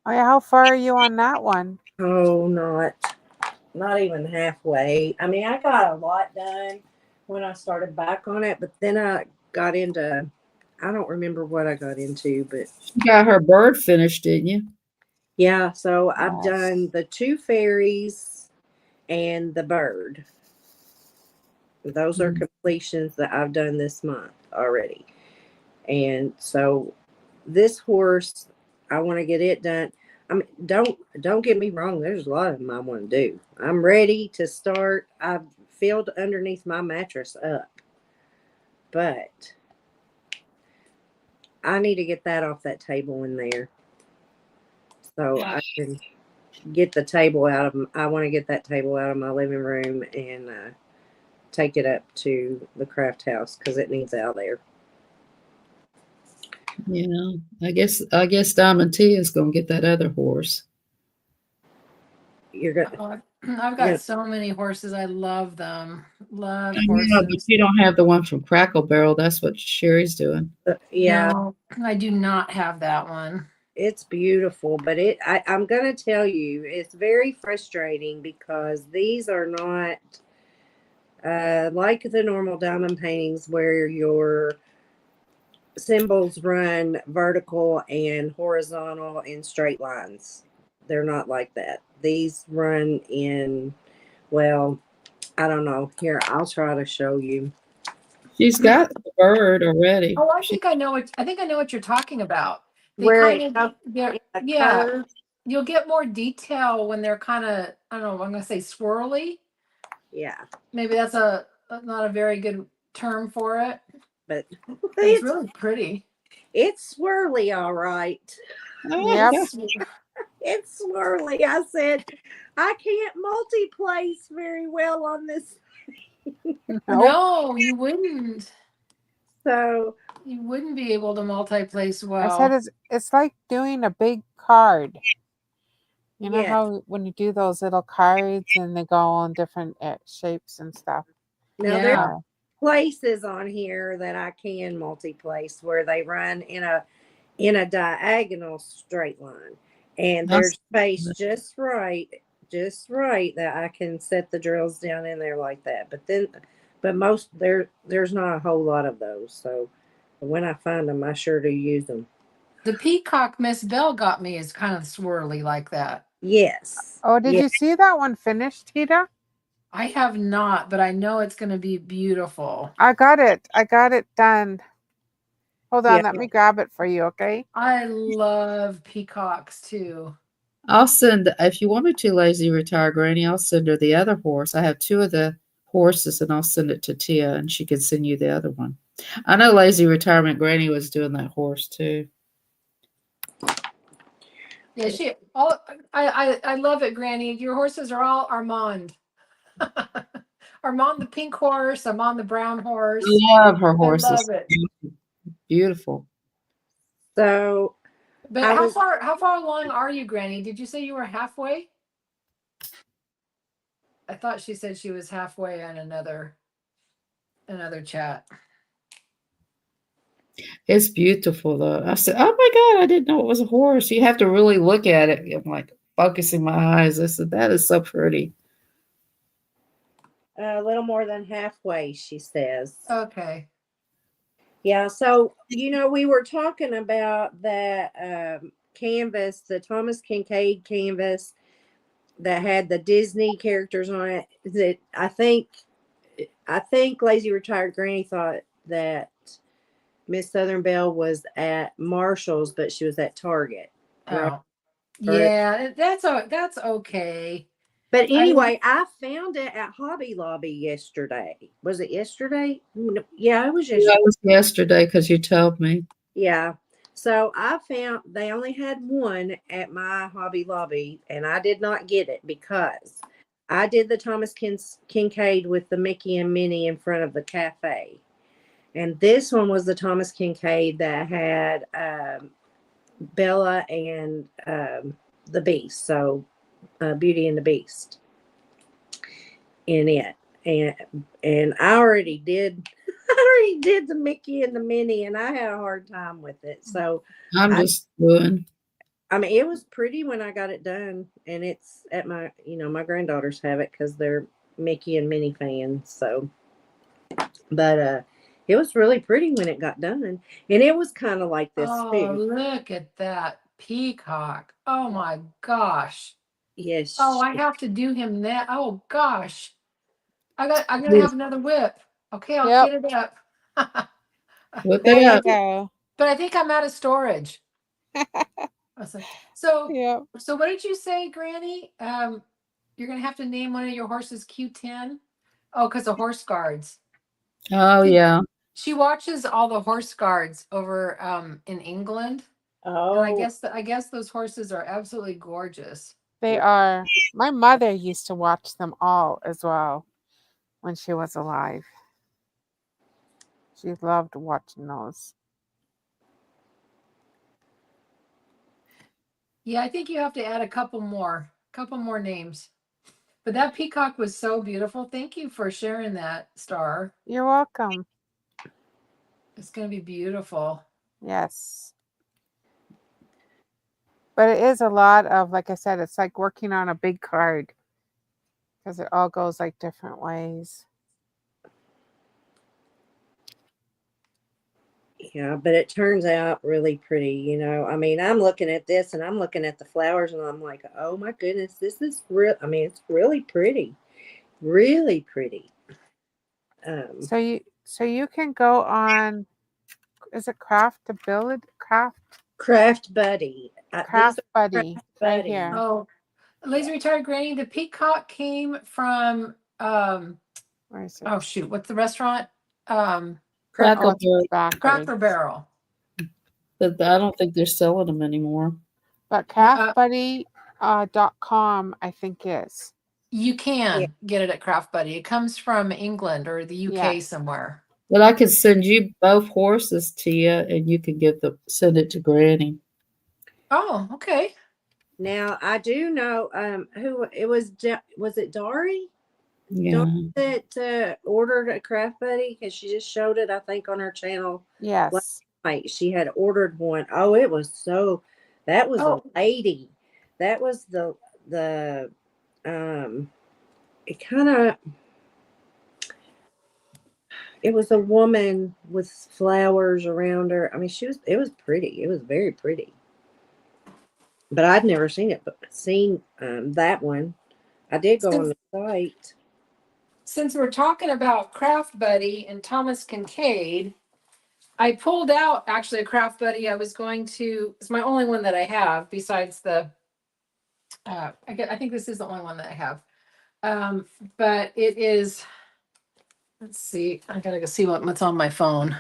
Oh, yeah, how far are you on that one? Oh, not even halfway. I mean, I got a lot done when I started back on it, but then I got into, I don't remember what I got into, but You got her bird finished, didn't you? yeah, so I've Yes. done the 2 fairies and the bird. Those are completions that I've done this month already. And so this horse, I want to get it done. I mean, don't get me wrong. There's a lot of them I want to do. I'm ready to start. I've filled underneath my mattress up, but I need to get that off that table in there so I can get the table out of. I want to get that table out of my living room and take it up to the craft house because it needs out there. Yeah, I guess Diamond T is gonna get that other horse. You're gonna, Oh, I've you're got so many horses. I love them. Love Yeah, but horses. you don't have the one from Crackle Barrel. That's what Sherry's doing. yeah. No, I do not have that one. It's beautiful, but I'm going to tell you, it's very frustrating because these are not like the normal diamond paintings where your symbols run vertical and horizontal in straight lines. They're not like that. These run in, well, I don't know. Here, I'll try to show you. She's got the bird already. Oh, I think I know what you're talking about. They Where kind it of goes they're in a yeah, curve. you'll get more detail when they're kind of, I don't know, I'm gonna say swirly. Yeah, Maybe that's not a very good term for it. but But it's really pretty. it's swirly, all right. Yep. It's swirly. I said, I can't multi-place very well on this. Nope. No, you wouldn't. So, You wouldn't be able to multi-place I said well. it's like doing a big card. You know yeah. how when you do those little cards and they go in different shapes and stuff. Now, there's Yeah. Uh, places on here that I can multi-place where they run in a diagonal straight line. And That's there's space just right that I can set the drills down in there like that. But most there's not a whole lot of those. So when I find them, I sure do use them. The peacock Miss Bell got me is kind of swirly like that. Yes. oh, did Yeah. you see that one finished, Tita? I have not, but I know it's going to be beautiful. I got it. I got it done. Hold Yeah. on, let me grab it for you, okay? I love peacocks too. I'll send if you want me to, Lazy Retired Granny, I'll send her the other horse. I have 2 of the horses and I'll send it to Tia and she can send you the other one. I know Lazy Retirement Granny was doing that horse too. Yeah, I love it, Granny. Your horses are all Armand. Armand the pink horse, Armand the brown horse. I love her I horses. love it. Beautiful. So But I was how far along are you, Granny? Did you say you were halfway? I thought she said she was halfway on another chat. It's beautiful though. I said, "Oh my God, I didn't know it was a horse." You have to really look at it. I'm like focusing my eyes. I said, "That is so pretty." a little more than halfway, she says. Okay. Yeah, so we were talking about that canvas, the Thomas Kincaid canvas that had the Disney characters on it. That I think Lazy Retired Granny thought that Miss Southern Belle was at Marshall's, but she was at Target, right? Oh. Yeah, that's okay. But I anyway, I found it at Hobby Lobby yesterday. Was it yesterday? Yeah, it was Yeah, yesterday. that was yesterday because you told me. Yeah. So I found they only had one at my Hobby Lobby, and I did not get it because I did the Thomas Kincaid with the Mickey and Minnie in front of the cafe. And this one was the Thomas Kincaid that had Bella and the Beast. So Beauty and the Beast in it. and I already did I already did the Mickey and the Minnie, and I had a hard time with it. So I'm I just doing. I mean, it was pretty when I got it done, and it's at my, my granddaughters have it because they're Mickey and Minnie fans. So, but it was really pretty when it got done, and it was kind of like this Oh, too. look at that peacock. Oh my gosh. Oh, Yes, I have to do him that. Oh gosh. I'm gonna Yes. have another whip. Okay, I'll Yep. get it up. Whip There it you up. go. But I think I'm out of storage. Awesome. So Yep. so what did you say, Granny? You're gonna have to name one of your horses Q10. Oh, because of horse guards. Oh yeah. She watches all the horse guards over in England. And oh, I guess those horses are absolutely gorgeous. They are. My mother used to watch them all as well when she was alive. She loved watching those. Yeah, I think you have to add a couple more names. But that peacock was so beautiful. Thank you for sharing that, Star. You're welcome. It's going to be beautiful. Yes. But it is a lot of, like I said, it's like working on a big card because it all goes like different ways. yeah, but it turns out really pretty. I mean, I'm looking at this and I'm looking at the flowers, and I'm like, oh my goodness, this is real. I mean, it's really pretty, really pretty. So you can go on, is it Craft Buddy. These Craft are Buddy Craft right Buddy. here. Oh, Lazy Retired Granny, the peacock came from Where is it? oh shoot, what's the restaurant? Cracker Oh, it's Barrel. backwards. Cracker Barrel. But I don't think they're selling them anymore. But craftbuddy.com, I think is. You Yeah. can get it at Craft Buddy. It comes from England or the UK Yes. somewhere. But I could send you both horses, Tia, and you can send it to Granny. Oh, okay. Now I do know who it was. Was it Dari? Yeah. That ordered a Craft Buddy, because she just showed it, I think, on her channel last Yes. night. She had ordered one. Oh, it was so. That was a lady. That was the It kind of. It was a woman with flowers around her. I mean, it was pretty. It was very pretty. But I'd never seen it, but seen that one. I did go on the site. Since we're talking about Craft Buddy and Thomas Kincaid, I pulled out actually a Craft Buddy. It's my only one that I have besides the, I think this is the only one that I have. But it is, let's see, I gotta go see what's on my phone.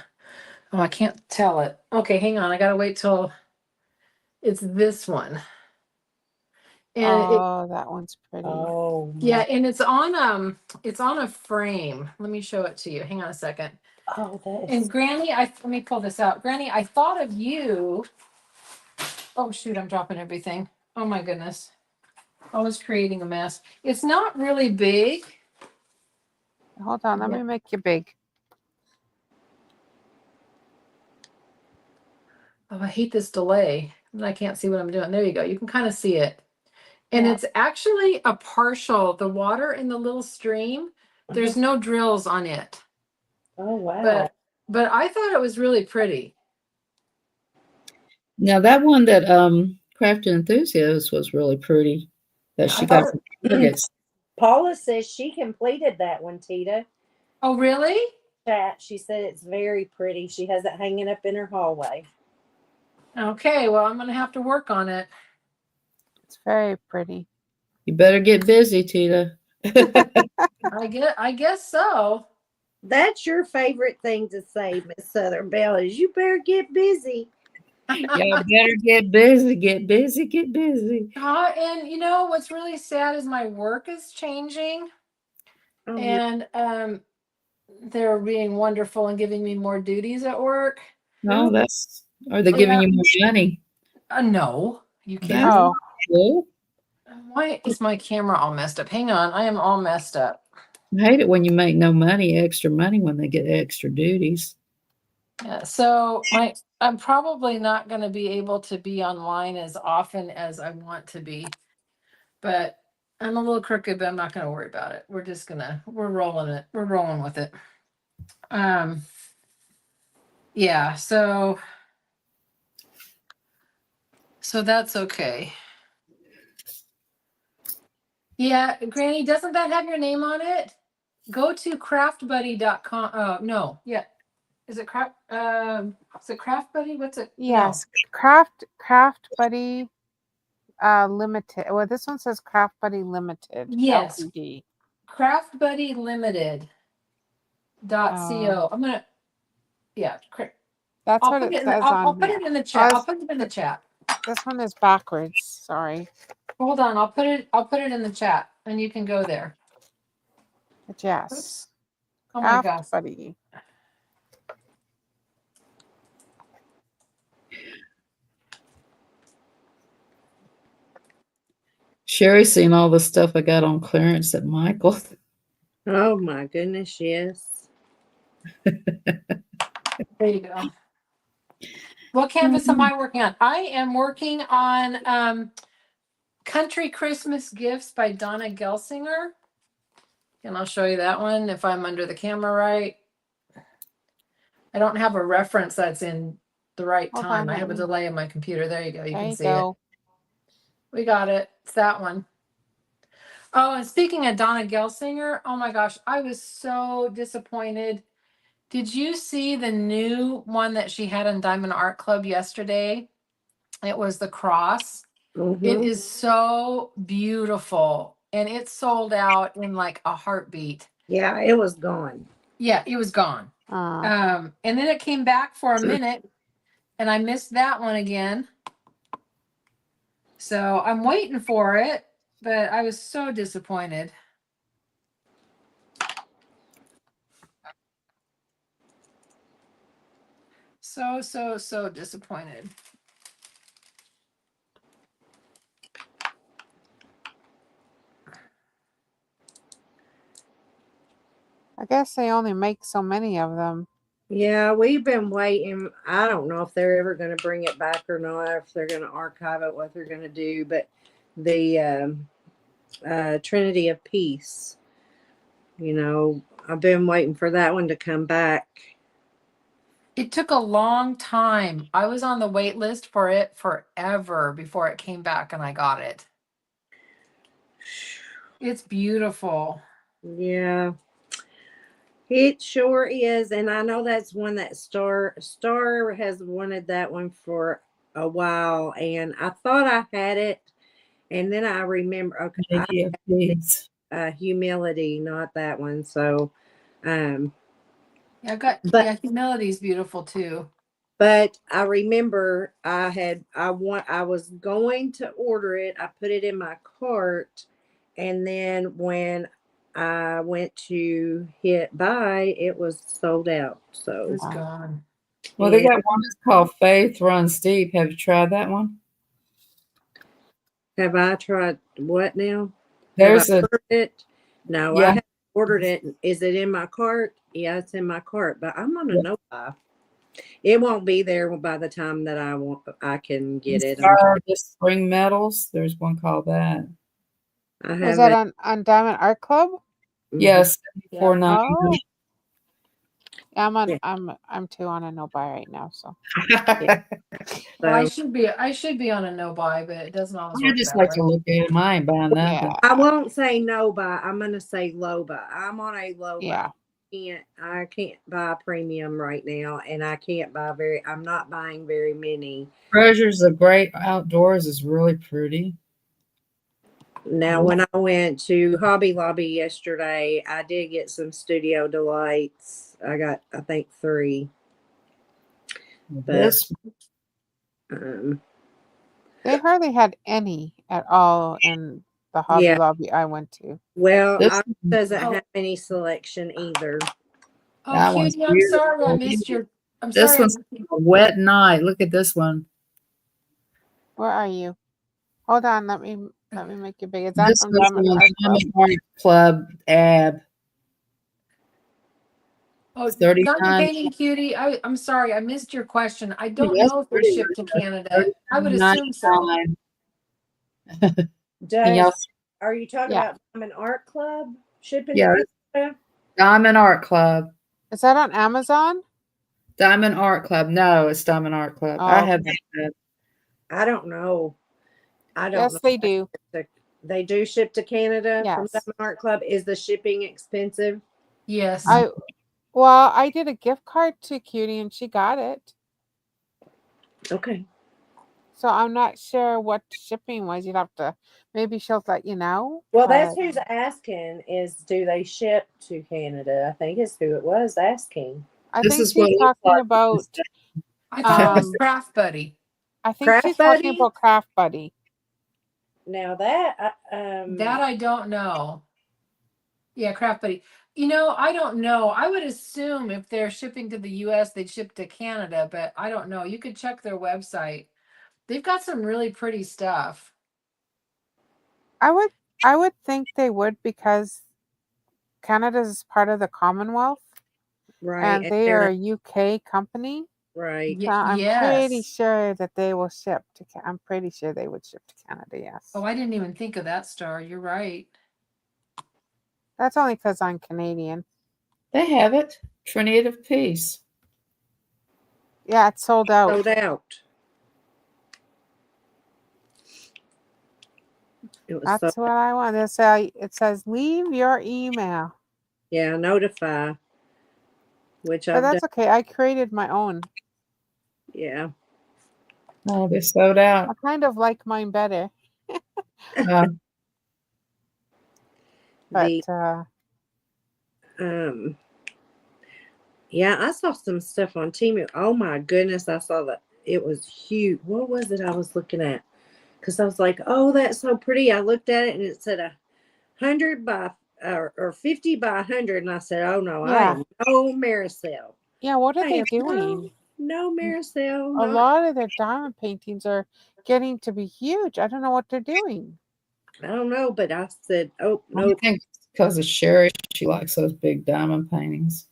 Oh, I can't tell it. Okay, hang on. I gotta wait till it's this one. And that one's pretty. Oh, yeah, and it's on a frame. Let me show it to you. Hang on a second. oh, that And is. Granny, let me pull this out. Granny, I thought of you. Oh shoot, I'm dropping everything. Oh my goodness. I was creating a mess. It's not really big. Hold on, let me make you big. Oh, I hate this delay. I can't see what I'm doing. There you go. You can kind of see it. And it's actually a partial. The water in the little stream, there's no drills on it. Oh, wow. But I thought it was really pretty. Now that one that Crafted Enthusiast was really pretty. That she got from Targets. Paula says she completed that one, Tita. Oh, really? Chat. She said it's very pretty. She has it hanging up in her hallway. Okay, well, I'm going to have to work on it. It's very pretty. You better get busy, Tita. I guess so. That's your favorite thing to say, Miss Southern Belle, is you better get busy. Y'all better get busy, get busy, get busy. And you know what's really sad is my work is changing, and they're being wonderful and giving me more duties at work. No, are they giving you more money? No, you can't. Oh, Cool. Why is my camera all messed up? Hang on, I am all messed up. I hate it when you make no money, extra money when they get extra duties. Yeah, so I'm probably not going to be able to be online as often as I want to be, but I'm a little crooked, but I'm not going to worry about it. We're rolling it. We're rolling with it. Yeah, so that's okay. Yeah, Granny, doesn't that have your name on it? Go to craftbuddy.com. Oh, no. Yeah. Is it craft Buddy? What's it? Yes, Craft Buddy Limited. Well, this one says Craft Buddy Limited. Yes. Ltd. Craft Buddy Limited. .co. I'm gonna. Yeah. That's I'll what put it it. says I'll on put here. it in the chat. Oh, I'll put it in the chat. this one is backwards. Sorry. Hold on. I'll put it in the chat, and you can go there. But yes. Oops. Oh my gosh. Craft Buddy. Sherry's seen all the stuff I got on clearance at Michael's. Oh my goodness, yes. There you go. What canvas am I working on? I am working on Country Christmas Gifts by Donna Gelsinger. And I'll show you that one if I'm under the camera right. I don't have a reference that's in the right Hold time. on, I let have a me- delay in my computer. There you go. You There can you see go. it. We got it. It's that one. Oh, and speaking of Donna Gelsinger, oh my gosh, I was so disappointed. Did you see the new one that she had in Diamond Art Club yesterday? It was the cross. Mhm. It is so beautiful. And it sold out in like a heartbeat. Yeah, it was gone. Yeah, it was gone. And then it came back for a minute and I missed that one again. So I'm waiting for it, but I was so disappointed. So disappointed. I guess they only make so many of them. Yeah, we've been waiting. I don't know if they're ever going to bring it back or not, if they're going to archive it, what they're going to do. But the Trinity of Peace, I've been waiting for that one to come back. It took a long time. I was on the wait list for it forever before it came back and I got it. It's beautiful. Yeah, it sure is. And I know that's one that Star has wanted that one for a while. And I thought I had it. And then I remember, okay, I had humility, not that one. So, I've got, but humility is beautiful too. But I remember I was going to order it. I put it in my cart, and then when I went to hit buy, it was sold out. So It's gone. Well, they got one that's called Faith Runs Deep. Have you tried that one? Have I tried what now? There's have I ordered it? No, Yeah. I haven't ordered it. Is it in my cart? Yeah, it's in my cart, but I'm on a no buy. It won't be there by the time that I can get it. The Spring Metals. There's one called that. Was that on Diamond Art Club? Yes, $4.99. Oh. Yeah, I'm too on a no buy right now. So Well, I should be on a no buy, but it doesn't always I work just that like way. to look at them. I ain't buying nothing. yeah, I won't say no buy. I'm gonna say low buy. I'm on a low yeah. buy. I can't buy premium right now, and I can't buy I'm not buying very many. Treasures of Great Outdoors is really pretty. Now, when I went to Hobby Lobby yesterday, I did get some Studio Delights. I got, I think, 3. But They hardly had any at all in the Hobby Lobby I went to. well, This I doesn't have any selection either. Oh, That one's Cutie, I'm sorry I beautiful. missed your. I'm This sorry. one's a Wet Night. Look at this one. Where are you? Hold on, let me make it big. Is that This from was Diamond Art Club? Diamond Art Club ad. Oh, It's diamond 39. painting, cutie. I'm sorry, I missed your question. I don't That's know if they pretty ship to much Canada. I would assume so. $39.99. And y'all, Does are you talking Yeah. about Diamond Art Club shipping yeah, to Canada? Diamond Art Club. Is that on Amazon? Diamond Art Club. No, it's Diamond Art Club. I Oh, have okay. that. I don't know. I don't Yes, know. they do. They do ship to Canada from Yes. Diamond Art Club. Is the shipping expensive? Yes. I did a gift card to Cutie and she got it. Okay. So I'm not sure what shipping was. You'd have to, maybe she'll let you know. Well, that's But who's asking is do they ship to Canada? I think it's who it was asking. I This think is what she's it looks talking like. about, I thought it was um, Craft Buddy. I think Craft she's talking Buddy? about Craft Buddy. Now that That I don't know. Yeah, Craft Buddy. I don't know. I would assume if they're shipping to the US, they'd ship to Canada, but I don't know. You could check their website. They've got some really pretty stuff. I would think they would because Canada is part of the Commonwealth right, and and they are they're a UK company. right. So I'm pretty Yes. sure that they will ship to. I'm pretty sure they would ship to Canada. Yes. Oh, I didn't even think of that, Star. You're right. That's only because I'm Canadian. They have it. Trinity of Peace. Yeah, it's sold out. Sold out. It was That's what I want. It says leave your email. yeah, notify, which But I've done. that's okay. I created my own. Yeah. Oh, they're sold I out. kind of like mine better. Um, But The yeah, I saw some stuff on Temu. Oh my goodness, I saw that it was huge. What was it I was looking at? Because I was like, oh, that's so pretty. I looked at it and it said 100 by or 50 by 100, and I said, oh no, I yeah, am no Maricel. yeah. What are I they am doing? no Maricel. A Not lot of their diamond paintings are getting to be huge. I don't know what they're doing. I don't know, but I said, oh I no, think it's because of Sherry. She likes those big diamond paintings.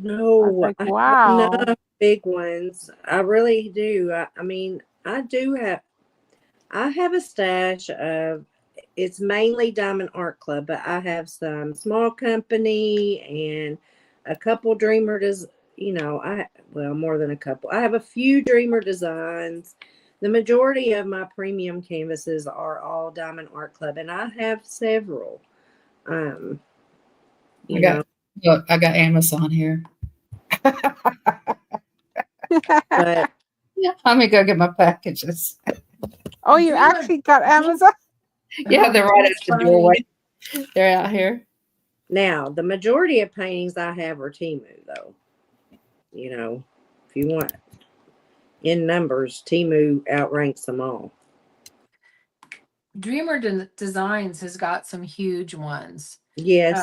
I was no, like, I have wow. enough big ones. I really do. I mean, I have a stash of, it's mainly Diamond Art Club, but I have some small company and a couple Dreamer well, more than a couple. I have a few Dreamer designs. The majority of my premium canvases are all Diamond Art Club, and I have several. Um, you know, I got Amazon here. but Yeah, let me go get my packages. Oh, you Dreamer- actually got Amazon? Yeah, they're right That's at the funny. doorway. They're out here. now the majority of paintings I have are Temu, though. If you want in numbers, Temu outranks them all. Dreamer Designs has got some huge ones. Yes.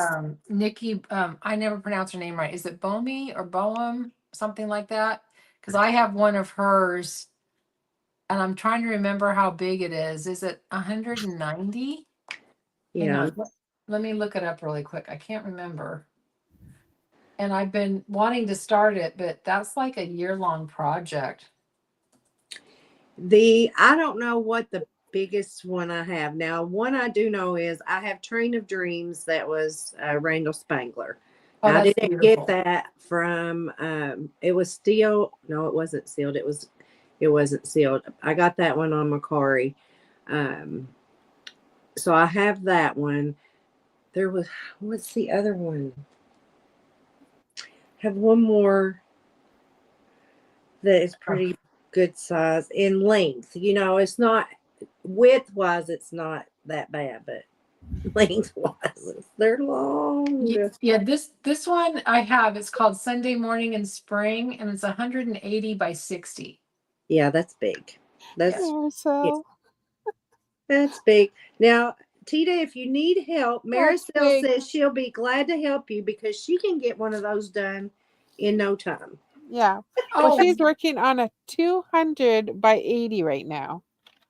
Nikki, I never pronounce her name right. Is it Bomi or Boehm? Something like that? Because I have one of hers and I'm trying to remember how big it is. Is it 190? Hang Yeah. on. Let me look it up really quick. I can't remember. And I've been wanting to start it, but that's like a year-long project. I don't know what the biggest one I have. Now, one I do know is I have Train of Dreams that was Randall Spangler. Oh, I that's didn't beautiful. get that from it was steel. No, it wasn't sealed. It wasn't sealed. I got that one on Macari. So I have that one. What's the other one? Have one more that is pretty good size in length. It's not width wise, it's not that bad, but length wise, they're long. Yeah, this one I have, it's called Sunday Morning in Spring, and it's 180 by 60. Yeah, that's big. That's So that's big. Now, Tita, if you need help, That's Maricel big. says she'll be glad to help you because she can get one of those done in no time. yeah. Oh, Well, she's working on a 200 by 80 right now.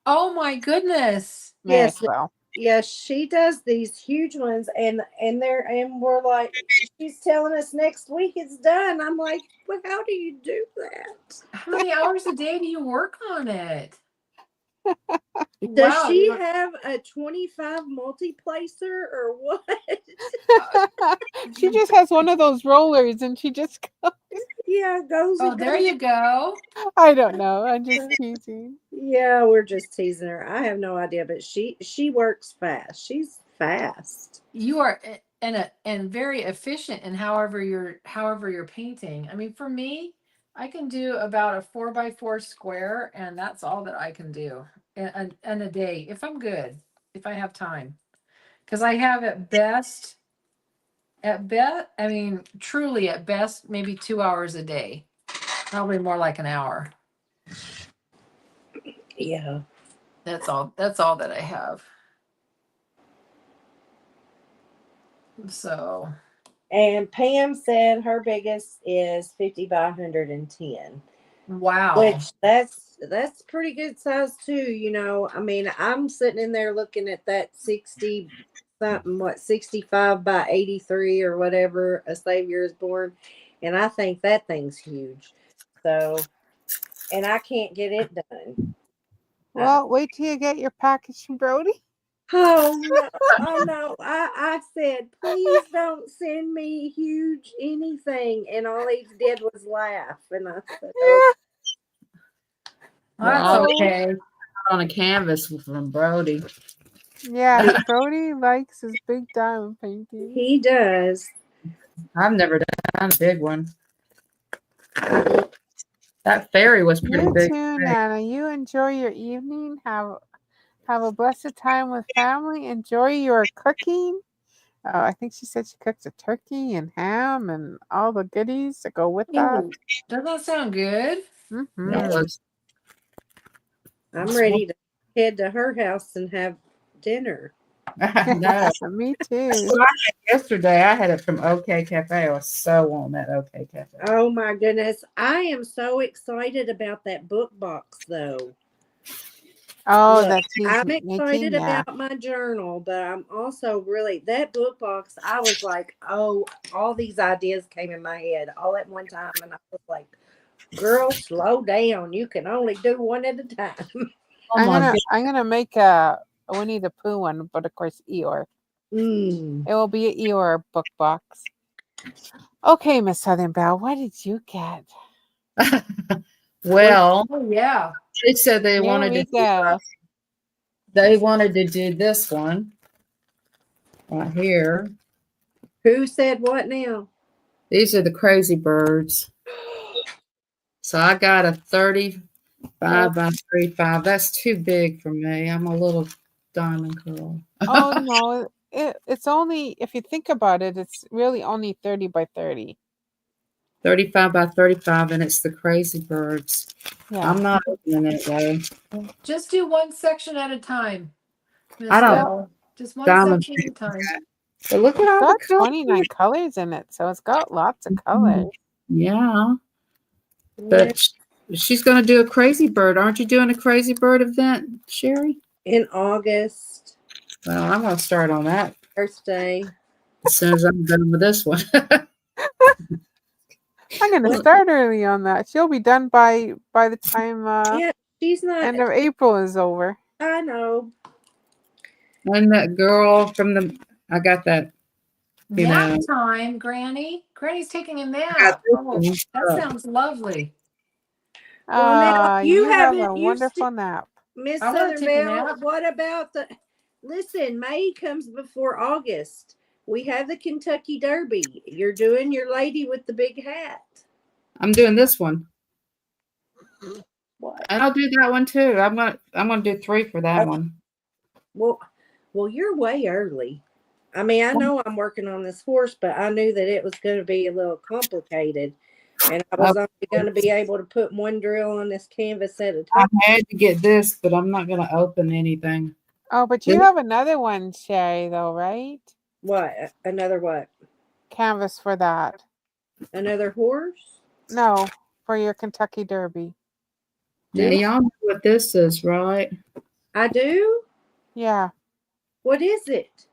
oh my goodness. Yes, Maricel. Yeah, she does these huge ones, and we're like, she's telling us next week it's done. I'm like, well, how do you do that? How many hours a day do you work on it? Does Wow. she have a 25 multiplacer or what? She just has one of those rollers and she just Yeah, goes Oh, and there goes. you go. I don't know. I'm just teasing. Yeah, we're just teasing her. I have no idea, but she works fast. She's fast. You are and very efficient in however you're painting. I mean, for me, I can do about a 4x4 square, and that's all that I can do in a day if I'm good, if I have time. Because I have I mean, truly at best, maybe 2 hours a day. Probably more like an hour. Yeah. That's all that I have. So And Pam said her biggest is 50 by 110. wow. Which that's pretty good size too, you know. I mean, I'm sitting in there looking at that 60 something, what, 65 by 83 or whatever, A Savior is Born, and I think that thing's huge. So, and I can't get it done. Well, wait till you get your package from Brody. Oh no, oh no. I said, please don't send me huge anything. And all he did was laugh. And I said, oh, That's Well, okay. on a canvas from Brody. Yeah, Brody likes his big diamond paintings. he does. I've never done a big one. That fairy was pretty You big. too, Nana. You enjoy your evening. Have a blessed time with family. Enjoy your cooking. I think she said she cooked a turkey and ham and all the goodies that go with that. Ooh, doesn't that sound good? Mm-hmm. That was I'm ready to head to her house and have dinner. no. Me too. That's what I had yesterday. I had it from OK Cafe. I was so on that OK Cafe. Oh my goodness. I am so excited about that book box though. Oh, Look, that he's I'm making, excited yeah. about my journal, but I'm also really that book box. I was like, oh, all these ideas came in my head all at one time, and I was like, girl, slow down. You can only do one at a time. Oh my God. I'm gonna make a Winnie the Pooh one, but of course Eeyore. Mm. It will be an Eeyore book box. Okay, Miss Southern Belle, what did you get? Well, Oh yeah. they said they You wanted read to do this one right here. Who said what now? These are the crazy birds. So I got a 35 by 35. That's too big for me. I'm a little diamond girl. Oh no, it's only, if you think about it, it's really only 30 by 30. 35 by 35, and it's the crazy birds. Yeah. I'm not opening it though. Just do one section at a time, Miss I don't Bell. Just one diamond. section at a time. But look at It's all got the colors. 29 colors in it, so it's got lots of colors. Yeah, Yeah, but she's going to do a crazy bird. Aren't you doing a crazy bird event, Sherry? in August, Well, I'm going to start on that birthday. as soon as I'm done with this one. I'm gonna start early on that. She'll be done by the time Yeah, she's not. end of April is over. I know. And that girl from I got that, you Nap know. time, Granny. Granny's taking a I got nap. this Oh, one. that sounds lovely. Well, now you You have a haven't. wonderful nap. Miss I wanna Southern take a Belle, nap. what about the? Listen, May comes before August. We have the Kentucky Derby. You're doing your lady with the big hat. I'm doing this one. What? And I'll do that one too. I'm gonna do 3 for that Okay. one. Well, you're way early. I mean, I know I'm working on this horse, but I knew that it was going to be a little complicated, and I was only going to be able to put one drill on this canvas at a I time. had to get this, but I'm not gonna open anything. Oh, but you have another one, Sherry, though, right? What? Another what? Canvas for that. Another horse? No, for your Kentucky Derby. Now Do y'all know what this is, right? I do? Yeah. What is it?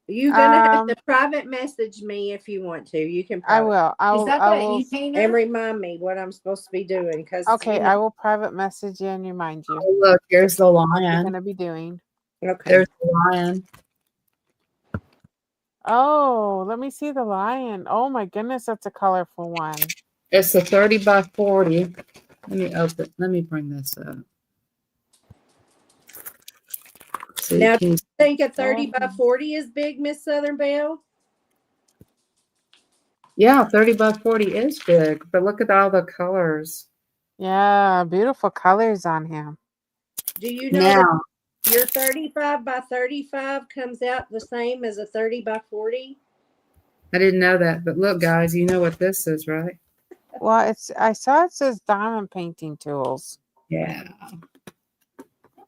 You're gonna have to Um, private message me if you want to. You can I private will. Is that I that will. e-painter? and remind me what I'm supposed to be doing because Okay, I will private message you and remind you Oh, look, here's the what you're lion. gonna be doing. okay. There's the lion. Oh, let me see the lion. Oh my goodness, that's a colorful one. It's a 30 by 40. Let me open. Let me bring this up. See, Now, do can you, you think a 30 by Oh, 40 is big, Miss Southern Belle? yeah, 30 by 40 is big, but look at all the colors. yeah, beautiful colors on him. Do you know that Now, your 35 by 35 comes out the same as a 30 by 40? I didn't know that, but look, guys, you know what this is, right? Well, I saw it says diamond painting tools. Yeah. So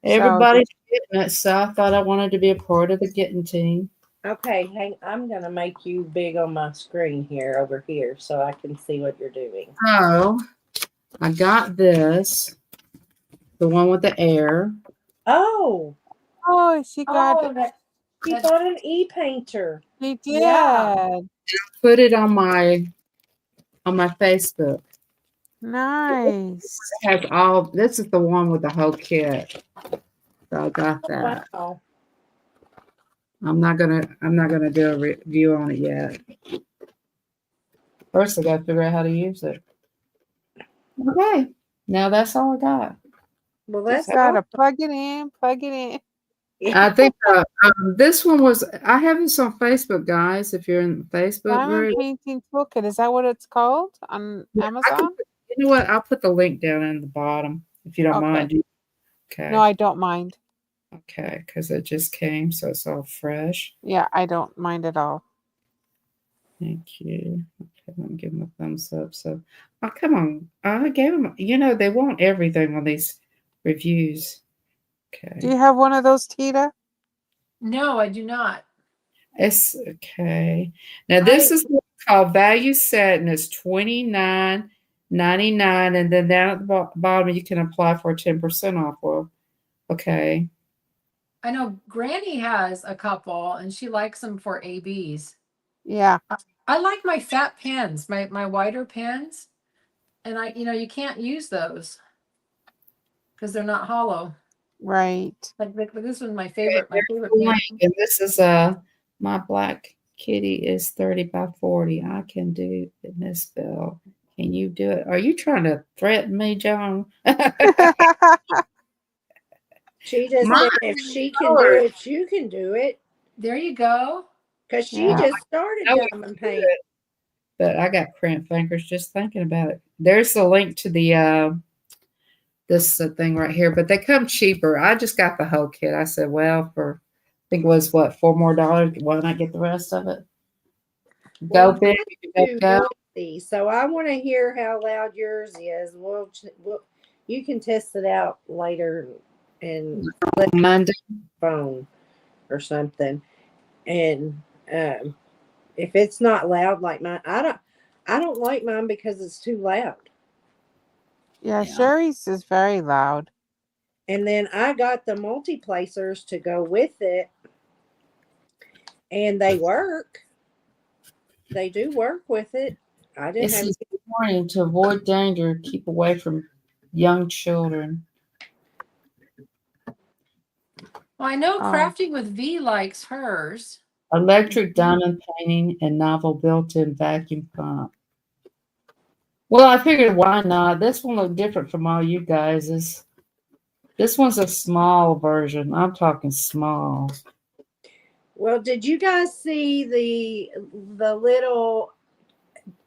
Everybody's getting it, so I thought I wanted to be a part of the getting team. Okay, I'm going to make you big on my screen here over here so I can see what you're doing. So, I got this, the one with the air. Oh, oh, she got Oh, she that bought an e-painter. she yeah. did. Put it on my Facebook. Nice. It has all. This is the one with the whole kit. So I got Oh, that. wow. I'm not gonna do a review on it yet. First, I got to figure out how to use it. Okay, now that's all I got. Well, Just that's gotta awesome. plug it in, plug it in. I think this one was. I have this on Facebook, guys. If you're in the Facebook Diamond group, painting toolkit. Is that what it's called on yeah, Amazon? you know what? I'll put the link down in the bottom if you don't Okay. mind. No, Okay, I don't mind. okay, because it just came, so it's all fresh. Yeah, I don't mind at all. Thank you. Okay, let me give them a thumbs up. So, oh, come on. I gave them, they want everything on these reviews. Do you Okay. have one of those, Tita? No, I do not. It's okay. Now, this is called Value Set, and it's $29.99. And then down at the bottom, you can apply for 10% off. Well, okay. I know Granny has a couple and she likes them for ABs. Yeah, I like my fat pens, my wider pens. And you can't use those because they're not hollow. right. Like this was my Okay, favorite there's the pen. link. And this is my black kitty is 30 by 40. I can do it, Miss Bell. Can you do it? Are you trying to threaten me, John? She just My said if she can do Lord. it, you can do it. There you go. Because she Yeah. just started I would diamond do paint. it, but I got cramped fingers just thinking about it. There's the link to the this thing right here, but they come cheaper. I just got the whole kit. I said, well, for I think it was what $4 more. Why not get the rest of it? Well, Go big, go do go. noisy. So I want to hear how loud yours is. We'll you can test it out later and let me Monday. phone or something. And if it's not loud like mine, I don't like mine because it's too loud. Yeah, Yeah. Sherry's is very loud. And then I got the multi-placers to go with it, and they work. They do work with it. I didn't It have says good morning to avoid danger, keep away from young children. Well, I know Oh, Crafting with V likes hers. Electric diamond painting and novel built-in vacuum pump. Well, I figured why not? This one looked different from all you guys's. This one's a small version. I'm talking small. Well, did you guys see the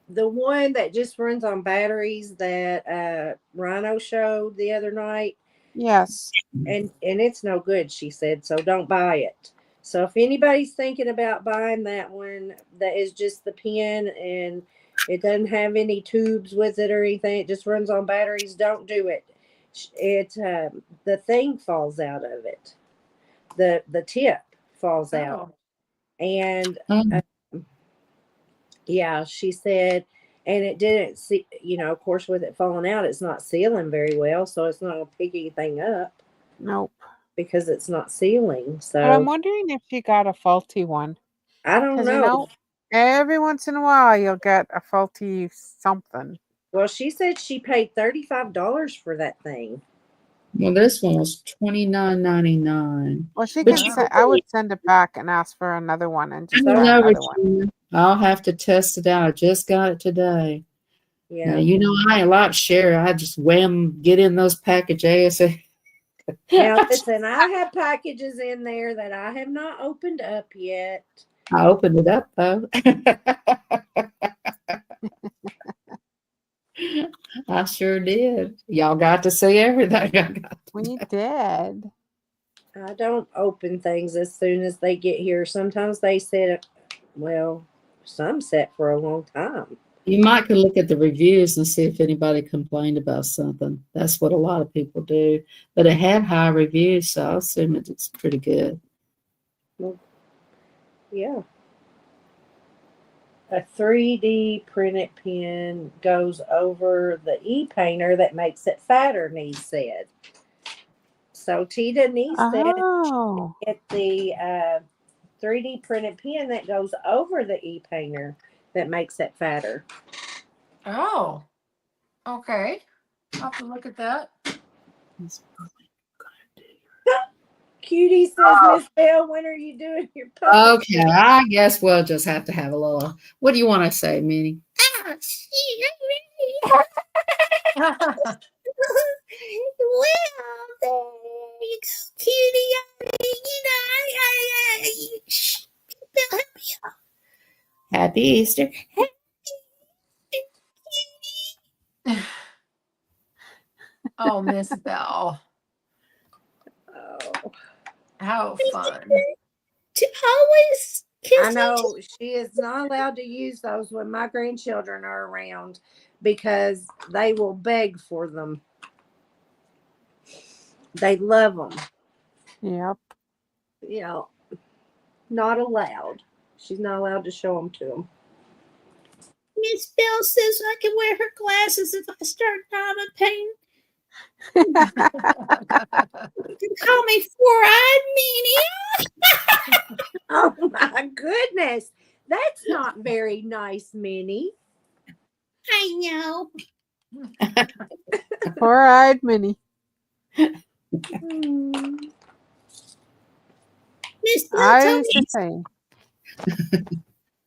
one that just runs on batteries that Rhino showed the other night? yes. And it's no good, she said, so don't buy it. So if anybody's thinking about buying that one that is just the pen and it doesn't have any tubes with it or anything, it just runs on batteries, don't do it. The thing falls out of it. The tip falls out. Oh. And Oh, yeah, she said, and it didn't see, of course, with it falling out, it's not sealing very well, so it's not going to pick anything up. Nope. because it's not sealing. But I'm So wondering if she got a faulty one. I don't Because, know. every once in a while you'll get a faulty something. Well, she said she paid $35 for that thing. Well, this one was $29.99. Well, she But can you say, I would send it back and ask for another one and I just don't buy know, another one. Regina. I'll have to test it out. I just got it today. Yeah. Now, you know, I ain't a lot share. I just get in those packages. Now, listen, I have packages in there that I have not opened up yet. I opened it up though. I sure did. Y'all got to see everything. We did. I don't open things as soon as they get here. Sometimes they set, well, some set for a long time. You might could look at the reviews and see if anybody complained about something. That's what a lot of people do. But it had high reviews, so I assume it's pretty good. Well, yeah. A 3D printed pen goes over the e-painter that makes it fatter, Nee said. So Tita Nee said Oh. get the 3D printed pen that goes over the e-painter that makes it fatter. Oh, okay. I'll have to look at that. Cutie says, Miss Bell, when are you doing your puppet? Okay, I guess we'll just have to have a little. What do you want to say, Minnie? Well, there you go, cutie. Bill, help me out. Happy Easter. Oh, Miss Bell. Oh, How fun. To always kiss I know she is not allowed to use those when my grandchildren are around because they will beg for them. They love them. Yep. You know, not allowed. She's not allowed to show them to them. Miss Bell says I can wear her glasses if I start diamond painting. You can call me four-eyed Minnie. Oh my goodness. That's not very nice, Minnie. I know. Four-eyed Minnie. Miss Bell I told used me. to say,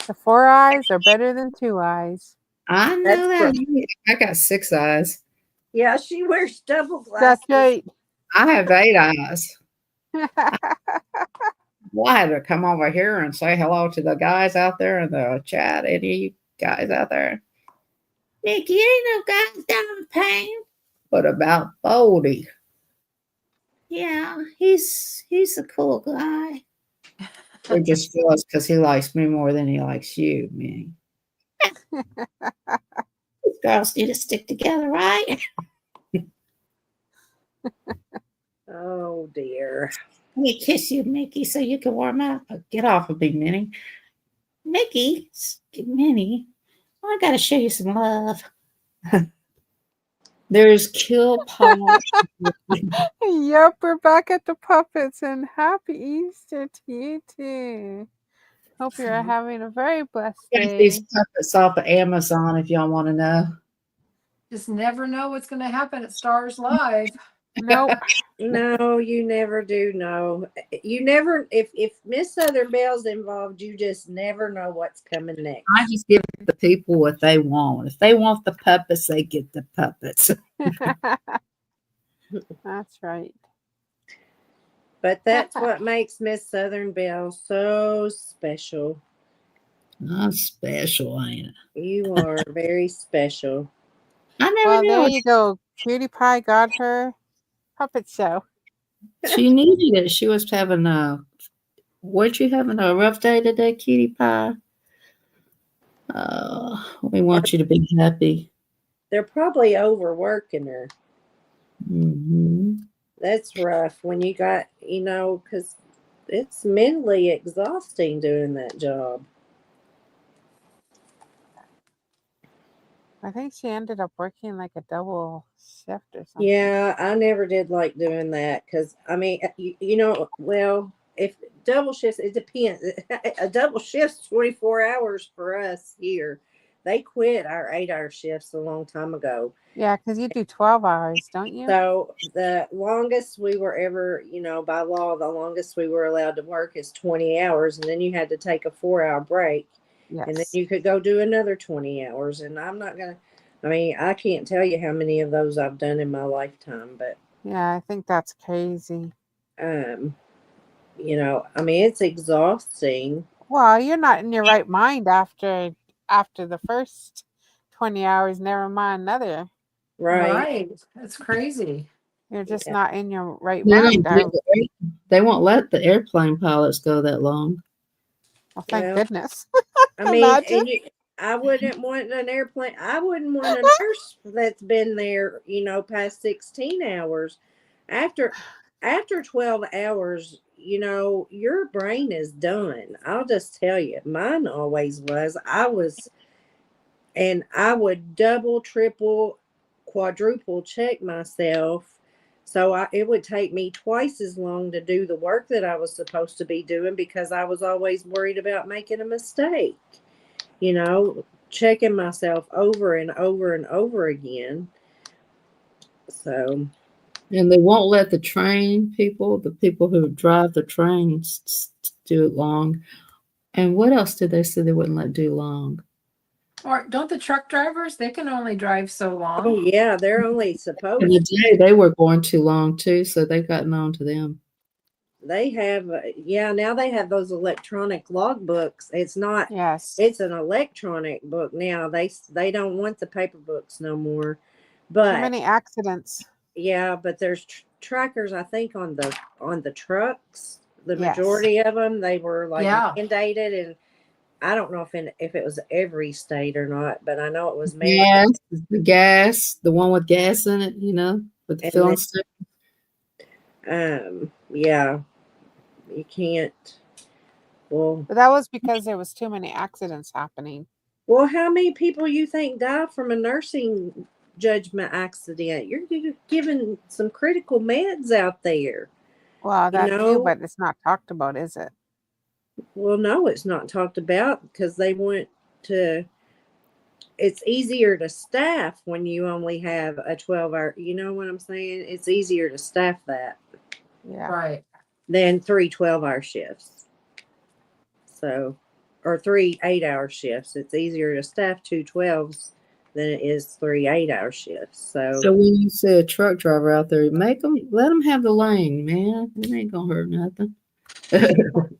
the 4 eyes are better than 2 eyes. I know That's that. I got 6 eyes. Yeah, she wears double glasses. That's right. I have 8 eyes. Well, I had to come over here and say hello to the guys out there in the chat. Any of you guys out there? Nick, you ain't no guys down pain. What about Bodie? Yeah, he's a cool guy. We're just jealous because he likes me more than he likes you, man. These girls need to stick together, right? Oh dear. Let me kiss you, Mickey, so you can warm up. Oh, get off of me, Minnie. Mickey, Minnie, I gotta show you some love. There's Kill Paul. Yep, we're back at the puppets, and happy Easter to you too. Hope you're having a very blessed Got these day. puppets off of Amazon if y'all want to know. Just never know what's going to happen at Stars Live. Nope. No, you never do know. You never, if Miss Southern Bell's involved, you just never know what's coming next. I just give the people what they want. If they want the puppets, they get the puppets. That's right. But that's what makes Miss Southern Belle so special. I'm special, ain't I? You are very special. I never Well, knew there you go. Cutie Pie got her puppet show. she needed it. She was having weren't you having a rough day today, Cutie Pie? We want you to be happy. They're probably overworking her. Mm-hmm. That's rough when you got, because it's mentally exhausting doing that job. I think she ended up working like a double shift or something. Yeah, I never did like doing that because I mean, you know, well, if double shifts, it depends. A double shift's 24 hours for us here. They quit our 8-hour shifts a long time ago. Yeah, because you do 12 hours, don't you? So the longest we were ever, you know, by law, the longest we were allowed to work is 20 hours, and then you had to take a 4-hour break, and then Yes. you could go do another 20 hours. And I'm not gonna. I mean, I can't tell you how many of those I've done in my lifetime, but Yeah, I think that's crazy. um, you know, I mean, it's exhausting, Well, you're not in your right mind after the first 20 hours, never mind another. right? Right. That's crazy. You're just Yeah. not in your right They don't mind. do they won't let the airplane pilots go that long. Well, thank Well, goodness. I mean, Imagine. and I wouldn't want an airplane. I wouldn't want a nurse that's been there, you know, past 16 hours. After 12 hours, you know, your brain is done. I'll just tell you, mine always was. And I would double, triple, quadruple check myself. So it would take me twice as long to do the work that I was supposed to be doing because I was always worried about making a mistake, you know, checking myself over and over and over again. So, And they won't let the people who drive the trains, do it long. And what else did they say they wouldn't let do long? Or don't the truck drivers, they can only drive so oh, long. yeah, they're only And the supposed to. day they were going too long too, so they've gotten on to them. They have, yeah, now they have those electronic logbooks. It's not, Yes. it's an electronic book now. They don't want the paper books no more. Too But many accidents. yeah, but there's trackers, I think, on the trucks. The Yes. majority of them, they were like Yeah. mandated, and I don't know if it was every state or not, but I know it was mandated. The one with gas in it, with the And filling station. yeah, you can't. Well, But that was because there was too many accidents happening. how many people you think die from a nursing judgment accident? You're giving some critical meds out there, Well, you that too, know. but it's not talked about, is it? Well, no, it's not talked about because they want to. It's easier to staff when you only have a 12-hour. You know what I'm saying? It's easier to staff that Yeah. Right. than 3 12-hour shifts. So, or 3 8-hour shifts. It's easier to staff 2 12s than it is 3 8-hour shifts. So, So when you see a truck driver out there, let them have the lane, man. It ain't gonna hurt nothing.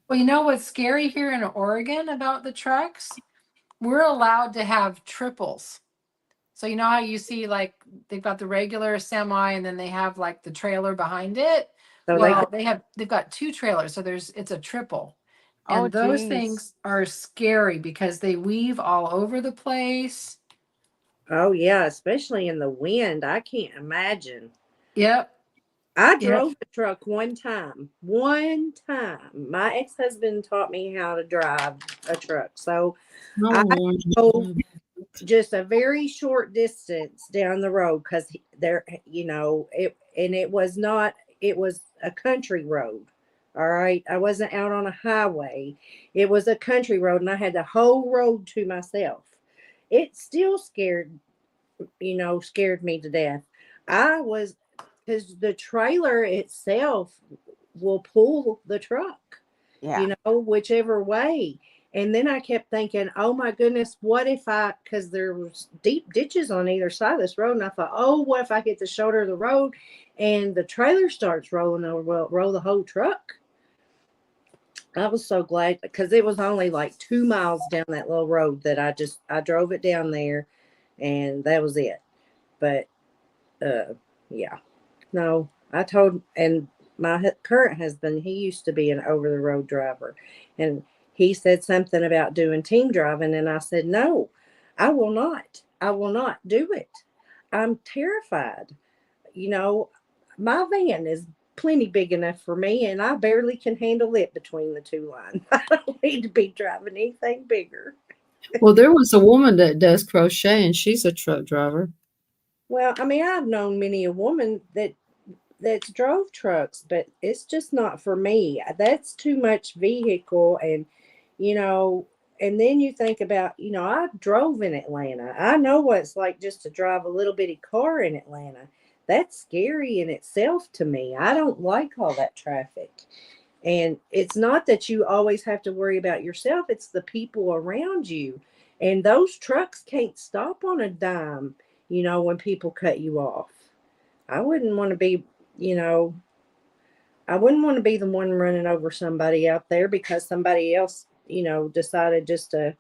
Well, you know what's scary here in Oregon about the trucks? We're allowed to have triples. So you know how you see like they've got the regular semi and then they have like the trailer behind it? so they Well, they've got two trailers, so it's a triple. Oh, And those geez. things are scary because they weave all over the place. oh yeah, especially in the wind. I can't imagine. Yep. I Yep. drove a truck one time. One time. My ex-husband taught me how to drive a truck. So I Oh, drove just a very short distance down the road because there, you know, it was not, it was a country road. All right. I wasn't out on a highway. It was a country road and I had the whole road to myself. It still scared me to death. I was, because the trailer itself will pull the truck, Yeah. whichever way. And then I kept thinking, oh my goodness, what if because there was deep ditches on either side of this road. And I thought, oh, what if I hit the shoulder of the road and the trailer starts rolling over, well, roll the whole truck. I was so glad because it was only like 2 miles down that little road that I drove it down there and that was it. But yeah, no, and my current husband, he used to be an over the road driver, and he said something about doing team driving, and I said, no, I will not. I will not do it. I'm terrified. You know, my van is plenty big enough for me, and I barely can handle it between the two lines. I don't need to be driving anything bigger. Well, there was a woman that does crochet, and she's a truck driver. Well, I mean, I've known many a woman that's drove trucks, but it's just not for me. That's too much vehicle, and you know, and then you think about, I drove in Atlanta. I know what it's like just to drive a little bitty car in Atlanta. That's scary in itself to me. I don't like all that traffic. And it's not that you always have to worry about yourself, it's the people around you. And those trucks can't stop on a dime, when people cut you off. I wouldn't want to be, you know, I wouldn't want to be the one running over somebody out there because somebody else, decided just to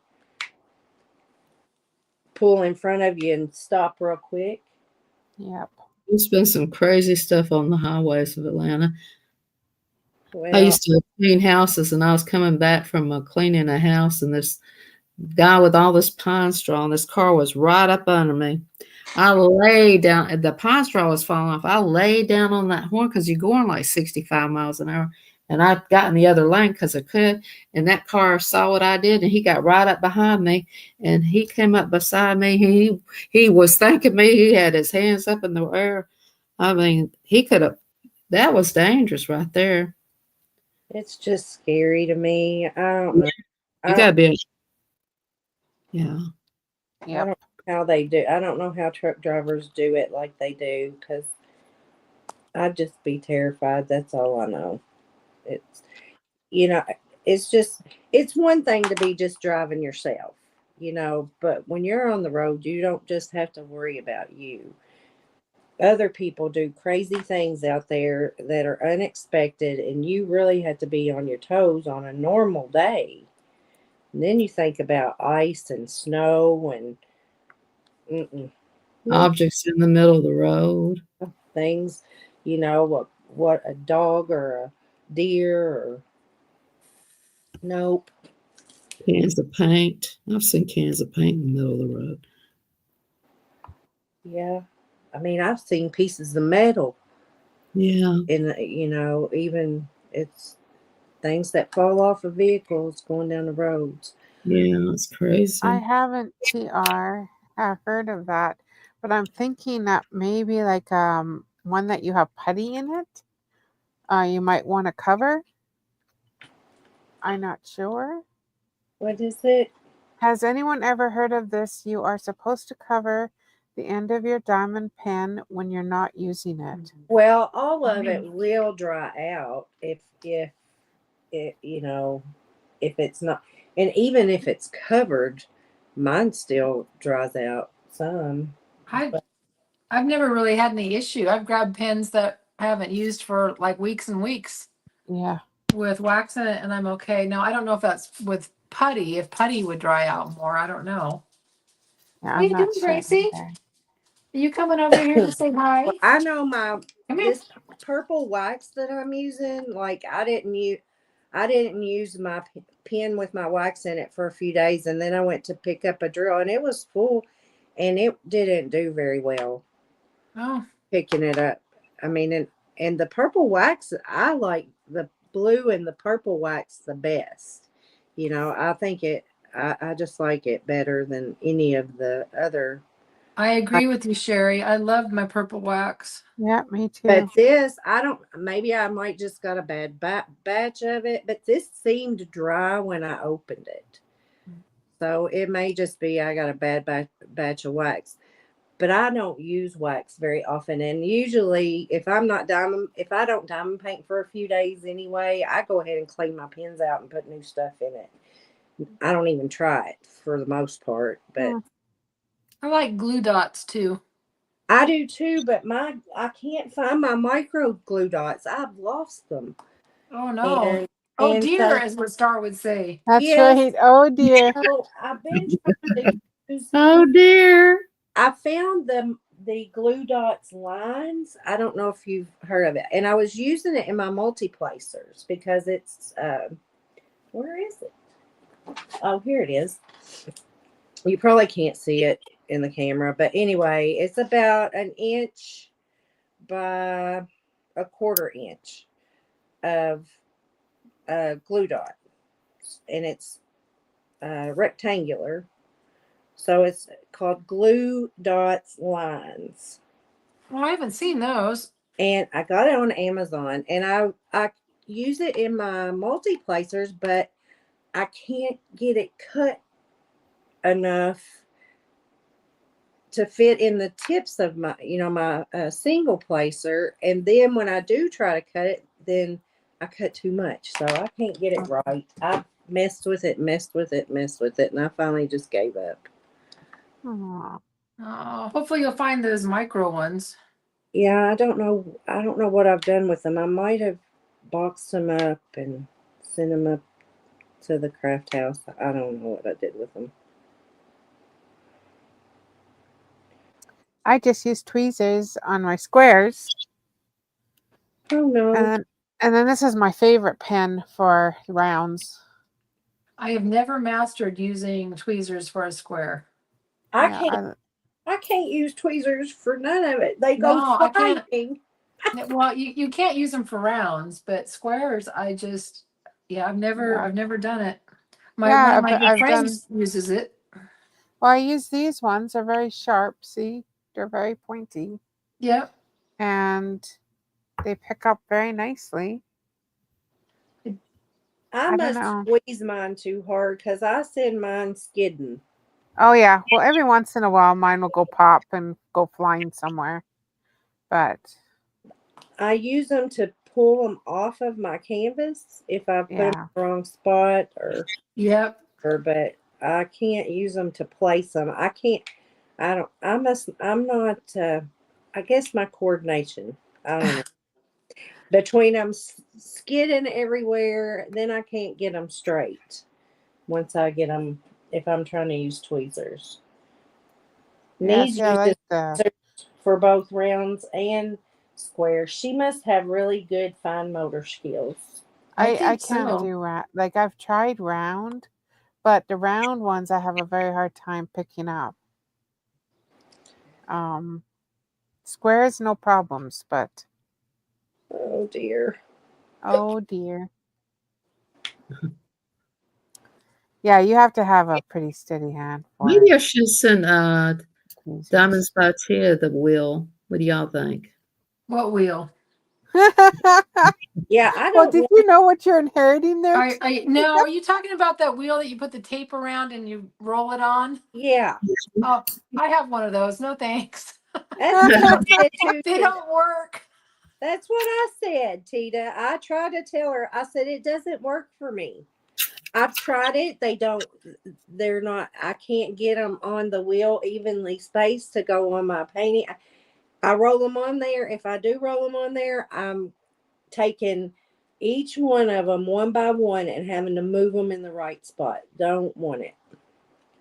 pull in front of you and stop real quick. Yep. There's been some crazy stuff on the highways of Atlanta. I Well, used to clean houses, and I was coming back from cleaning a house, and this guy with all this pine straw, and this car was right up under me. I lay down, the pine straw was falling off. I laid down on that horn because you're going like 65 miles an hour. And I got in the other lane because I could. And that car saw what I did, and he got right up behind me, and he came up beside me. He was thanking me. He had his hands up in the air. I mean, he could have, that was dangerous right there. it's just scary to me. I don't know. You I got don't, to be, yeah. I Yep. don't know how they do. I don't know how truck drivers do it like they do because I'd just be terrified. That's all I know. It's, you know, it's just, it's one thing to be just driving yourself, but when you're on the road, you don't just have to worry about you. Other people do crazy things out there that are unexpected, and you really have to be on your toes on a normal day. And then you think about ice and snow and mm-mm, no Objects in the middle of the road. things, what a dog or a deer or nope. Cans of paint. I've seen cans of paint in the middle of the road. Yeah. I mean, I've seen pieces of metal Yeah, in, even it's things that fall off of vehicles going down the roads. yeah, it's I crazy. haven't have heard of that, but I'm thinking that maybe like one that you have putty in it. You might want to cover. I'm not sure. What is it? Has anyone ever heard of this? You are supposed to cover the end of your diamond pen when you're not using it. Well, all of it will dry out if it, if it's not, and even if it's covered, mine still dries out some. I I've never really had any issue. I've grabbed pens that I haven't used for like weeks and weeks Yeah. with wax in it, and I'm okay. Now I don't know if that's with putty. If putty would dry out more, I don't know. Yeah, What are I'm you not doing, sure Gracie? either. Are you coming over here to say Well, hi? I know my Come here. this purple wax that I'm using. Like I didn't use my pen with my wax in it for a few days, and then I went to pick up a drill, and it was full, and it didn't do very well Oh, picking it up. I mean, and the purple wax, I like the blue and the purple wax the best. I think I just like it better than any of the other. I agree with you, Sherry. I love my purple wax. Yeah, me too. But this, I don't, maybe I might just got a bad batch of it, but this seemed dry when I opened it. So it may just be I got a bad batch of wax. But I don't use wax very often. And usually, if I don't diamond paint for a few days anyway, I go ahead and clean my pens out and put new stuff in it. I don't even try it for the most part, but Hmm. I like glue dots too. I do too. But I can't find my micro glue dots. I've lost them, Oh no. and Oh and dear, so as what Star would say. That's yes, right. Oh dear. I've been trying to use. Oh dear. I found the glue dots lines. I don't know if you've heard of it, and I was using it in my multiplacers because it's where is it? Oh, here it is. You probably can't see it in the camera, but anyway, it's about an inch by a quarter inch of glue dot, and it's rectangular. So it's called Glue Dots Lines. Well, I haven't seen those. And I got it on Amazon, and I use it in my multi-placers, but I can't get it cut enough to fit in the tips of my, my single placer. And then when I do try to cut it, then I cut too much, so I can't get it right. I messed with it, and I finally just gave up. Aw. Hopefully you'll find those micro ones. Yeah, I don't know. I don't know what I've done with them. I might have boxed them up and sent them up to the craft house. I don't know what I did with them. I just use tweezers on my squares. Oh no. And then this is my favorite pen for rounds. I have never mastered using tweezers for a square. I can't use tweezers for none of it. They go No, I can't. flying. Well, you can't use them for rounds, but squares, I've never done it. One of my good friends uses it. Well, I use these ones. They're very sharp. See, they're very pointy. Yep. And they pick up very nicely. I must squeeze mine too hard because I send mine skidding. Oh yeah. Well, every once in a while, mine will go pop and go flying somewhere. But I use them to pull them off of my canvas if I put them in the wrong spot or. Yep. But I can't use them to place them. I can't. I'm not. I guess my coordination. I don't know. Between them skidding everywhere, then I can't get them straight. Once I get them, if I'm trying to use tweezers. Needs uses for both rounds and squares. She must have really good fine motor skills. I can't do round. Like I've tried round, but the round ones I have a very hard time picking up. Squares, no problems, but oh dear. Oh dear. Yeah, you have to have a pretty steady hand for Maybe it. I should send Diamond Spots here the wheel. What do y'all think? What wheel? Yeah, I don't. Well, did you know what you're inheriting there? No, are you talking about that wheel that you put the tape around and you roll it on? Yeah. Oh, I have one of those. No thanks. That's what I said too. They don't work. That's what I said, Tita. I tried to tell her. I said it doesn't work for me. I've tried it. They're not. I can't get them on the wheel evenly spaced to go on my painting. I roll them on there. If I do roll them on there, I'm taking each one of them one by one and having to move them in the right spot. Don't want it.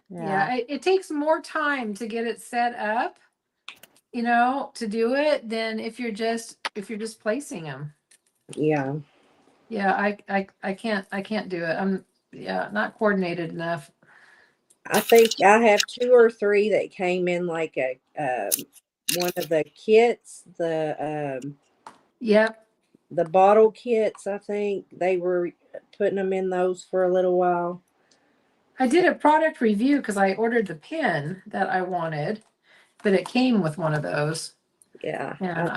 Yeah, it takes more time to get it set up, to do it than if you're just placing them. Yeah. Yeah, I can't do it. I'm not coordinated enough. I think I have 2 or 3 that came in like a one of the kits, Yep. The bottle kits. I think they were putting them in those for a little while. I did a product review because I ordered the pen that I wanted, but it came with one of those. Yeah. And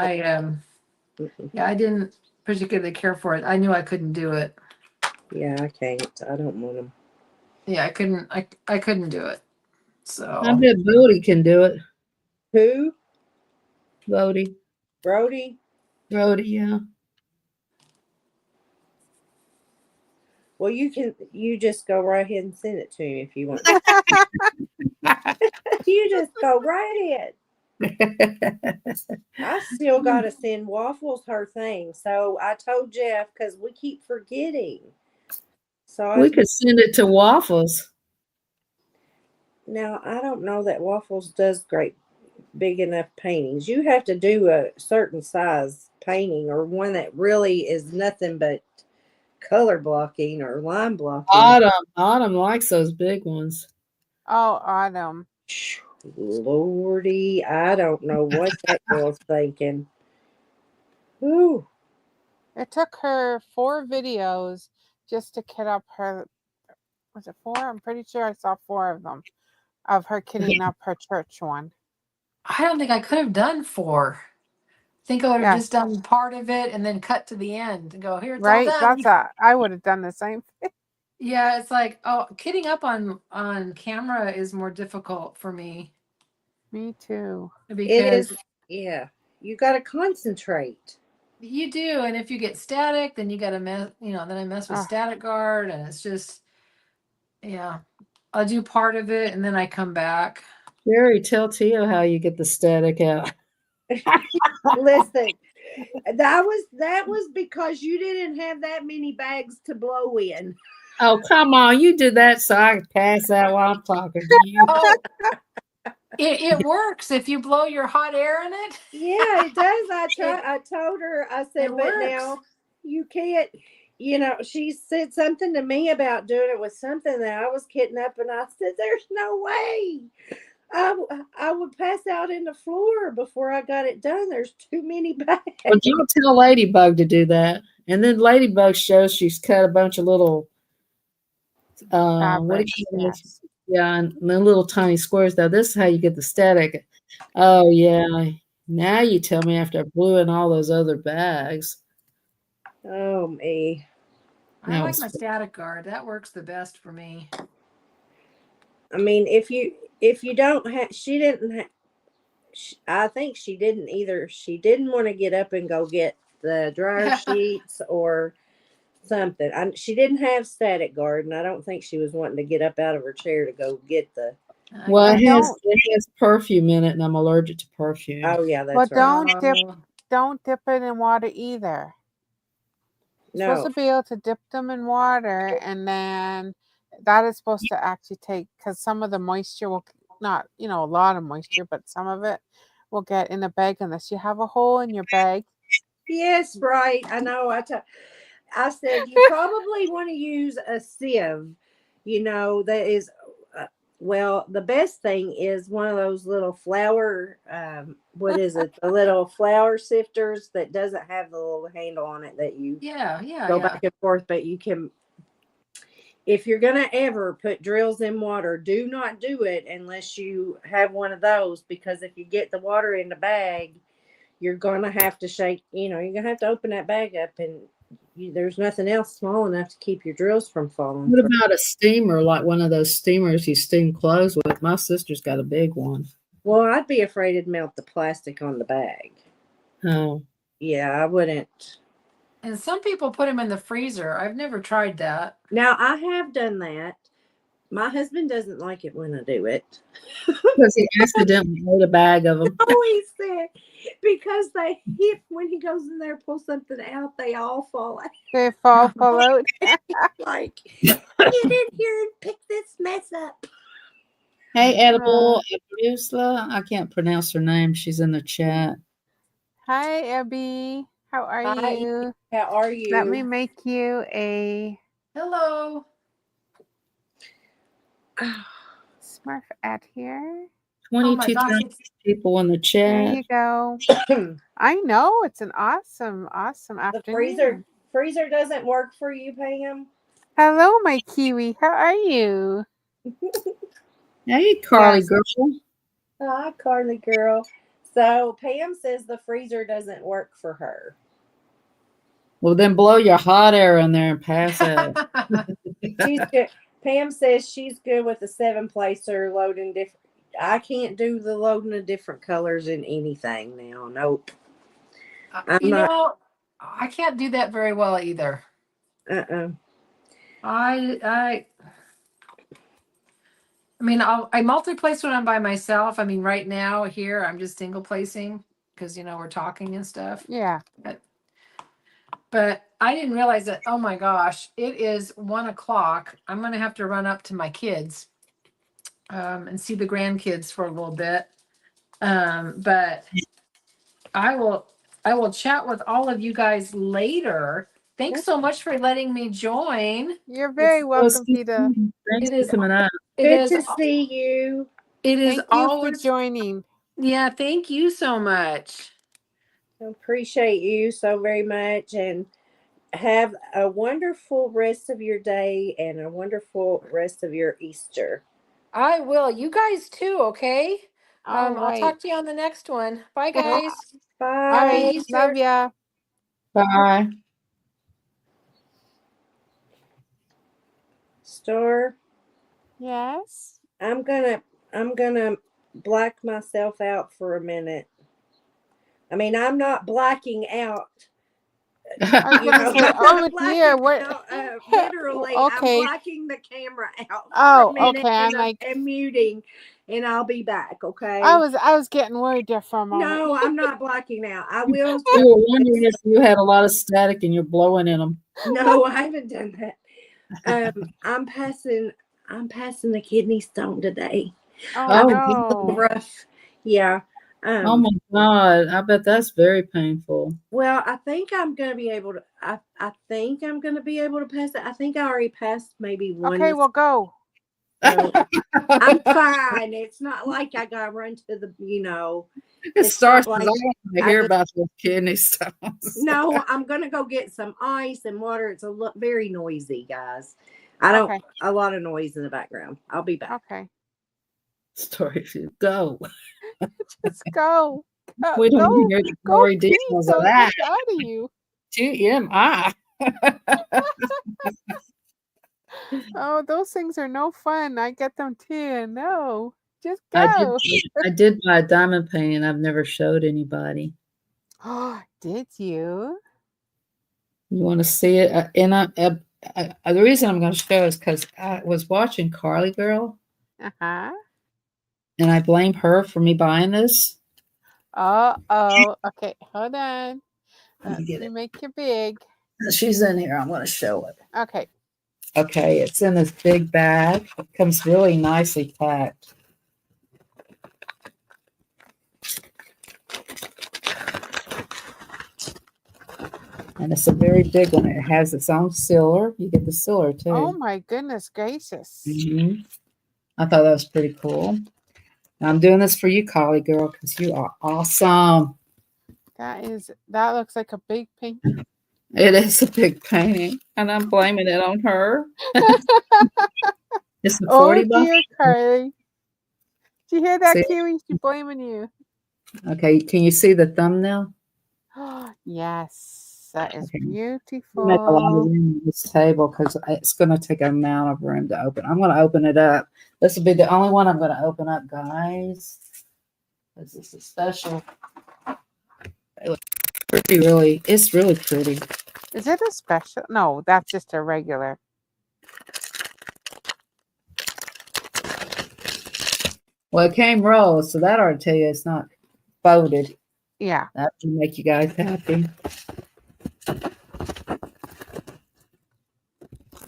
I didn't particularly care for it. I knew I couldn't do it. Yeah, I can't. I don't want them. Yeah, I couldn't. I couldn't do it. So I bet Bodie can do it. Who? Bodie. Brody? Bodie, yeah. Well, you just go right ahead and send it to me if you want. You just go right ahead. I still got to send Waffles her thing. So I told Jeff because we keep forgetting. So we could send it to Waffles. Now, I don't know that Waffles does big enough paintings. You have to do a certain size painting or one that really is nothing but color blocking or line blocking. Autumn likes those big ones. Oh, Autumn. Lordy, I don't know what that girl's thinking. Ooh. It took her 4 videos just to get up her, was it 4? I'm pretty sure I saw 4 of them. of her kitting up her church one. I don't think I could have done 4. I think I would have Yeah. just done part of it and then cut to the end and go, here, it's all Right? done. I would have done the same thing. Yeah, it's like, oh, kitting up on camera is more difficult for me Me too. It because is. Yeah. You got to concentrate. you do, and if you get static, then you got to mess. Then I mess with Oh, static guard, and it's just, yeah. I'll do part of it, and then I come back. Jerry, tell Tio how you get the static out. Listen, that was because you didn't have that many bags to blow in. Oh, come on. You do that so I can pass out while I'm talking to you. Oh, it works if you blow your hot air in it. Yeah, it does. I told her, I said, It but works. now you can't, she said something to me about doing it with something that I was getting up, and I said, there's no way. I would pass out in the floor before I got it done. There's too many bags. Well, don't tell Ladybug to do that. And then Ladybug shows she's cut a bunch of little, what do you call this? yes. Yeah, and the little tiny squares. Now, this is how you get the static. Oh, yeah. Now you tell me after I blew in all those other bags. Oh, me. I like my static guard. That works the best for me. I mean, if you don't have, she didn't have, I think she didn't either. She didn't want to get up and go get the dryer sheets or something. She didn't have static guard, and I don't think she was wanting to get up out of her chair to go get the. Well, it has perfume in it, and I'm allergic to perfume. Oh yeah, that's But right. don't dip it in water either. You're No. supposed to be able to dip them in water, and then that is supposed to actually take, because some of the moisture will not, a lot of moisture, but some of it will get in the bag unless you have a hole in your bag. Yes, right. I know. I said you probably want to use a sieve. That is. Well, the best thing is one of those little flour, what is it? The little flour sifters that doesn't have the little handle on it that you go back and forth. But you can, if you're going to ever put drills in water, do not do it unless you have one of those, because if you get the water in the bag, you're going to have to shake, you're going to have to open that bag up, and there's nothing else small enough to keep your drills from falling. What about a steamer, like one of those steamers you steam clothes with? My sister's got a big one. Well, I'd be afraid it'd melt the plastic on the bag. Oh. Yeah, I wouldn't. And some people put them in the freezer. I've never tried that. Now, I have done that. My husband doesn't like it when I do it. Because he accidentally ate a bag of them. Always said, because when he goes in there, pull something out, they all fall out. They fall out. Like, get in here and pick this mess up. Hey, Edible Abusla. I can't pronounce her name. She's in the chat. Hi, Abby. How are you? How are you? Let me make you a hello. Smurf at here. 22 people in the chat. There you go. I know, it's an awesome afternoon. The freezer doesn't work for you, Pam? Hello, my Kiwi. How are you? Hey, Carly girl. Hi, Carly girl. So Pam says the freezer doesn't work for her. Well, then blow your hot air in there and pass it. She's good. Pam says she's good with a 7-placer loading different. I can't do the loading of different colors in anything now. Nope. I can't do that very well either. I mean, I multi-place when I'm by myself. I mean, right now here, I'm just single placing because, we're talking and stuff. Yeah. But I didn't realize that, oh my gosh, it is 1:00. I'm going to have to run up to my kids and see the grandkids for a little bit. But I will chat with all of you guys later. Thanks so much for letting me join. You're very welcome, Peter. Thanks for coming up. Good to see you. It is Thank you for joining. Yeah, thank you so much. I appreciate you so very much, and have a wonderful rest of your day and a wonderful rest of your Easter. I will. You guys too, okay? All I'll right. talk to you on the next one. Bye, All guys. Bye. right. Happy Love Easter. ya. Bye. Star, Yes. I'm gonna black myself out for a minute. I mean, I'm not blacking out. I was You gonna know, say, I'm oh not dear, blacking what? out. Literally, I'm Okay. blacking the camera out for a Oh, minute, okay. I'm and like, I'm muting, and I'll be back. I Okay. was getting worried there for a moment. No, I'm not blacking out. I will. We were wondering if you had a lot of static and you're blowing in them. No, I haven't done that. I'm passing. I'm passing the kidney stone today. Oh Oh, no. Rough. Yeah. oh my God. I bet that's very painful. Well, I think I'm gonna be able to. I think I'm gonna be able to pass it. I think I already passed maybe one. Okay, well go. So I'm fine. It's not like I got to run to the. It It's starts not because like I want to I hear just. about those kidney stones. No, I'm gonna go get some ice and water. It's very noisy, guys. I don't. Okay. A lot of noise in the background. I'll be back. Okay. Story should go. Just go. We don't Go. even hear the Go gory pee details of till it that. gets out of you. TMI. Oh, those things are no fun. I get them too. No. Just I go. did buy a diamond painting. I've never showed anybody. Oh, did you? You want to see it? The reason I'm going to show is because I was watching Carly Girl, Uh-huh. and I blame her for me buying this. Oh. Okay, hold on. Let me get You it. make it big. She's in here. I'm going to show it. Okay. Okay, it's in this big bag. It comes really nicely packed. And it's a very big one. It has its own sealer. You get the sealer too. Oh my goodness gracious. Mhm. I thought that was pretty cool. Now, I'm doing this for you, Collie Girl, because you are awesome. That looks like a big pink. It is a big painting, and I'm blaming it on her. It's a Oh 40 bucks. dear, Carly. Did you hear that, See? Kiwi? She's blaming you. Okay, can you see the thumbnail? Yes, that is Okay. You make a lot of beautiful. room on this table because it's going to take an amount of room to open. I'm going to open it up. This will be the only one I'm going to open up, guys. This is a special. It's really pretty. Is it a special? No, that's just a regular. Well, it came rolled, so that ought to tell you it's not folded. Yeah. That would make you guys happy.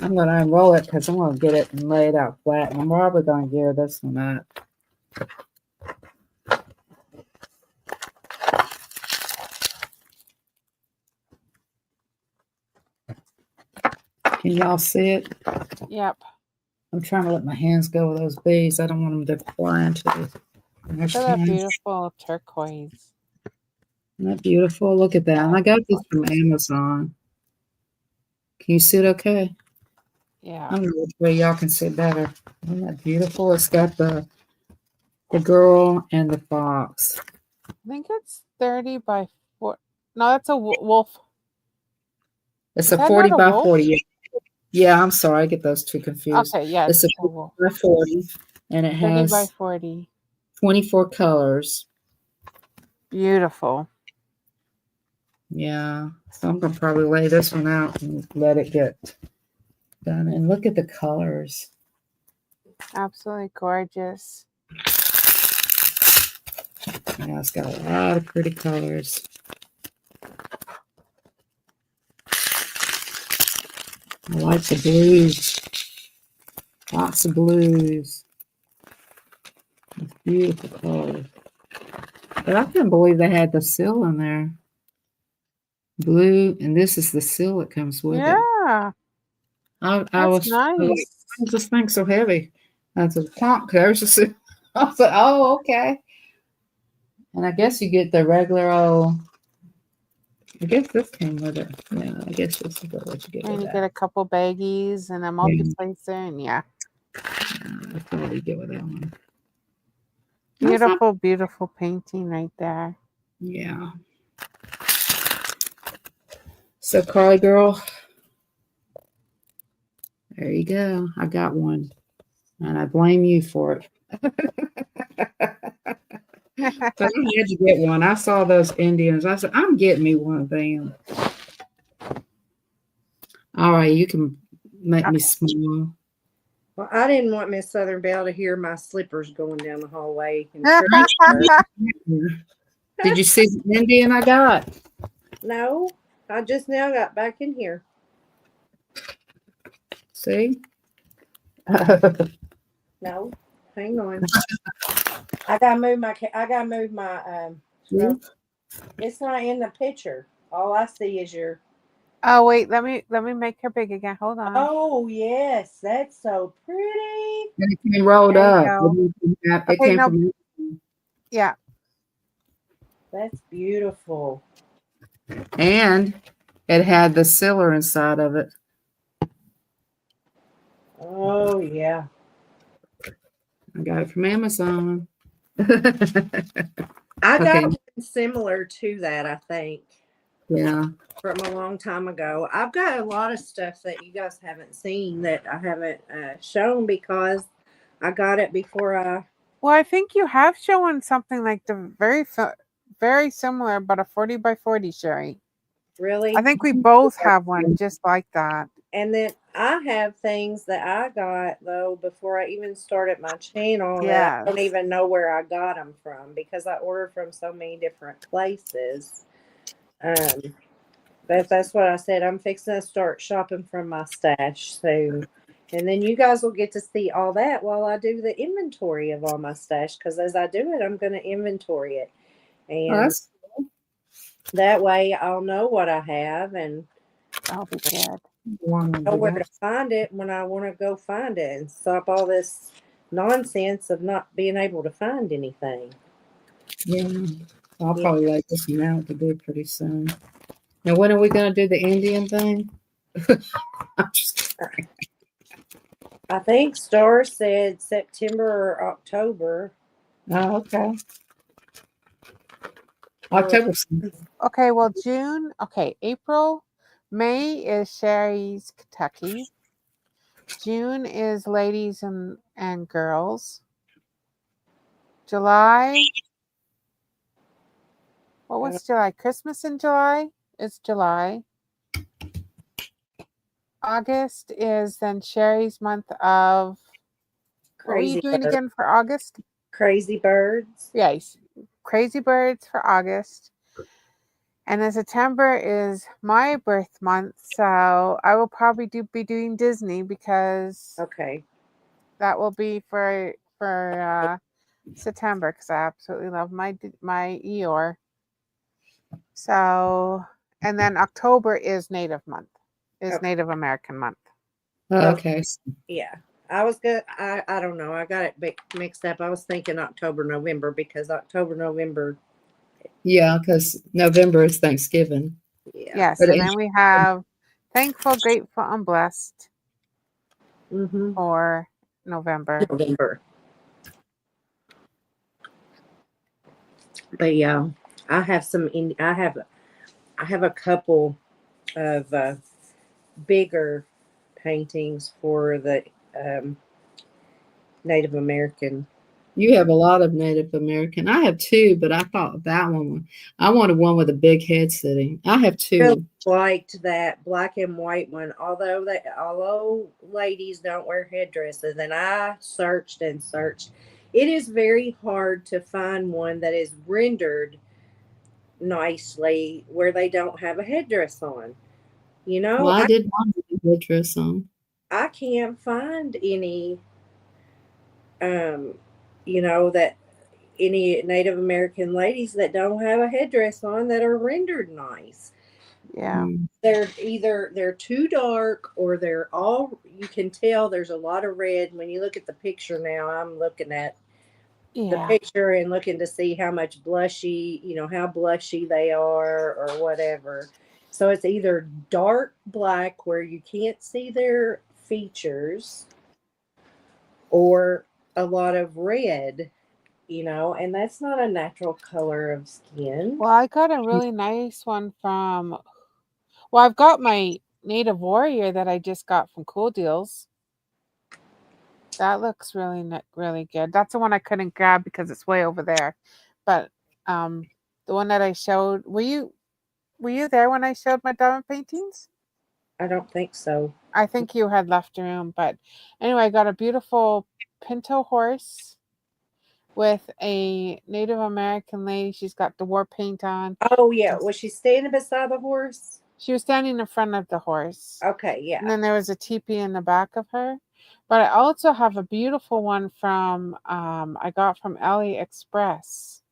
I'm going to unroll it because I'm going to get it and lay it out flat. And I'm probably going to gear this one up. Can y'all see it? Yep. I'm trying to let my hands go with those bees. I don't want them to fly into the Look at that beautiful turquoise. Isn't that beautiful? Look at that. And I got this from Amazon. Can you see it okay? Yeah. I don't know which way y'all can see better. Isn't that beautiful? It's got the girl and the fox. I think it's 30 by 4. No, that's a wolf. It's Is a that 40 not a by wolf? 40. Yeah, I'm sorry. I get those two confused. Okay, yeah. It's a 40 by 40, and it 30 by has 40. 24 colors. Beautiful. Yeah. So I'm going to probably lay this one out and let it get done. And look at the colors. Absolutely gorgeous. Yeah, it's got a lot of pretty colors. I like the blues. Lots of blues. It's beautiful colors. But I couldn't believe they had the seal in there. Blue, and this is the seal that comes with it. Yeah. I That's was like, why nice. is this thing so heavy? I said, plonk, there's the seal. I said, oh, okay. And I guess you get the regular old. I guess this came with it. Yeah, I guess this is what you get And with you that. get a couple baggies and a multiplacer, and yeah. I feel really good with that one. That's not- Beautiful, beautiful painting right there. yeah. So, Carly girl, there you go. I got one. And I blame you for it. But I had to get one. I saw those Indians. I said, I'm getting me one of them. All right, you can make me smile. Well, I didn't want Miss Southern Belle to hear my slippers going down the hallway. Did you see the Indian I got? No, I just now got back in here. See? No, hang on. I gotta move my. It's not in the picture. All I see is your. Oh wait, let me make her big again. Hold on. Oh yes, that's so pretty. And it came rolled There you up. go. It Okay, came no. from Yeah. That's beautiful. and it had the sealer inside of it. Oh yeah. I got it from Amazon. I got Okay. one similar to that, I think, Yeah. from a long time ago. I've got a lot of stuff that you guys haven't seen that I haven't shown because I got it before I. Well, I think you have shown something like the very similar, but a 40 by 40, Sherry. Really? I think we both have one just like that. And then I have things that I got though before I even started my channel that I don't Yes. even know where I got them from because I ordered from so many different places. That's what I said. I'm fixing to start shopping from my stash soon. And then you guys will get to see all that while I do the inventory of all my stash. Because as I do it, I'm going to inventory it. Oh, And that's that way I'll know what I have and That'll be good. one know where to find it when I want to go find it and stop all this nonsense of not being able to find anything. Yeah. I'll Yeah. probably like this one out to do pretty soon. Now, when are we going to do the Indian thing? I'm just I think Star said September or October. Oh, okay. October. Okay, well, June. Okay, April. May is Sherry's Kentucky. June is ladies and girls. July. What was July? Christmas in July? It's July. August is then Sherry's month of. What were you Crazy doing Bird. again for August? Crazy Birds. Yes, Crazy Birds for August. And then September is my birth month, so I will probably be doing Disney because Okay. that will be for September because I absolutely love my Eeyore. So, and then October is Native month, is Okay. Native American month. Oh, okay. Yeah. I was good. I don't know. I got it mixed up. I was thinking October, November because October, November. Yeah, because November is Thanksgiving. Yeah. Yes, But and then we have Thankful, Grateful, and Blessed Mm-hmm. for November. November. But yeah, I have some. I have a couple of bigger paintings for the Native American. You have a lot of Native American. I have two, but I thought that one, I wanted one with a big head sitting. I have two. Really liked that black and white one, although ladies don't wear headdresses, and I searched and searched. It is very hard to find one that is rendered nicely where they don't have a headdress on. You know, Well, I did want a headdress on. I can't find any that any Native American ladies that don't have a headdress on that are rendered nice. Yeah. They're too dark or they're all, you can tell there's a lot of red. When you look at the picture now, I'm looking at the picture and looking to see how much blushy, how blushy they are or whatever. So it's either dark black where you can't see their features, or a lot of red, and that's not a natural color of skin. Well, I got a really nice one from. Well, I've got my Native Warrior that I just got from Coodeals. That looks really really good. That's the one I couldn't grab because it's way over there. But the one that I showed, were you there when I showed my diamond paintings? I don't think so. I think you had left the room, but anyway, I got a beautiful pinto horse with a Native American lady. She's got the war paint on. Oh, yeah. Was she standing beside the horse? She was standing in front of the horse. Okay, And yeah. then there was a teepee in the back of her. But I also have a beautiful one from I got from AliExpress.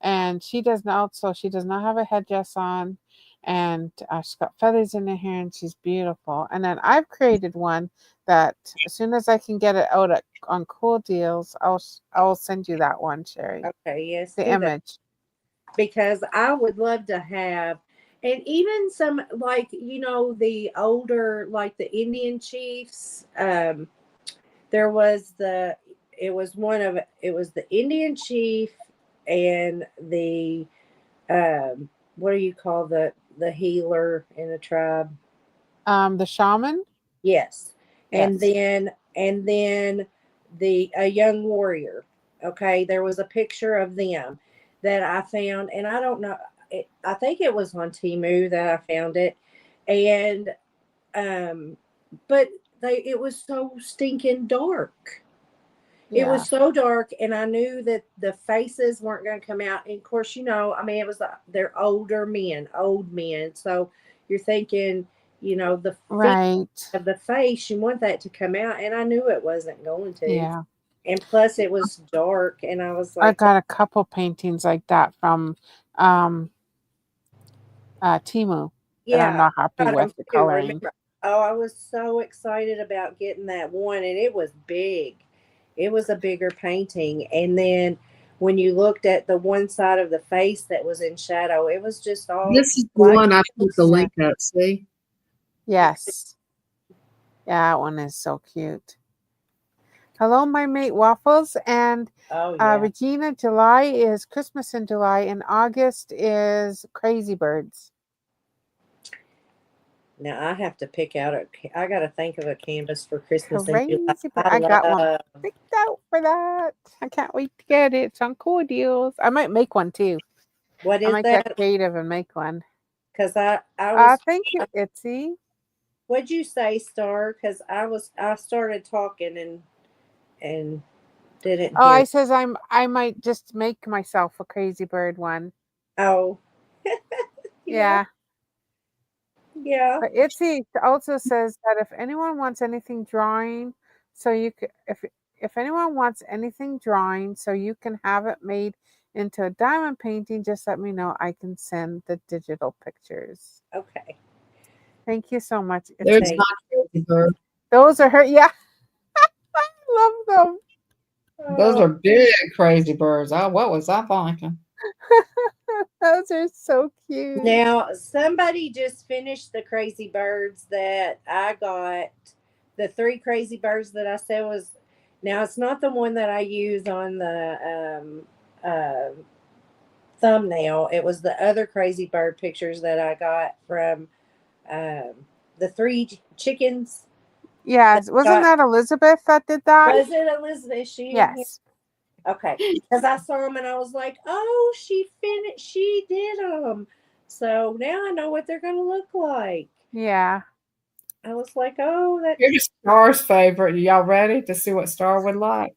And she does not have a headdress on, and she's got feathers in her hair, and she's beautiful. And then I've created one that as soon as I can get it out on Coodeals, I'll send you that one, Sherry. Okay, yes. The Do that. image. Because I would love to have, and even some, like, the older, like the Indian chiefs. There was it was the Indian chief and the, what do you call the healer in a tribe? The shaman. Yes. Yes. And then a young warrior. Okay, there was a picture of them that I found, and I don't know. I think it was on Temu that I found it, and but it was so stinking dark. It Yeah. was so dark, and I knew that the faces weren't going to come out. And of course, I mean, they're older men, old men. So you're thinking, the Right. of the face, you want that to come out, and I knew it wasn't going to. Yeah. And plus, it was dark, and I was I like, got a couple paintings like that from Temu that I'm yeah, not happy I with don't the too, coloring. remember. Oh, I was so excited about getting that one, and it was big. It was a bigger painting, and then when you looked at the one side of the face that was in shadow, it was just all This is the like one I put the link up. See? Yes. Yeah, that one is so cute. Hello, my mate Waffles, and oh yeah. Regina. July is Christmas in July, and August is Crazy Birds. Now I have to pick out I got to think of a canvas for Christmas in Crazy July. Bird. I got one picked out for that. I can't wait to get it. It's on Coodeals. I might make one too. What I is might that? get creative and make one. Because I was. Thank you, Itsy. What'd you say, Star? Because I started talking and didn't Oh, hear. I says I might just make myself a Crazy Bird one. Oh, Yeah. yeah. But Itsy also says that if anyone wants anything drawing, so you could, if anyone wants anything drawing, so you can have it made into a diamond painting, just let me know. I can send the digital pictures. Okay. Thank you so much. There's Thank my crazy bird. Those are her. Yeah, I love them. Those Oh, are big crazy birds. Oh, what was I thinking? Those are so cute. now somebody just finished the crazy birds that I got. The three crazy birds that I said was. Now it's not the one that I use on the thumbnail. It was the other crazy bird pictures that I got from the three chickens. Yes, wasn't that Elizabeth that did that? Was it Elizabeth? Is she in here? Yes. Okay, because I saw them and I was like, oh, she finished. She did them. So now I know what they're going to look like. Yeah. I was like, oh, that. Here's Star's favorite. Are y'all ready to see what Star would like?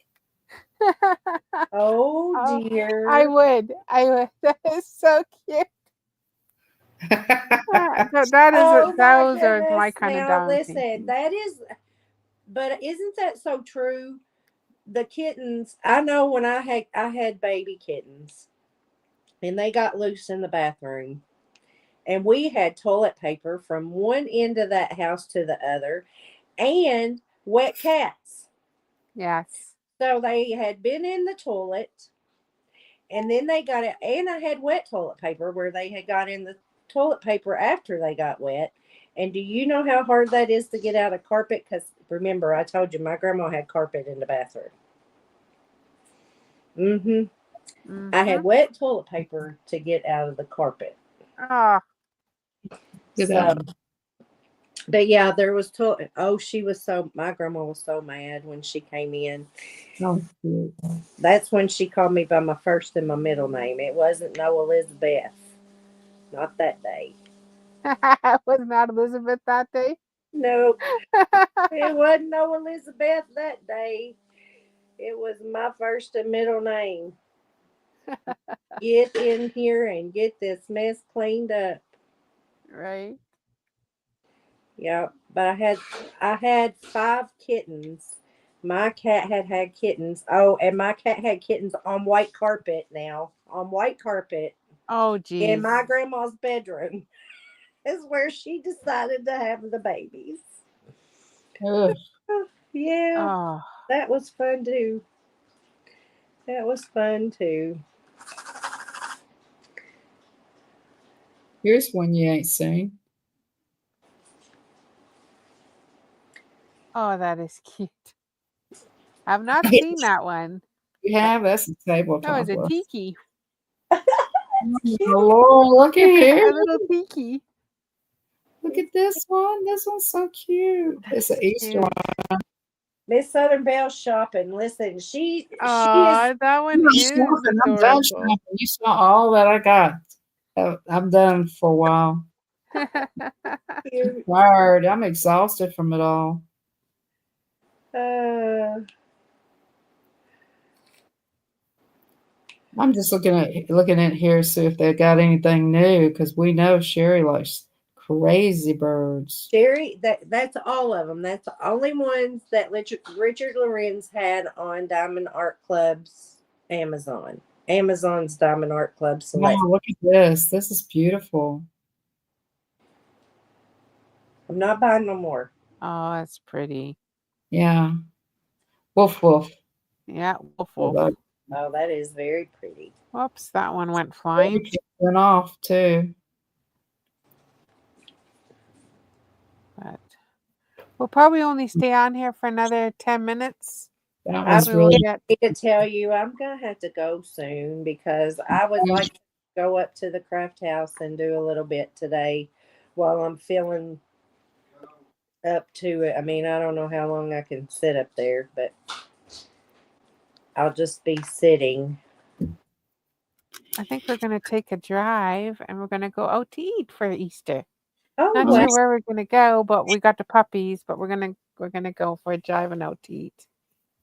Oh Oh, dear. I would. That is so cute. Oh my Those are goodness. my kind of Now diamond listen, paintings. that is. But isn't that so true? The kittens. I know when I had baby kittens, and they got loose in the bathroom. And we had toilet paper from one end of that house to the other and wet cats. Yes. So they had been in the toilet and then they got it. And I had wet toilet paper where they had got in the toilet paper after they got wet. And do you know how hard that is to get out of carpet? Because remember, I told you my grandma had carpet in the bathroom. Mm-hmm. I Mm-hmm. had wet toilet paper to get out of the carpet. Ah, Look at So, that. but yeah, there was toilet. Oh, my grandma was so mad when she came in. Oh, cute. That's when she called me by my first and my middle name. It wasn't no Elizabeth. Not that day. was not Elizabeth that day? Nope. It wasn't no Elizabeth that day. It was my first and middle name. Get in here and get this mess cleaned up. Right. Yeah, but I had 5 kittens. My cat had kittens. Oh, and my cat had kittens on white carpet now. On white carpet Oh, in geez. my grandma's bedroom is where she decided to have the babies. Ugh. Yeah, Oh, that was fun too. That was fun too. Here's one you ain't seen. oh, that is cute. I've not seen that one. You have? That's a That was tabletop a one. tiki. Oh, Lord, look at here. A little tiki. Look at this one. This one's so cute. It's an That's Easter cute. one. Miss Southern Belle shopping. Listen, she is Oh, that I'm one not is shopping. I'm done adorable. shopping. You saw all that I got. I'm done for a while. cute. Tired. I'm exhausted from it all. Uh, I'm just looking at here, see if they got anything new, because we know Sherry likes crazy birds. Sherry, that's all of them. That's the only ones that Richard Lorenz had on Diamond Art Club's Amazon. Amazon's Diamond Art Club Wow, Select. look at this. This is beautiful. I'm not buying no more. Oh, that's pretty. Yeah. Woof woof. Yeah, woof I woof. love Oh, that is very pretty. Whoops, that one went it. flying. Went off too. But we'll probably only stay on here for another 10 minutes. That I was We will really get. need to tell you, I'm gonna have to go soon because I would like to go up to the craft house and do a little bit today while I'm feeling up to it. I mean, I don't know how long I can sit up there, but I'll just be sitting. I think we're going to take a drive and we're going to go out to eat for Easter. Oh, Not Oh, sure wow. where we're going to go, but we got the puppies, but we're going to go for a drive and out to eat.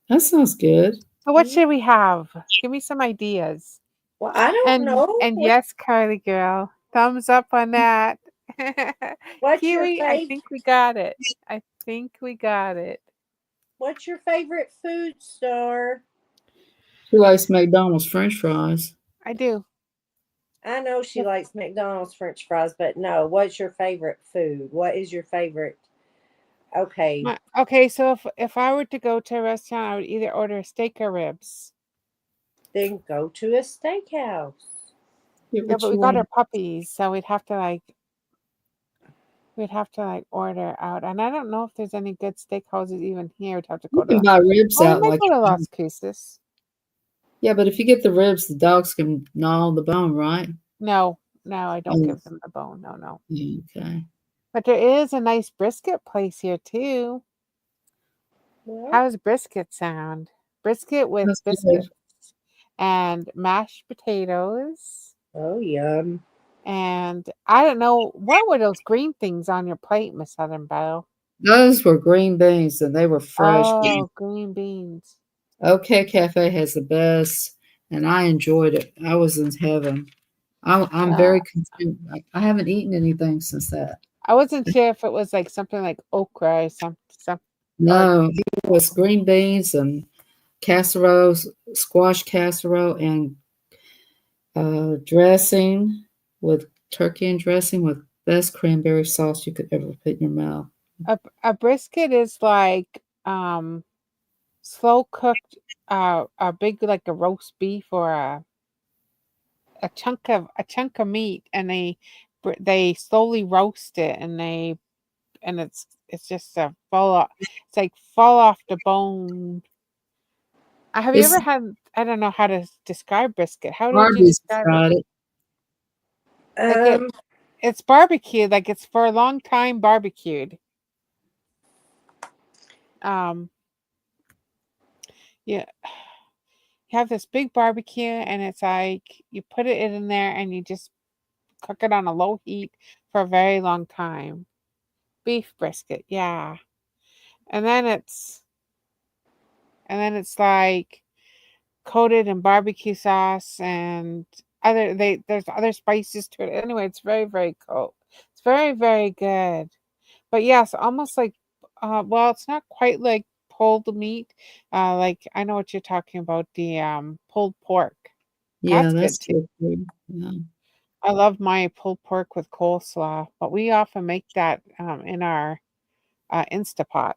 that sounds good. So what should we have? Give me some ideas. Well, I don't know. And yes, Carly girl, thumbs up on that. What's your Kiwi, I favorite? think we got it. I think we got it. What's your favorite food, Star? She likes McDonald's French fries. I do. I know she likes McDonald's French fries, but no. What's your favorite food? What is your favorite? Okay, Okay, so if I were to go to a restaurant, I would either order steak or ribs. then go to a steakhouse. Get Yeah, what but we you got our want. puppies, so we'd have to order out. And I don't know if there's any good steakhouses even here. We'd have to You go can to. buy ribs Oh, we out might like go to Las Cruces. yeah, but if you get the ribs, the dogs can gnaw the bone, right? No, I don't Oh, give them the bone. No. okay. But there is a nice brisket place here too. Well, How does brisket sound? Brisket with That's good. biscuits and mashed potatoes. oh yum. And I don't know, what were those green things on your plate, Miss Southern Belle? Those were green beans and they were fresh. Oh, green beans. OK Cafe has the best, and I enjoyed it. I was in heaven. I'm Uh, very content. I haven't eaten anything since that. I wasn't sure if it was like something like okra or some or No, it was green beans and casserole, squash casserole, and dressing with turkey and dressing with best cranberry sauce you could ever put in your mouth. a brisket is like slow cooked a big like a roast beef or a chunk of meat, and they slowly roast it, and they and it's just a it's like fall off the bone. Have you It's ever had? I don't know how to describe brisket. How would you Barbie's describe it? tried it. Like it's barbecued, like it's for a long time barbecued. Um, yeah, you have this big barbecue, and it's like you put it in there, and you just cook it on a low heat for a very long time. Beef brisket, yeah, and then it's like coated in barbecue sauce and there's other spices to it. Anyway, it's very, very cold. It's very, very good. But yes, almost like well, it's not quite like pulled meat. Like I know what you're talking about, the pulled pork. Yeah, That's that's good too. good too. Yeah. I love my pulled pork with coleslaw, but we often make that in our Instapot.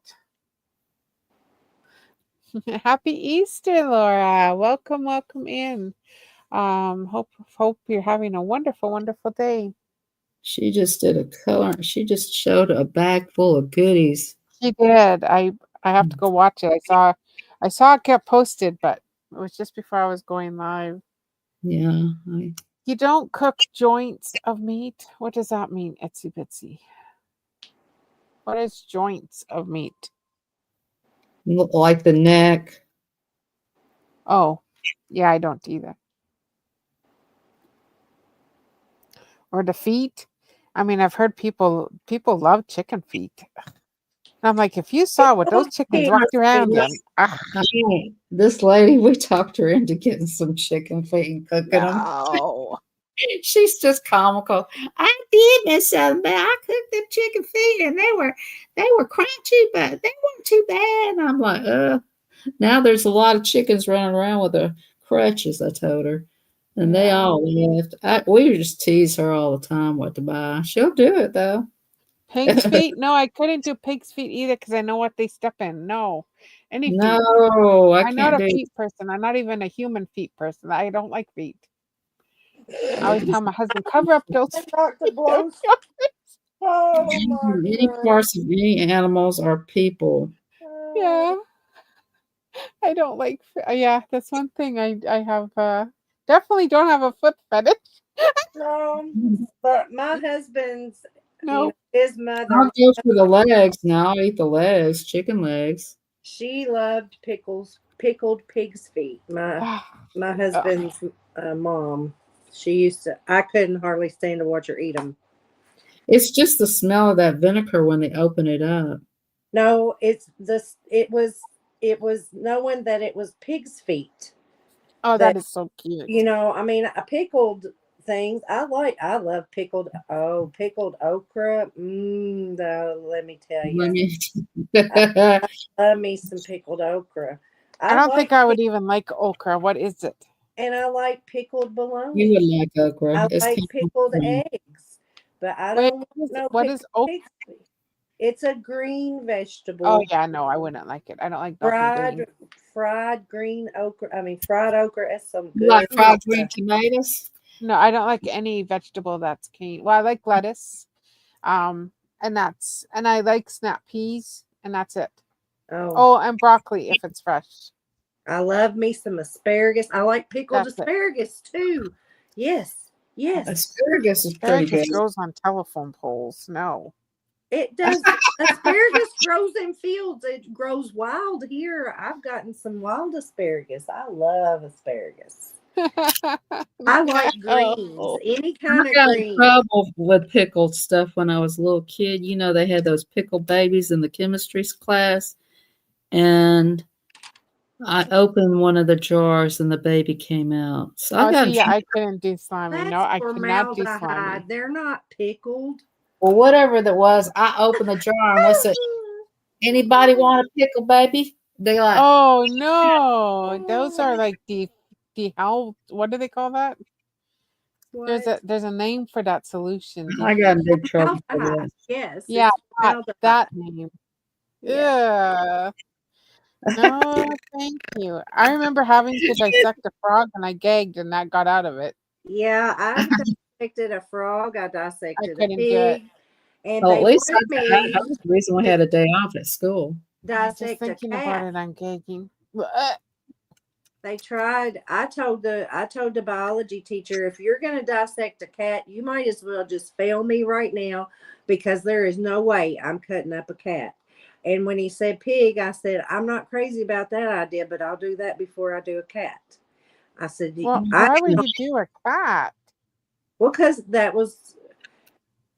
Happy Easter, Laura. Welcome, welcome in. Hope you're having a wonderful, wonderful day. She just did a color. She just showed a bag full of goodies. She did. I have to go watch it. I saw it get posted, but it was just before I was going live. Yeah, You don't cook joints of meat. What does that mean, Etsy Bitsy? What is joints of meat? like the neck. Oh, yeah, I don't either. Or the feet. I mean, I've heard people love chicken feet. And I'm like, if you saw what those chickens walked around in, This lady, we talked her into getting some chicken feet and cooking them. no. She's just comical. I did, Miss Southern, I cooked them chicken feet and they were crunchy, but they weren't too bad. And I'm like, now there's a lot of chickens running around with their crutches, I told her. And they all left. We just tease her all the time what to buy. She'll do it though. Pig's feet? No, I couldn't do pig's feet either because I know what they step in. No. Any feet. No, I I'm not can't a do feet person. I'm not even a human feet person. I don't like feet. I always tell my husband, cover up those feet. any parts of any animals or people. Yeah. I don't like yeah, that's one thing I have definitely don't have a foot fetish. No, but my husband's, No. his I'll mother, go for the legs now. I'll eat the legs, chicken legs. she loved pickled pig's feet. My husband's mom, she used to. I couldn't hardly stand to watch her eat them. It's just the smell of that vinegar when they open it up. No, it's this. It was knowing that it was pig's feet. Oh, that That is so cute. I mean, a pickled things. I love pickled okra. Let me tell Let you, me. I love me some pickled okra. I I don't think like I would even like okra. What is it? and I like pickled You bologna. would like okra. I It's like kind pickled of eggs, but I Wait, don't want no what is pickled okra? pig's feet. It's a green Oh vegetable. yeah, no, I wouldn't like it. I don't like nothing green. Fried green okra. I mean, fried okra is some You like good fried green okra. tomatoes? No, I don't like any vegetable that's green. Well, I like lettuce. And I like snap peas, and that's it. Oh, Oh, and broccoli if it's fresh. I love me some asparagus. I like pickled That's it. asparagus too. Yes, yes, Asparagus is pretty good. Asparagus grows on telephone poles. No. it does. Asparagus grows in fields. It grows wild here. I've gotten some wild asparagus. I love asparagus. I like greens, Oh. any I kind of got in green. trouble with pickled stuff when I was a little kid. You know, they had those pickled babies in the chemistry class, and I opened one of the jars and the baby came out. So I Oh, got in see, yeah, trouble. I couldn't do slimy. No, That's I could not do slimy. formaldehyde. They're not pickled. Well, whatever that was, I opened the jar and I said, "Anybody want a pickle, baby?" They like, Oh no, those are like the how what do they call that? What? There's a name for that solution. I got in big trouble for Formaldehyde. that. Yes, Yeah, it's that formaldehyde. that name. Yeah. Yeah. No, thank you. I remember having to dissect a frog and I gagged and that got out of it. Yeah, I've dissected a frog. I I dissected a couldn't do it. pig. And Well, at they least wanted me that was the reason we had a day off at school. to Just dissect a thinking about cat. it, I'm gagging. They tried. I told the biology teacher, if you're going to dissect a cat, you might as well just fail me right now, because there is no way I'm cutting up a cat. And when he said pig, I said, I'm not crazy about that idea, but I'll do that before I do a cat. I said, Well, I why would you do a cat? well, because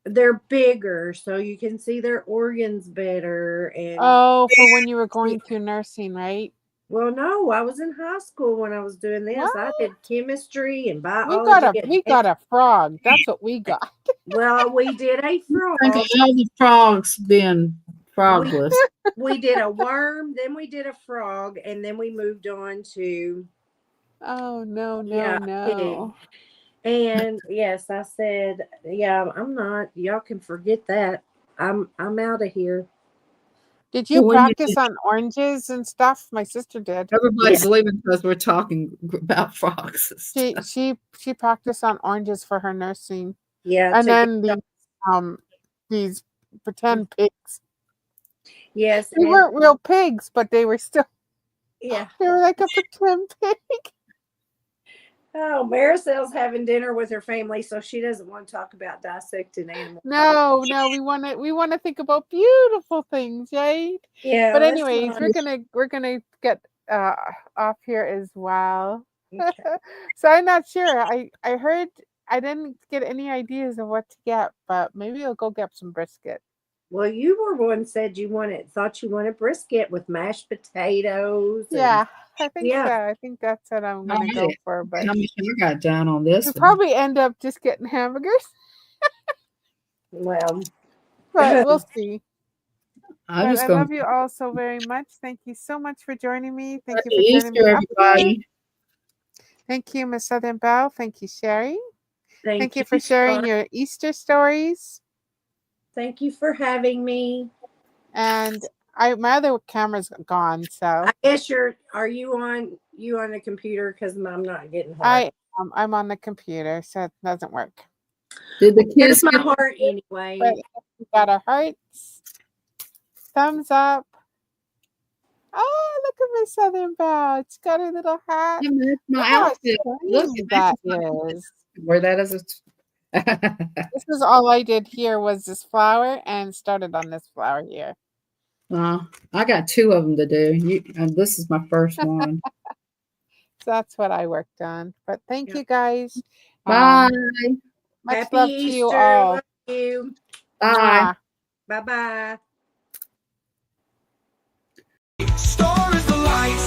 they're bigger, so you can see their organs better. And Oh, for when you were going through nursing, right? well, no, I was in high school when I was doing this. What? I did chemistry and We got biology. a frog. That's what we got. Well, we did a Think frog. of all the frogs being frogless. We did a worm, then we did a frog, and then we moved on to Oh no, yeah, pig. no. And yes, I said, yeah, I'm not. Y'all can forget that. I'm out of here. Did you Well, when you practice on oranges and stuff? My sister did. everybody's leaving because we're talking about frogs and She stuff. she practiced on oranges for her nursing. Yeah, And to then get these pretend pigs. yes, They and weren't real pigs, but they were still yeah. they were like a pretend pig. Oh, Maricel's having dinner with her family, so she doesn't want to talk about dissecting animals. No, we wanna think about beautiful things, right? Yeah, But that's anyways, not we're gonna get off here as well. okay. So I'm not sure. I heard I didn't get any ideas of what to get, but maybe I'll go get some brisket. Well, you were one said thought you wanted brisket with mashed potatoes. Yeah, I think so. Yeah. I think that's what I'm All gonna go right. for. But How much I got down on this we'll one? probably end up just getting hamburgers, Well, but we'll see. I'm But just I going love you all so very much. Thank you so much for joining me. Thank you to for turning me Easter, up here. everybody. Thank you, Miss Southern Belle. Thank you, Sherry. Thank thank you for sharing Star. your Easter stories. Thank you for having me. And my other camera's gone, so I guess are you on the computer, because I'm not getting heart. I'm on the computer, so it doesn't work. Did the Here's kids my get heart anyway. But we got our hearts, thumbs up. Oh, look at Miss Southern Belle. It's got her little hat. Yeah, that's my Look how outfit? Look, shiny that is. wear that as a. This is all I did here was this flower and started on this flower here. I got 2 of them to do. And this is my first one. So that's what I worked on. But thank Yep. you guys. Bye. Much Happy love to Easter. you all. Love you. Bye. Mwah. Bye-bye. Star is the light.